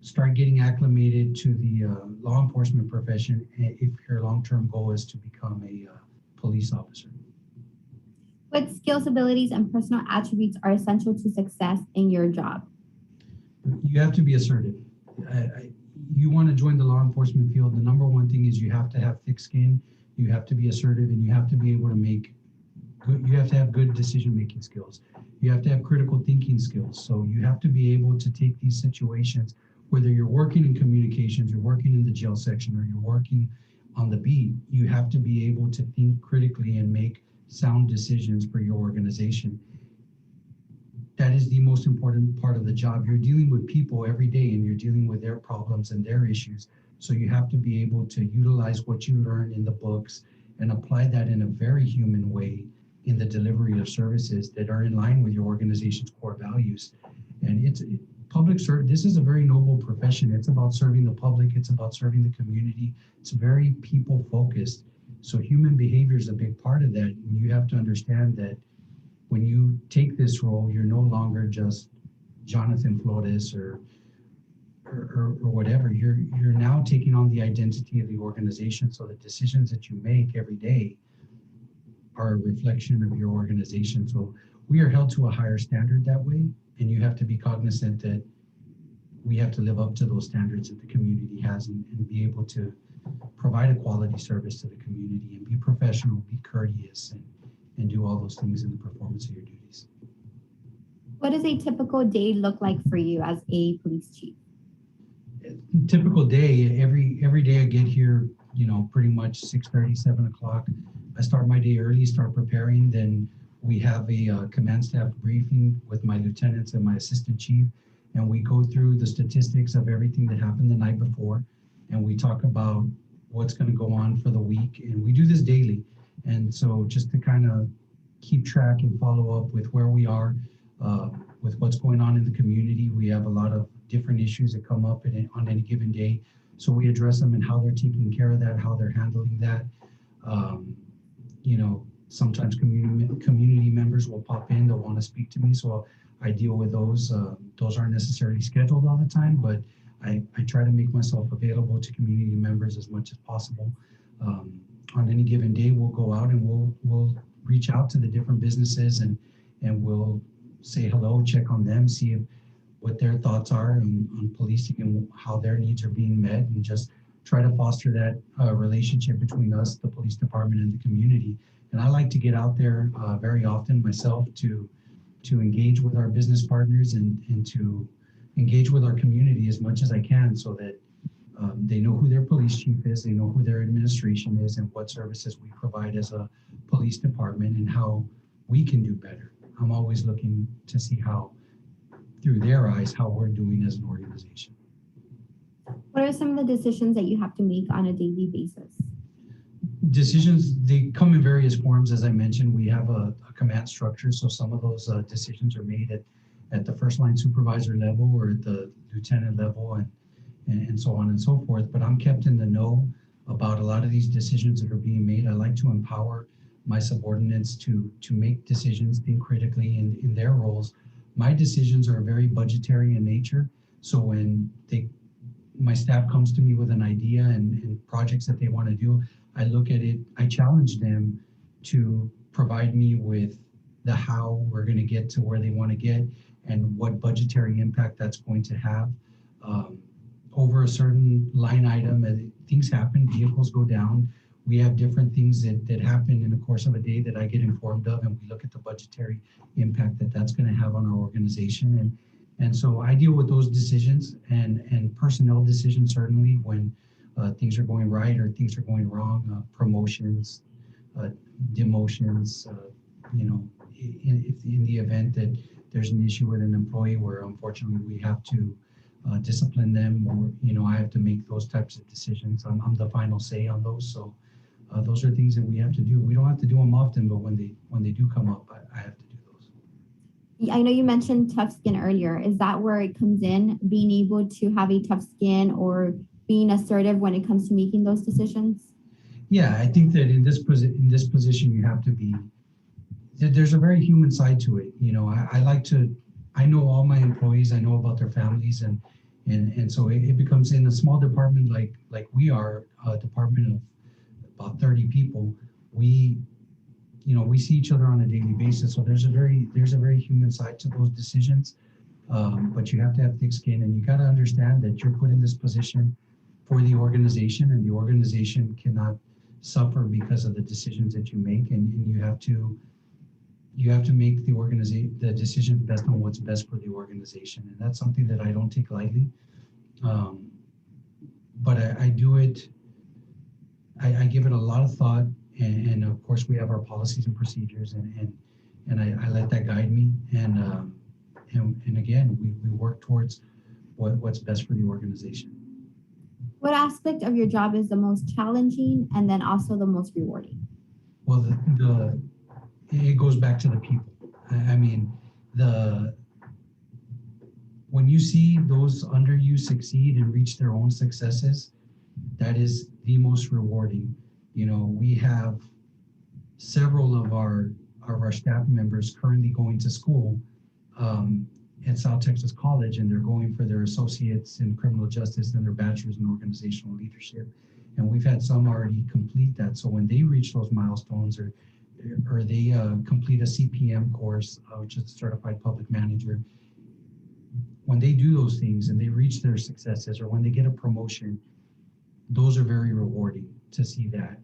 start getting acclimated to the law enforcement profession if your long-term goal is to become a police officer. What skills, abilities, and personal attributes are essential to success in your job? You have to be assertive. You want to join the law enforcement field, the number one thing is you have to have thick skin, you have to be assertive, and you have to be able to you have to have good decision-making skills. You have to have critical thinking skills. So you have to be able to take these situations, whether you're working in communications, you're working in the jail section, or you're working on the beat, you have to be able to think critically and make sound decisions for your organization. That is the most important part of the job. You're dealing with people every day and you're dealing with their problems and their issues. So you have to be able to utilize what you learn in the books and apply that in a very human way in the delivery of services that are in line with your organization's core values. And public service, this is a very noble profession. It's about serving the public. It's about serving the community. It's very people focused. So human behavior is a big part of that. And you have to understand that when you take this role, you're no longer just Jonathan Flores or whatever. You're now taking on the identity of the organization. So the decisions that you make every day are a reflection of your organization. So we are held to a higher standard that way. And you have to be cognizant that we have to live up to those standards that the community has and be able to provide a quality service to the community and be professional, be courteous, and do all those things in the performance of your duties. What does a typical day look like for you as a police chief? Typical day, every day I get here, pretty much 6:30, 7 o'clock. I start my day early, start preparing. Then we have a command staff briefing with my lieutenants and my assistant chief. And we go through the statistics of everything that happened the night before. And we talk about what's going to go on for the week. And we do this daily. And so just to kind of keep track and follow up with where we are, with what's going on in the community. We have a lot of different issues that come up on any given day. So we address them and how they're taking care of that, how they're handling that. Sometimes community members will pop in, they'll want to speak to me. So I deal with those. Those aren't necessarily scheduled all the time, but I try to make myself available to community members as much as possible. On any given day, we'll go out and we'll reach out to the different businesses and we'll say hello, check on them, see what their thoughts are on policing and how their needs are being met, and just try to foster that relationship between us, the police department, and the community. And I like to get out there very often myself to engage with our business partners and to engage with our community as much as I can, so that they know who their police chief is, they know who their administration is, and what services we provide as a police department and how we can do better. I'm always looking to see how, through their eyes, how we're doing as an organization. What are some of the decisions that you have to make on a daily basis? Decisions, they come in various forms. As I mentioned, we have a command structure. So some of those decisions are made at the first line supervisor level or at the lieutenant level and so on and so forth. But I'm kept in the know about a lot of these decisions that are being made. I like to empower my subordinates to make decisions, think critically in their roles. My decisions are very budgetary in nature. So when my staff comes to me with an idea and projects that they want to do, I look at it, I challenge them to provide me with the how we're going to get to where they want to get and what budgetary impact that's going to have. Over a certain line item, things happen, vehicles go down. We have different things that happen in the course of a day that I get informed of, and we look at the budgetary impact that's going to have on our organization. And so I deal with those decisions and personnel decisions, certainly when things are going right or things are going wrong, promotions, demotions, in the event that there's an issue with an employee where unfortunately we have to discipline them, or, I have to make those types of decisions. I'm the final say on those. So those are things that we have to do. We don't have to do them often, but when they do come up, I have to do those. I know you mentioned tough skin earlier. Is that where it comes in, being able to have a tough skin or being assertive when it comes to making those decisions? Yeah, I think that in this position, you have to be, there's a very human side to it. I know all my employees, I know about their families, and And so it becomes in a small department like we are, a department of about 30 people, we see each other on a daily basis. So there's a very human side to those decisions. But you have to have thick skin, and you got to understand that you're put in this position for the organization, and the organization cannot suffer because of the decisions that you make, and you have to make the decision based on what's best for the organization. And that's something that I don't take lightly. But I do it, I give it a lot of thought, and of course we have our policies and procedures, and I let that guide me. And again, we work towards what's best for the organization. What aspect of your job is the most challenging and then also the most rewarding? Well, it goes back to the people. I mean, when you see those under you succeed and reach their own successes, that is the most rewarding. You know, we have several of our staff members currently going to school at South Texas College, and they're going for their associates in criminal justice and their bachelor's in organizational leadership. And we've had some already complete that. So when they reach those milestones, or they complete a CPM course, which is a certified public manager, when they do those things and they reach their successes, or when they get a promotion, those are very rewarding to see that.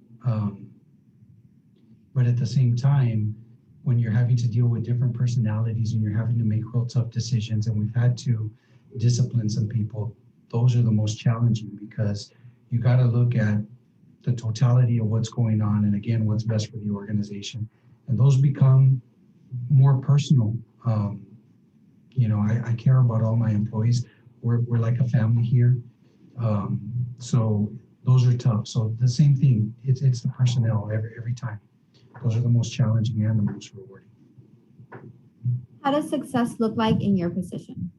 But at the same time, when you're having to deal with different personalities and you're having to make real tough decisions, and we've had to discipline some people, those are the most challenging, because you got to look at the totality of what's going on, and again, what's best for the organization. And those become more personal. I care about all my employees. We're like a family here. So those are tough. So the same thing, it's the personnel every time. Those are the most challenging and the most rewarding. How does success look like in your position?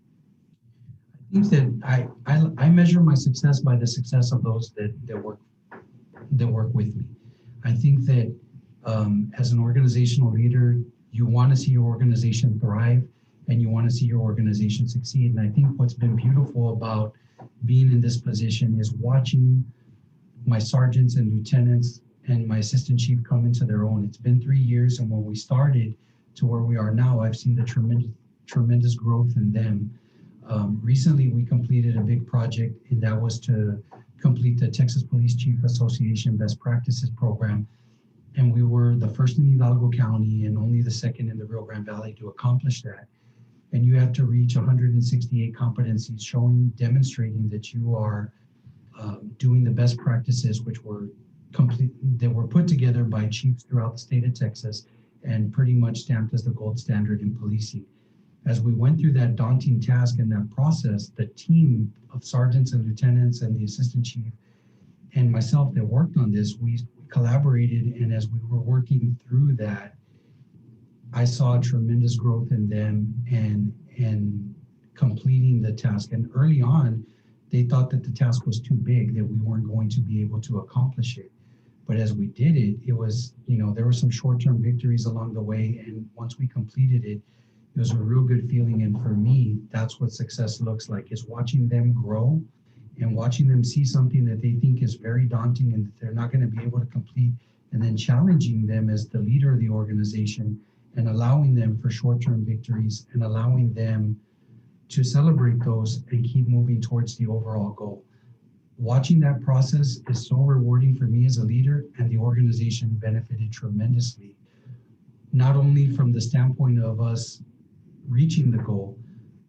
I think that I measure my success by the success of those that work with me. I think that as an organizational leader, you want to see your organization thrive, and you want to see your organization succeed. And I think what's been beautiful about being in this position is watching my sergeants and lieutenants and my assistant chief come into their own. It's been 3 years, and when we started to where we are now, I've seen the tremendous growth in them. Recently, we completed a big project, and that was to complete the Texas Police Chief Association Best Practices Program. And we were the first in Hidalgo County and only the second in the Rio Grande Valley to accomplish that. And you have to reach 168 competencies, demonstrating that you are doing the best practices, which were put together by chiefs throughout the state of Texas and pretty much stamped as the gold standard in policing. As we went through that daunting task and that process, the team of sergeants and lieutenants and the assistant chief and myself that worked on this, we collaborated. And as we were working through that, I saw tremendous growth in them and completing the task. And early on, they thought that the task was too big, that we weren't going to be able to accomplish it. But as we did it, it was, there were some short-term victories along the way. And once we completed it, it was a real good feeling. And for me, that's what success looks like, is watching them grow and watching them see something that they think is very daunting and that they're not going to be able to complete, and then challenging them as the leader of the organization and allowing them for short-term victories and allowing them to celebrate those and keep moving towards the overall goal. Watching that process is so rewarding for me as a leader, and the organization benefited tremendously, not only from the standpoint of us reaching the goal,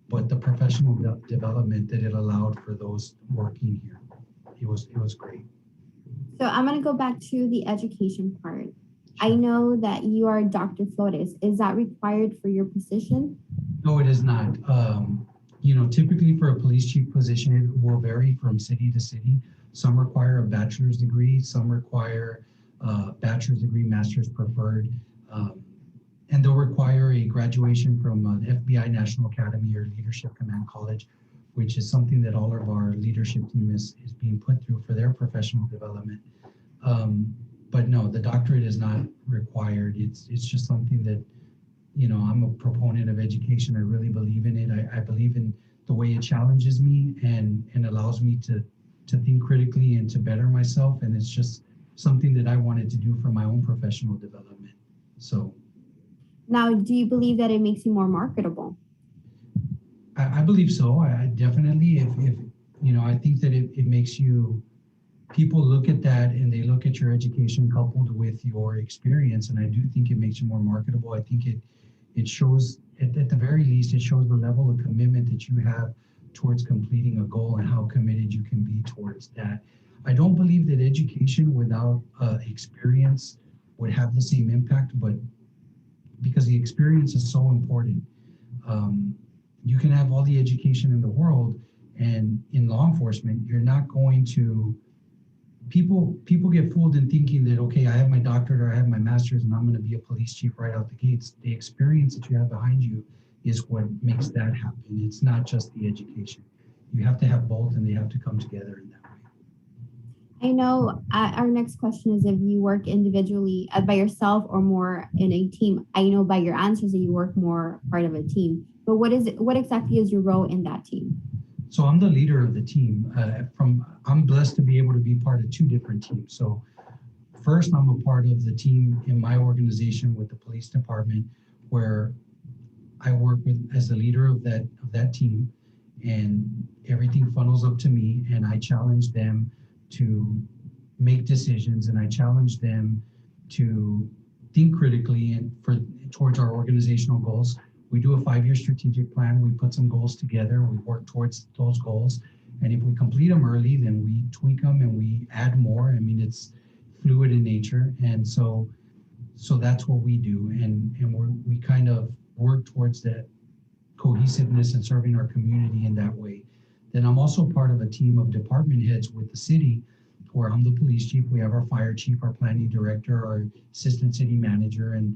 but the professional development that it allowed for those working here. It was great. So I'm going to go back to the education part. I know that you are Dr. Flores. Is that required for your position? No, it is not. Typically for a police chief position, it will vary from city to city. Some require a bachelor's degree, some require a bachelor's degree, master's preferred, and they'll require a graduation from an FBI National Academy or Leadership Command College, which is something that all of our leadership team is being put through for their professional development. But no, the doctorate is not required. It's just something that, I'm a proponent of education. I really believe in it. I believe in the way it challenges me and allows me to think critically and to better myself. And it's just something that I wanted to do for my own professional development. So Now, do you believe that it makes you more marketable? I believe so. I definitely, if you know, I think that it makes you, people look at that and they look at your education coupled with your experience. And I do think it makes you more marketable. I think it shows, at the very least, it shows the level of commitment that you have towards completing a goal and how committed you can be towards that. I don't believe that education without experience would have the same impact, but because the experience is so important. You can have all the education in the world, and in law enforcement, you're not going to, people get fooled in thinking that, okay, I have my doctorate or I have my master's and I'm going to be a police chief right out the gates. The experience that you have behind you is what makes that happen. It's not just the education. You have to have both, and they have to come together in that way. I know our next question is if you work individually by yourself or more in a team. I know by your answers that you work more part of a team, but what exactly is your role in that team? So I'm the leader of the team. I'm blessed to be able to be part of two different teams. So first, I'm a part of the team in my organization with the police department, where I work as the leader of that team, and everything funnels up to me, and I challenge them to make decisions, and I challenge them to think critically and towards our organizational goals. We do a 5-year strategic plan. We put some goals together. We work towards those goals. And if we complete them early, then we tweak them and we add more. I mean, it's fluid in nature. And so that's what we do. And we kind of work towards that cohesiveness and serving our community in that way. Then I'm also part of a team of department heads with the city, where I'm the police chief. We have our fire chief, our planning director, our assistant city manager, and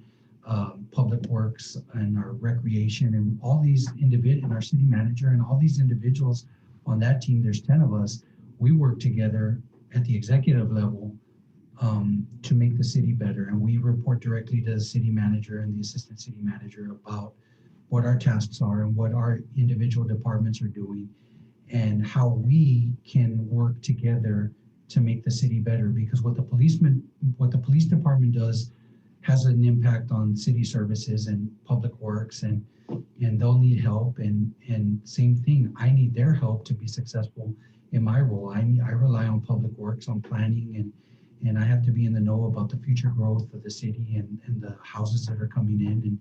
public works, and our recreation, and all these and our city manager, and all these individuals on that team. There's 10 of us. We work together at the executive level to make the city better, and we report directly to the city manager and the assistant city manager about what our tasks are and what our individual departments are doing, and how we can work together to make the city better. Because what the police department does has an impact on city services and public works, and they'll need help, and same thing, I need their help to be successful in my role. I rely on public works, on planning, and I have to be in the know about the future growth of the city and the houses that are coming in.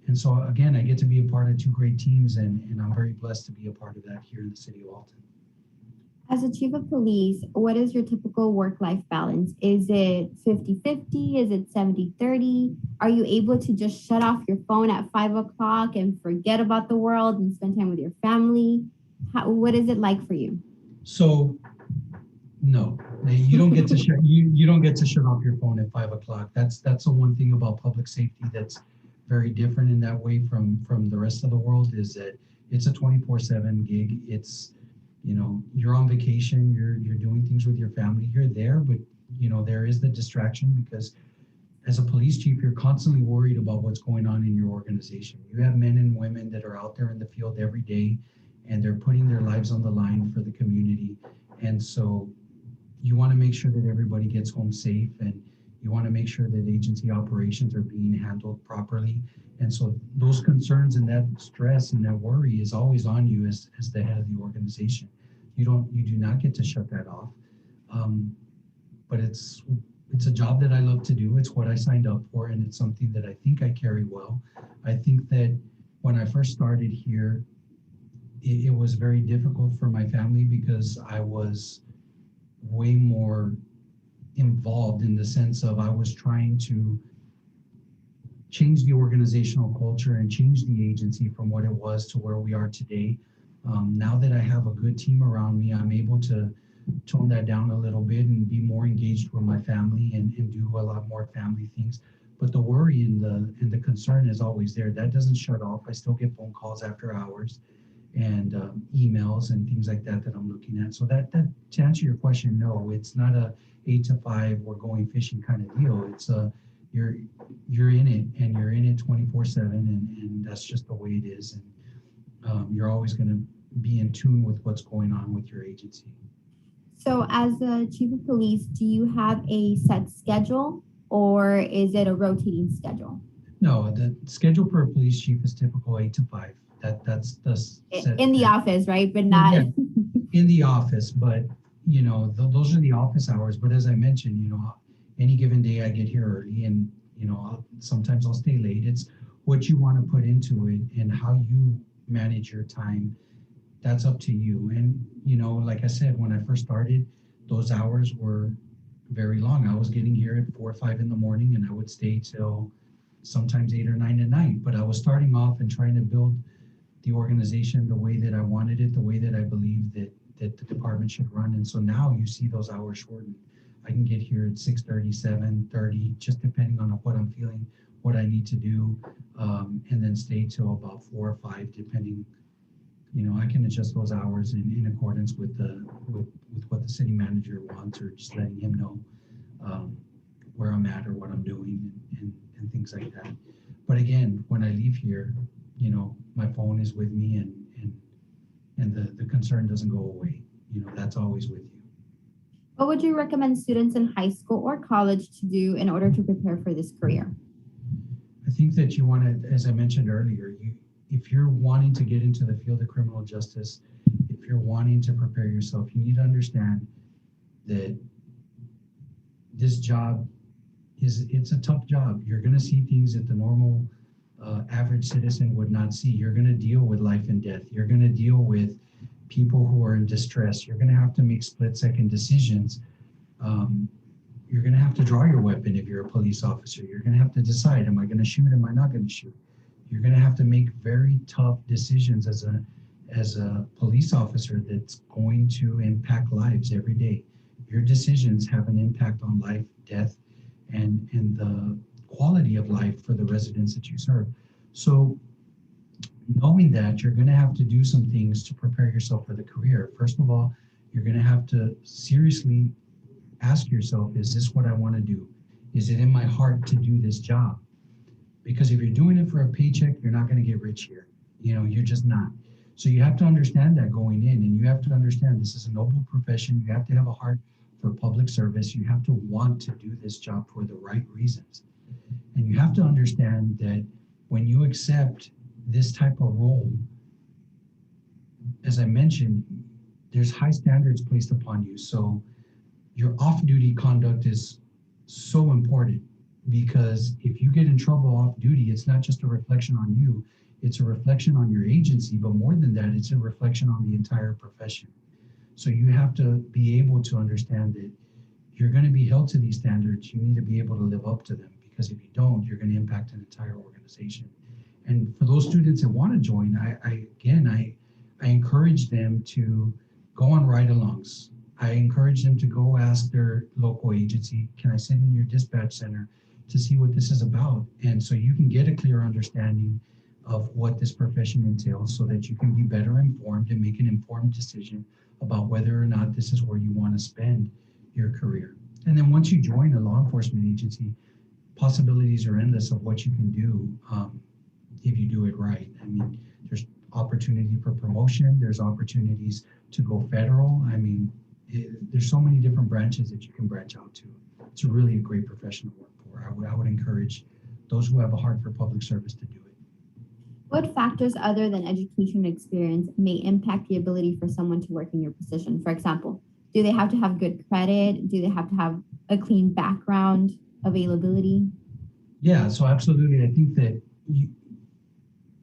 And so again, I get to be a part of two great teams, and I'm very blessed to be a part of that here in the city of Alton. As a chief of police, what is your typical work-life balance? Is it 50-50? Is it 70-30? Are you able to just shut off your phone at 5 o'clock and forget about the world and spend time with your family? What is it like for you? So, no, you don't get to you don't get to shut off your phone at 5 o'clock. That's the one thing about public safety that's very different in that way from the rest of the world, is that it's a 24/7 gig. It's, you know, you're on vacation, you're doing things with your family, you're there, but you know, there is the distraction, because as a police chief, you're constantly worried about what's going on in your organization. You have men and women that are out there in the field every day, and they're putting their lives on the line for the community. And so you want to make sure that everybody gets home safe, and you want to make sure that agency operations are being handled properly. And so those concerns and that stress and that worry is always on you as the head of the organization. You do not get to shut that off. But it's a job that I love to do. It's what I signed up for, and it's something that I think I carry well. I think that when I first started here, it was very difficult for my family, because I was way more involved, in the sense of I was trying to change the organizational culture and change the agency from what it was to where we are today. Now that I have a good team around me, I'm able to tone that down a little bit and be more engaged with my family and do a lot more family things. But the worry and the concern is always there. That doesn't shut off. I still get phone calls after hours, and emails and things like that I'm looking at. So that to answer your question, no, it's not a 8 to 5 we're going fishing kind of deal. It's you're in it, and you're in it 24/7, and that's just the way it is. And you're always going to be in tune with what's going on with your agency. So as a chief of police, do you have a set schedule or is it a rotating schedule? No, the schedule for a police chief is typical 8 to 5. That's the set. In the office, right? But not Yeah, in the office, but you know, those are the office hours. But as I mentioned, you know, any given day I get here early and, you know, sometimes I'll stay late. It's what you want to put into it and how you manage your time. That's up to you. And, you know, like I said, when I first started, those hours were very long. I was getting here at 4 or 5 in the morning and I would stay till sometimes 8 or 9 at night. But I was starting off and trying to build the organization the way that I wanted it, the way that I believed that the department should run. And so now you see those hours shortened. I can get here at 6:30, 7:30, just depending on what I'm feeling, what I need to do, and then stay till about 4 or 5, depending. You know, I can adjust those hours in accordance with what the city manager wants, or just letting him know where I'm at or what I'm doing and things like that. But again, when I leave here, you know, my phone is with me and the concern doesn't go away. You know, that's always with you. What would you recommend students in high school or college to do in order to prepare for this career? I think that you want to, as I mentioned earlier, if you're wanting to get into the field of criminal justice, if you're wanting to prepare yourself, you need to understand that this job it's a tough job. You're going to see things that the normal average citizen would not see. You're going to deal with life and death. You're going to deal with people who are in distress. You're going to have to make split-second decisions. You're going to have to draw your weapon if you're a police officer. You're going to have to decide, am I going to shoot? Am I not going to shoot? You're going to have to make very tough decisions as a police officer that's going to impact lives every day. Your decisions have an impact on life, death, and the quality of life for the residents that you serve. So knowing that, you're going to have to do some things to prepare yourself for the career. First of all, you're going to have to seriously ask yourself, is this what I want to do? Is it in my heart to do this job? Because if you're doing it for a paycheck, you're not going to get rich here. You know, you're just not. So you have to understand that going in, and you have to understand this is a noble profession. You have to have a heart for public service. You have to want to do this job for the right reasons. And you have to understand that when you accept this type of role, as I mentioned, there's high standards placed upon you. So your off-duty conduct is so important, because if you get in trouble off duty, it's not just a reflection on you, it's a reflection on your agency, but more than that, it's a reflection on the entire profession. So you have to be able to understand that you're going to be held to these standards. You need to be able to live up to them, because if you don't, you're going to impact an entire organization. And for those students that want to join, I encourage them to go on ride-alongs. I encourage them to go ask their local agency, can I sit in your dispatch center to see what this is about? And so you can get a clear understanding of what this profession entails, so that you can be better informed and make an informed decision about whether or not this is where you want to spend your career. And then once you join a law enforcement agency, possibilities are endless of what you can do if you do it right. I mean, there's opportunity for promotion, there's opportunities to go federal. I mean, there's so many different branches that you can branch out to. It's really a great profession to work for. I would encourage those who have a heart for public service to do it. What factors other than education and experience may impact the ability for someone to work in your position? For example, do they have to have good credit? Do they have to have a clean background, availability? Yeah, so absolutely. I think that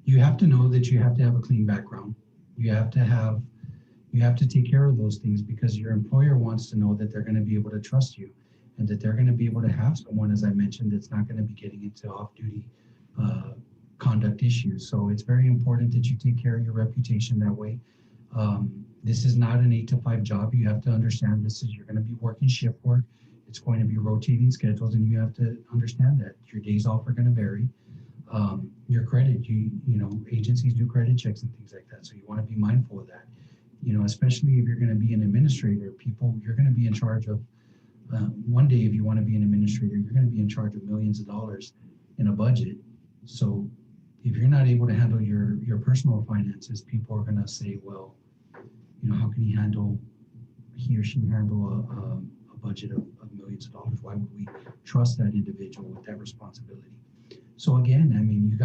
you have to know that you have to have a clean background. You have to take care of those things, because your employer wants to know that they're going to be able to trust you, and that they're going to be able to have someone, as I mentioned, that's not going to be getting into off-duty conduct issues. So it's very important that you take care of your reputation that way. This is not an 8 to 5 job. You have to understand you're going to be working shift work. It's going to be rotating schedules, and you have to understand that your days off are going to vary. Your credit, you know, agencies do credit checks and things like that. So you want to be mindful of that. You know, especially if you're going to be an administrator, you're going to be in charge of, one day if you want to be an administrator, you're going to be in charge of millions of dollars in a budget. So if you're not able to handle your personal finances, people are going to say, well, how can he or she handle a budget of millions of dollars? Why would we trust that individual with that responsibility? So again, I mean, you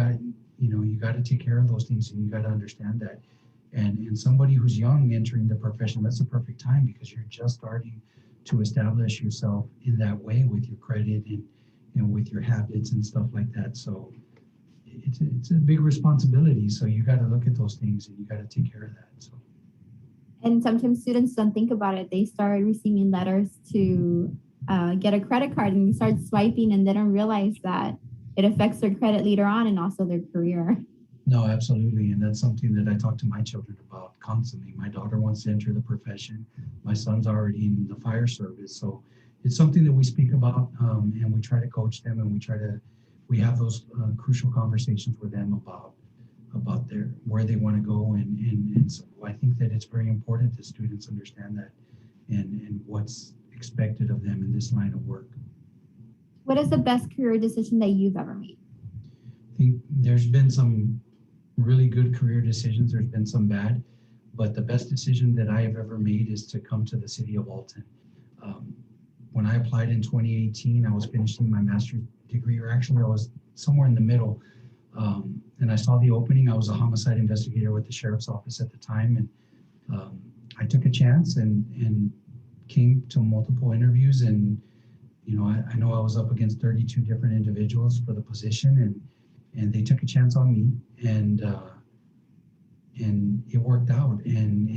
got to take care of those things, and you got to understand that. And somebody who's young entering the profession, that's the perfect time, because you're just starting to establish yourself in that way with your credit and with your habits and stuff like that. So it's a big responsibility. So you got to look at those things, and you got to take care of that. So. And sometimes students don't think about it. They start receiving letters to get a credit card, and they start swiping, and they don't realize that it affects their credit later on and also their career. No, absolutely. And that's something that I talk to my children about constantly. My daughter wants to enter the profession. My son's already in the fire service. So it's something that we speak about, and we try to coach them, and we have those crucial conversations with them about where they want to go. And so I think that it's very important that students understand that and what's expected of them in this line of work. What is the best career decision that you've ever made? I think there's been some really good career decisions. There's been some bad, but the best decision that I have ever made is to come to the city of Alton. When I applied in 2018, I was finishing my master's degree, or actually I was somewhere in the middle. And I saw the opening. I was a homicide investigator with the sheriff's office at the time. And I took a chance and came to multiple interviews. And, I know I was up against 32 different individuals for the position, and they took a chance on me, and it worked out. And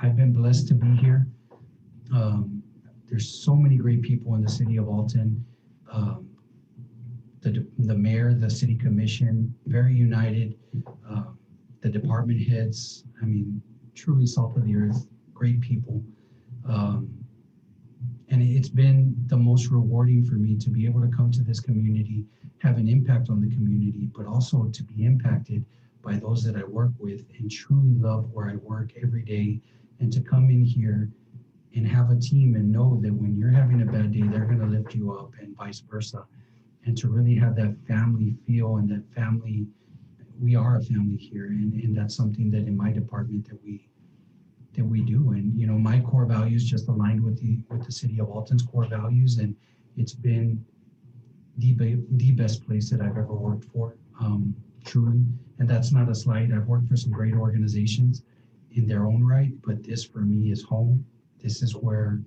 I've been blessed to be here. There's so many great people in the city of Alton. The mayor, the city commission, very united. The department heads, I mean, truly salt of the earth, great people. And it's been the most rewarding for me to be able to come to this community, have an impact on the community, but also to be impacted by those that I work with and truly love where I work every day, and to come in here and have a team and know that when you're having a bad day, they're going to lift you up, and vice versa. And to really have that family feel, and that family, we are a family here. And that's something that in my department that we do. And, my core values just aligned with the city of Alton's core values. And it's been the best place that I've ever worked for, truly. And that's not a slight. I've worked for some great organizations in their own right, but this for me is home. This is where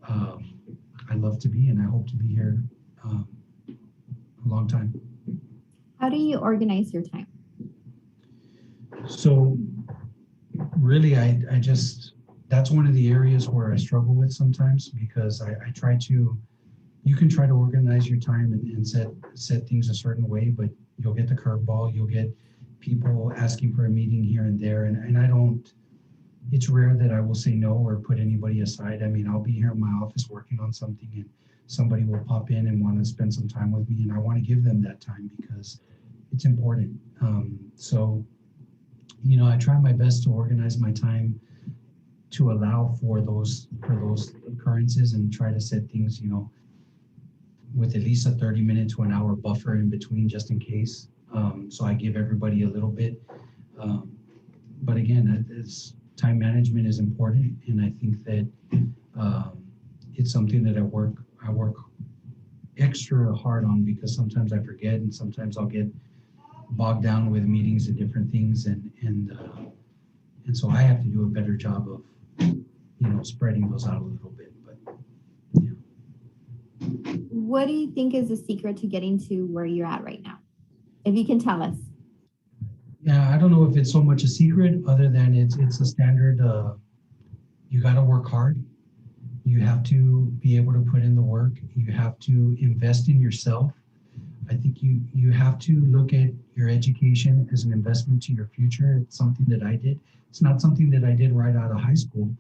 I love to be, and I hope to be here a long time. How do you organize your time? So really, I just, that's one of the areas where I struggle with sometimes, because I try to, you can try to organize your time and set things a certain way, but you'll get the curveball, you'll get people asking for a meeting here and there. And I don't, it's rare that I will say no or put anybody aside. I mean, I'll be here in my office working on something, and somebody will pop in and want to spend some time with me, and I want to give them that time because it's important. So, I try my best to organize my time to allow for those occurrences, and try to set things, with at least a 30-minute to an hour buffer in between, just in case. So I give everybody a little bit. But again, time management is important, and I think that it's something that I work extra hard on, because sometimes I forget, and sometimes I'll get bogged down with meetings and different things, and so I have to do a better job of spreading those out a little bit. But yeah. What do you think is the secret to getting to where you're at right now, if you can tell us? Yeah, I don't know if it's so much a secret, other than it's a standard. You got to work hard. You have to be able to put in the work. You have to invest in yourself. I think you have to look at your education as an investment to your future. It's something that I did. It's not something that I did right out of high school.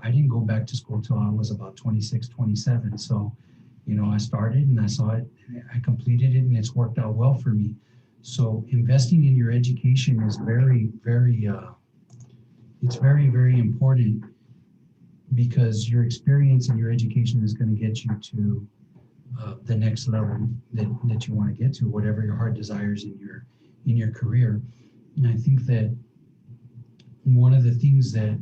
I didn't go back to school till I was about 26, 27. So, I started and I saw it, I completed it, and it's worked out well for me. So investing in your education is very, very, it's very, very important, because your experience and your education is going to get you to the next level that you want to get to, whatever your heart desires in your career. And I think that one of the things that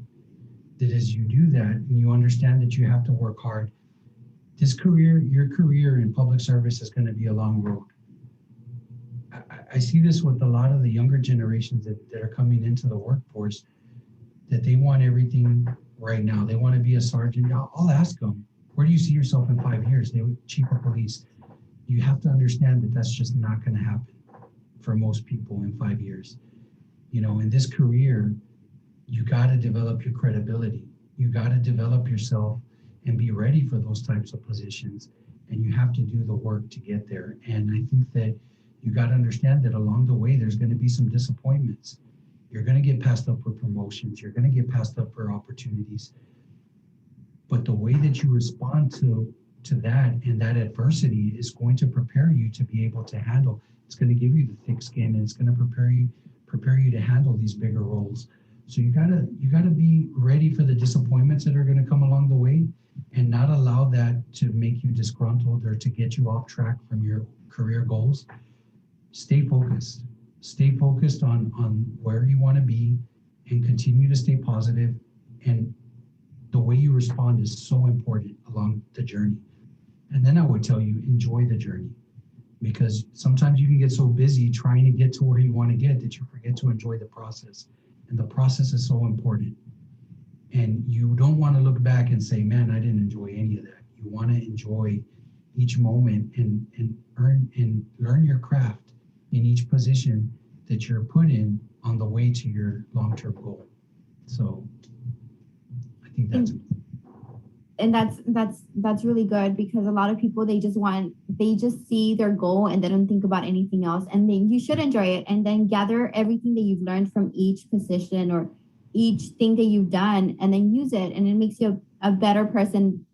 that as you do that and you understand that you have to work hard, your career in public service is going to be a long road. I see this with a lot of the younger generations that are coming into the workforce, that they want everything right now. They want to be a sergeant. I'll ask them, where do you see yourself in 5 years? They would, chief of police. You have to understand that that's just not going to happen for most people in 5 years. You know, in this career, you got to develop your credibility. You got to develop yourself and be ready for those types of positions. And you have to do the work to get there. And I think that you got to understand that along the way, there's going to be some disappointments. You're going to get passed up for promotions. You're going to get passed up for opportunities. But the way that you respond to that and that adversity is going to prepare you to be able to handle. It's going to give you the thick skin, and it's going to prepare you to handle these bigger roles. So you gotta be ready for the disappointments that are going to come along the way, and not allow that to make you disgruntled or to get you off track from your career goals. Stay focused. Stay focused on where you want to be, and continue to stay positive. And the way you respond is so important along the journey. And then I would tell you, enjoy the journey, because sometimes you can get so busy trying to get to where you want to get that you forget to enjoy the process. And the process is so important. And you don't want to look back and say, man, I didn't enjoy any of that. You want to enjoy each moment and learn your craft in each position that you're put in on the way to your long-term goal. So I think that's and that's really good, because a lot of people, they just see their goal and they don't think about anything else. And then you should enjoy it, and then gather everything that you've learned from each position or each thing that you've done, and then use it, and it makes you a better person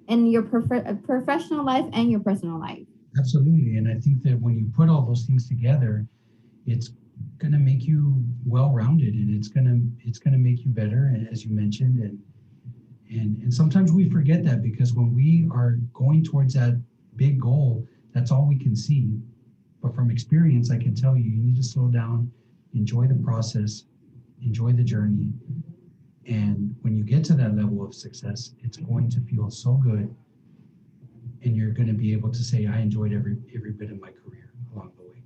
in your professional life and your personal life. Absolutely. And I think that when you put all those things together, it's going to make you well-rounded, and it's going to make you better, as you mentioned. And sometimes we forget that, because when we are going towards that big goal, that's all we can see. But from experience, I can tell you, you need to slow down, enjoy the process, enjoy the journey. And when you get to that level of success, it's going to feel so good. And you're going to be able to say, I enjoyed every bit of my career along the way.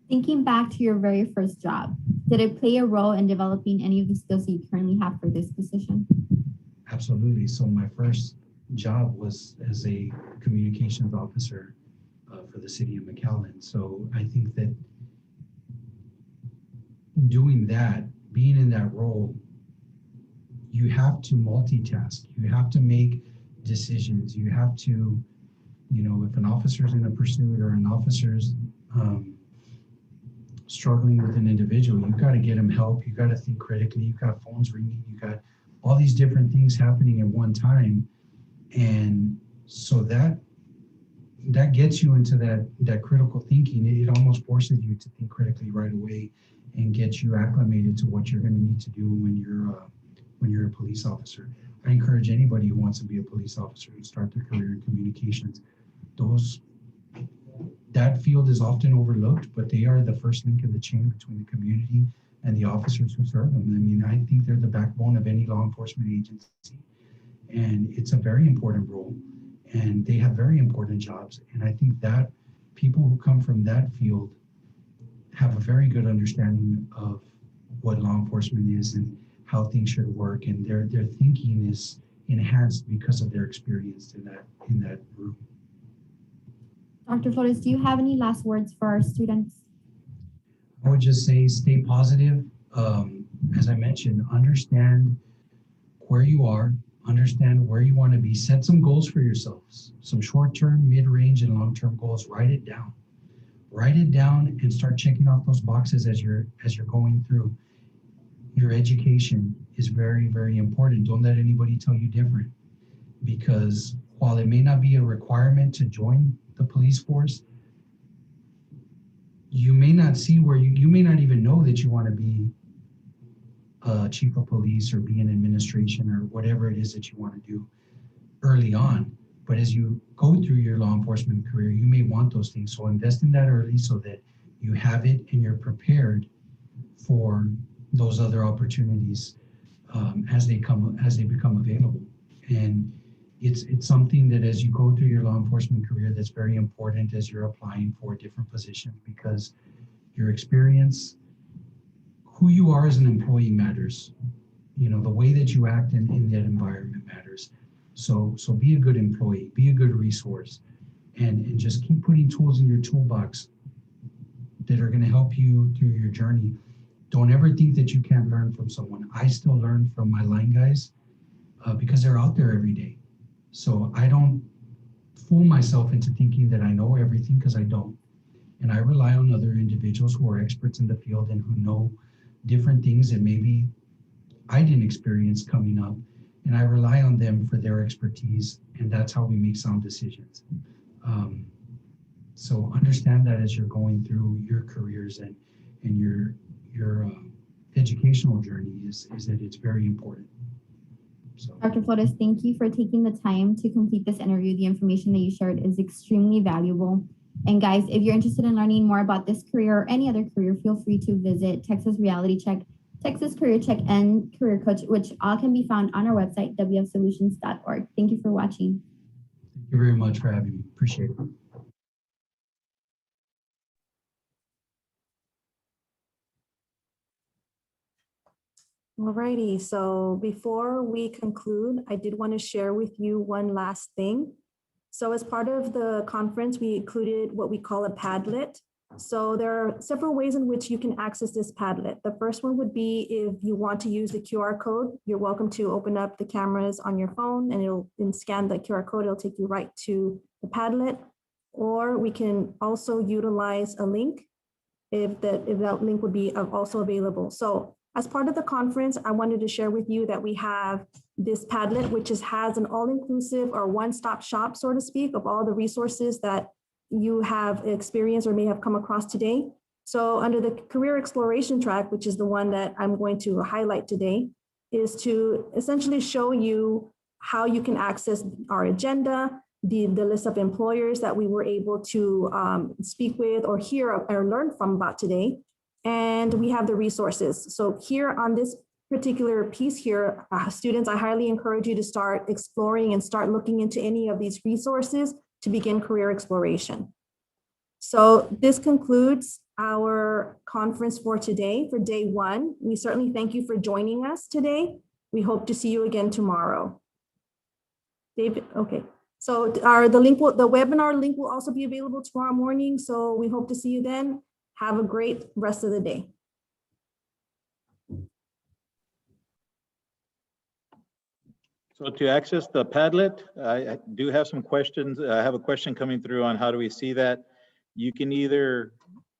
Thinking back to your very first job, did it play a role in developing any of the skills that you currently have for this position? Absolutely. So my first job was as a communications officer for the city of McAllen. So I think that doing that, being in that role, you have to multitask. You have to make decisions. You have to, if an officer's in a pursuit or an officer's struggling with an individual, you've got to get them help. You got to think critically. You've got phones ringing. You got all these different things happening at one time. And so that gets you into that critical thinking. It almost forces you to think critically right away and get you acclimated to what you're going to need to do when you're a police officer. I encourage anybody who wants to be a police officer to start their career in communications. That field is often overlooked, but they are the first link in the chain between the community and the officers who serve them. I mean, I think they're the backbone of any law enforcement agency. And it's a very important role, and they have very important jobs. And I think that people who come from that field have a very good understanding of what law enforcement is and how things should work. And their thinking is enhanced because of their experience in that room. Dr. Flores, do you have any last words for our students? I would just say stay positive. As I mentioned, understand where you are, understand where you want to be, set some goals for yourselves, some short-term, mid-range, and long-term goals. Write it down and start checking off those boxes as you're going through. Your education is very, very important. Don't let anybody tell you different, because while it may not be a requirement to join the police force, you may not see where you may not even know that you want to be a chief of police or be in administration or whatever it is that you want to do early on. But as you go through your law enforcement career, you may want those things. So invest in that early so that you have it and you're prepared for those other opportunities as they become available. And it's something that as you go through your law enforcement career, that's very important as you're applying for different positions, because your experience, who you are as an employee matters. You know, the way that you act in that environment matters. So be a good employee, be a good resource, and just keep putting tools in your toolbox that are going to help you through your journey. Don't ever think that you can't learn from someone. I still learn from my line guys because they're out there every day. So I don't fool myself into thinking that I know everything, because I don't. And I rely on other individuals who are experts in the field and who know different things that maybe I didn't experience coming up. And I rely on them for their expertise, and that's how we make sound decisions. So understand that as you're going through your careers and your educational journey is that it's very important. So. Dr. Flores, thank you for taking the time to complete this interview. The information that you shared is extremely valuable. And guys, if you're interested in learning more about this career or any other career, feel free to visit Texas Reality Check, Texas Career Check, and Career Coach, which all can be found on our website, wfsolutions.org. Thank you for watching. Thank you very much for having me. Appreciate it. Alrighty, so before we conclude, I did want to share with you one last thing. So as part of the conference, we included what we call a Padlet. So there are several ways in which you can access this Padlet. The first one would be if you want to use the QR code, you're welcome to open up the cameras on your phone and it'll scan the QR code, it'll take you right to the Padlet. Or we can also utilize a link if that link would be also available. So as part of the conference, I wanted to share with you that we have this Padlet, which has an all-inclusive or one-stop shop, so to speak, of all the resources that you have experienced or may have come across today. So under the career exploration track, which is the one that I'm going to highlight today, is to essentially show you how you can access our agenda, the list of employers that we were able to speak with or hear or learn from about today. And we have the resources. So here on this particular piece here, students, I highly encourage you to start exploring and start looking into any of these resources to begin career exploration. So this concludes our conference for today, for day one. We certainly thank you for joining us today. We hope to see you again tomorrow. David, okay. So the webinar link will also be available tomorrow morning. So we hope to see you then. Have a great rest of the day. So to access the Padlet, I do have some questions. I have a question coming through on how do we see that. You can either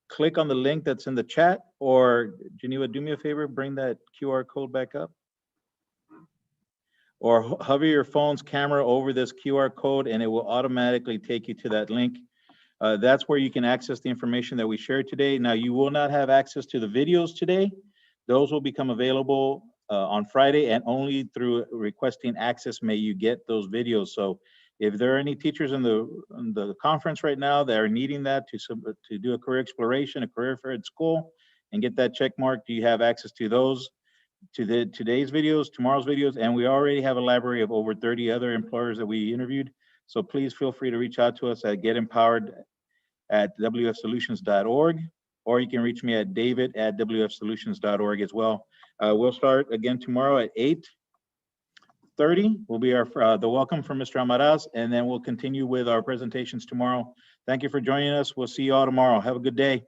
click on the link that's in the chat, or Geneva, do me a favor, bring that QR code back up. Or hover your phone's camera over this QR code and it will automatically take you to that link. That's where you can access the information that we shared today. Now, you will not have access to the videos today. Those will become available on Friday, and only through requesting access may you get those videos. So if there are any teachers in the conference right now that are needing that to do a career exploration, a career fair at school, and get that check mark, do you have access to those, to today's videos, tomorrow's videos? And we already have a library of over 30 other employers that we interviewed. So please feel free to reach out to us at getempowered@wfsolutions.org, or you can reach me at david@wfsolutions.org as well. We'll start again tomorrow at 8:30. Will be the welcome from Mr. Amaraz, and then we'll continue with our presentations tomorrow. Thank you for joining us. We'll see you all tomorrow. Have a good day.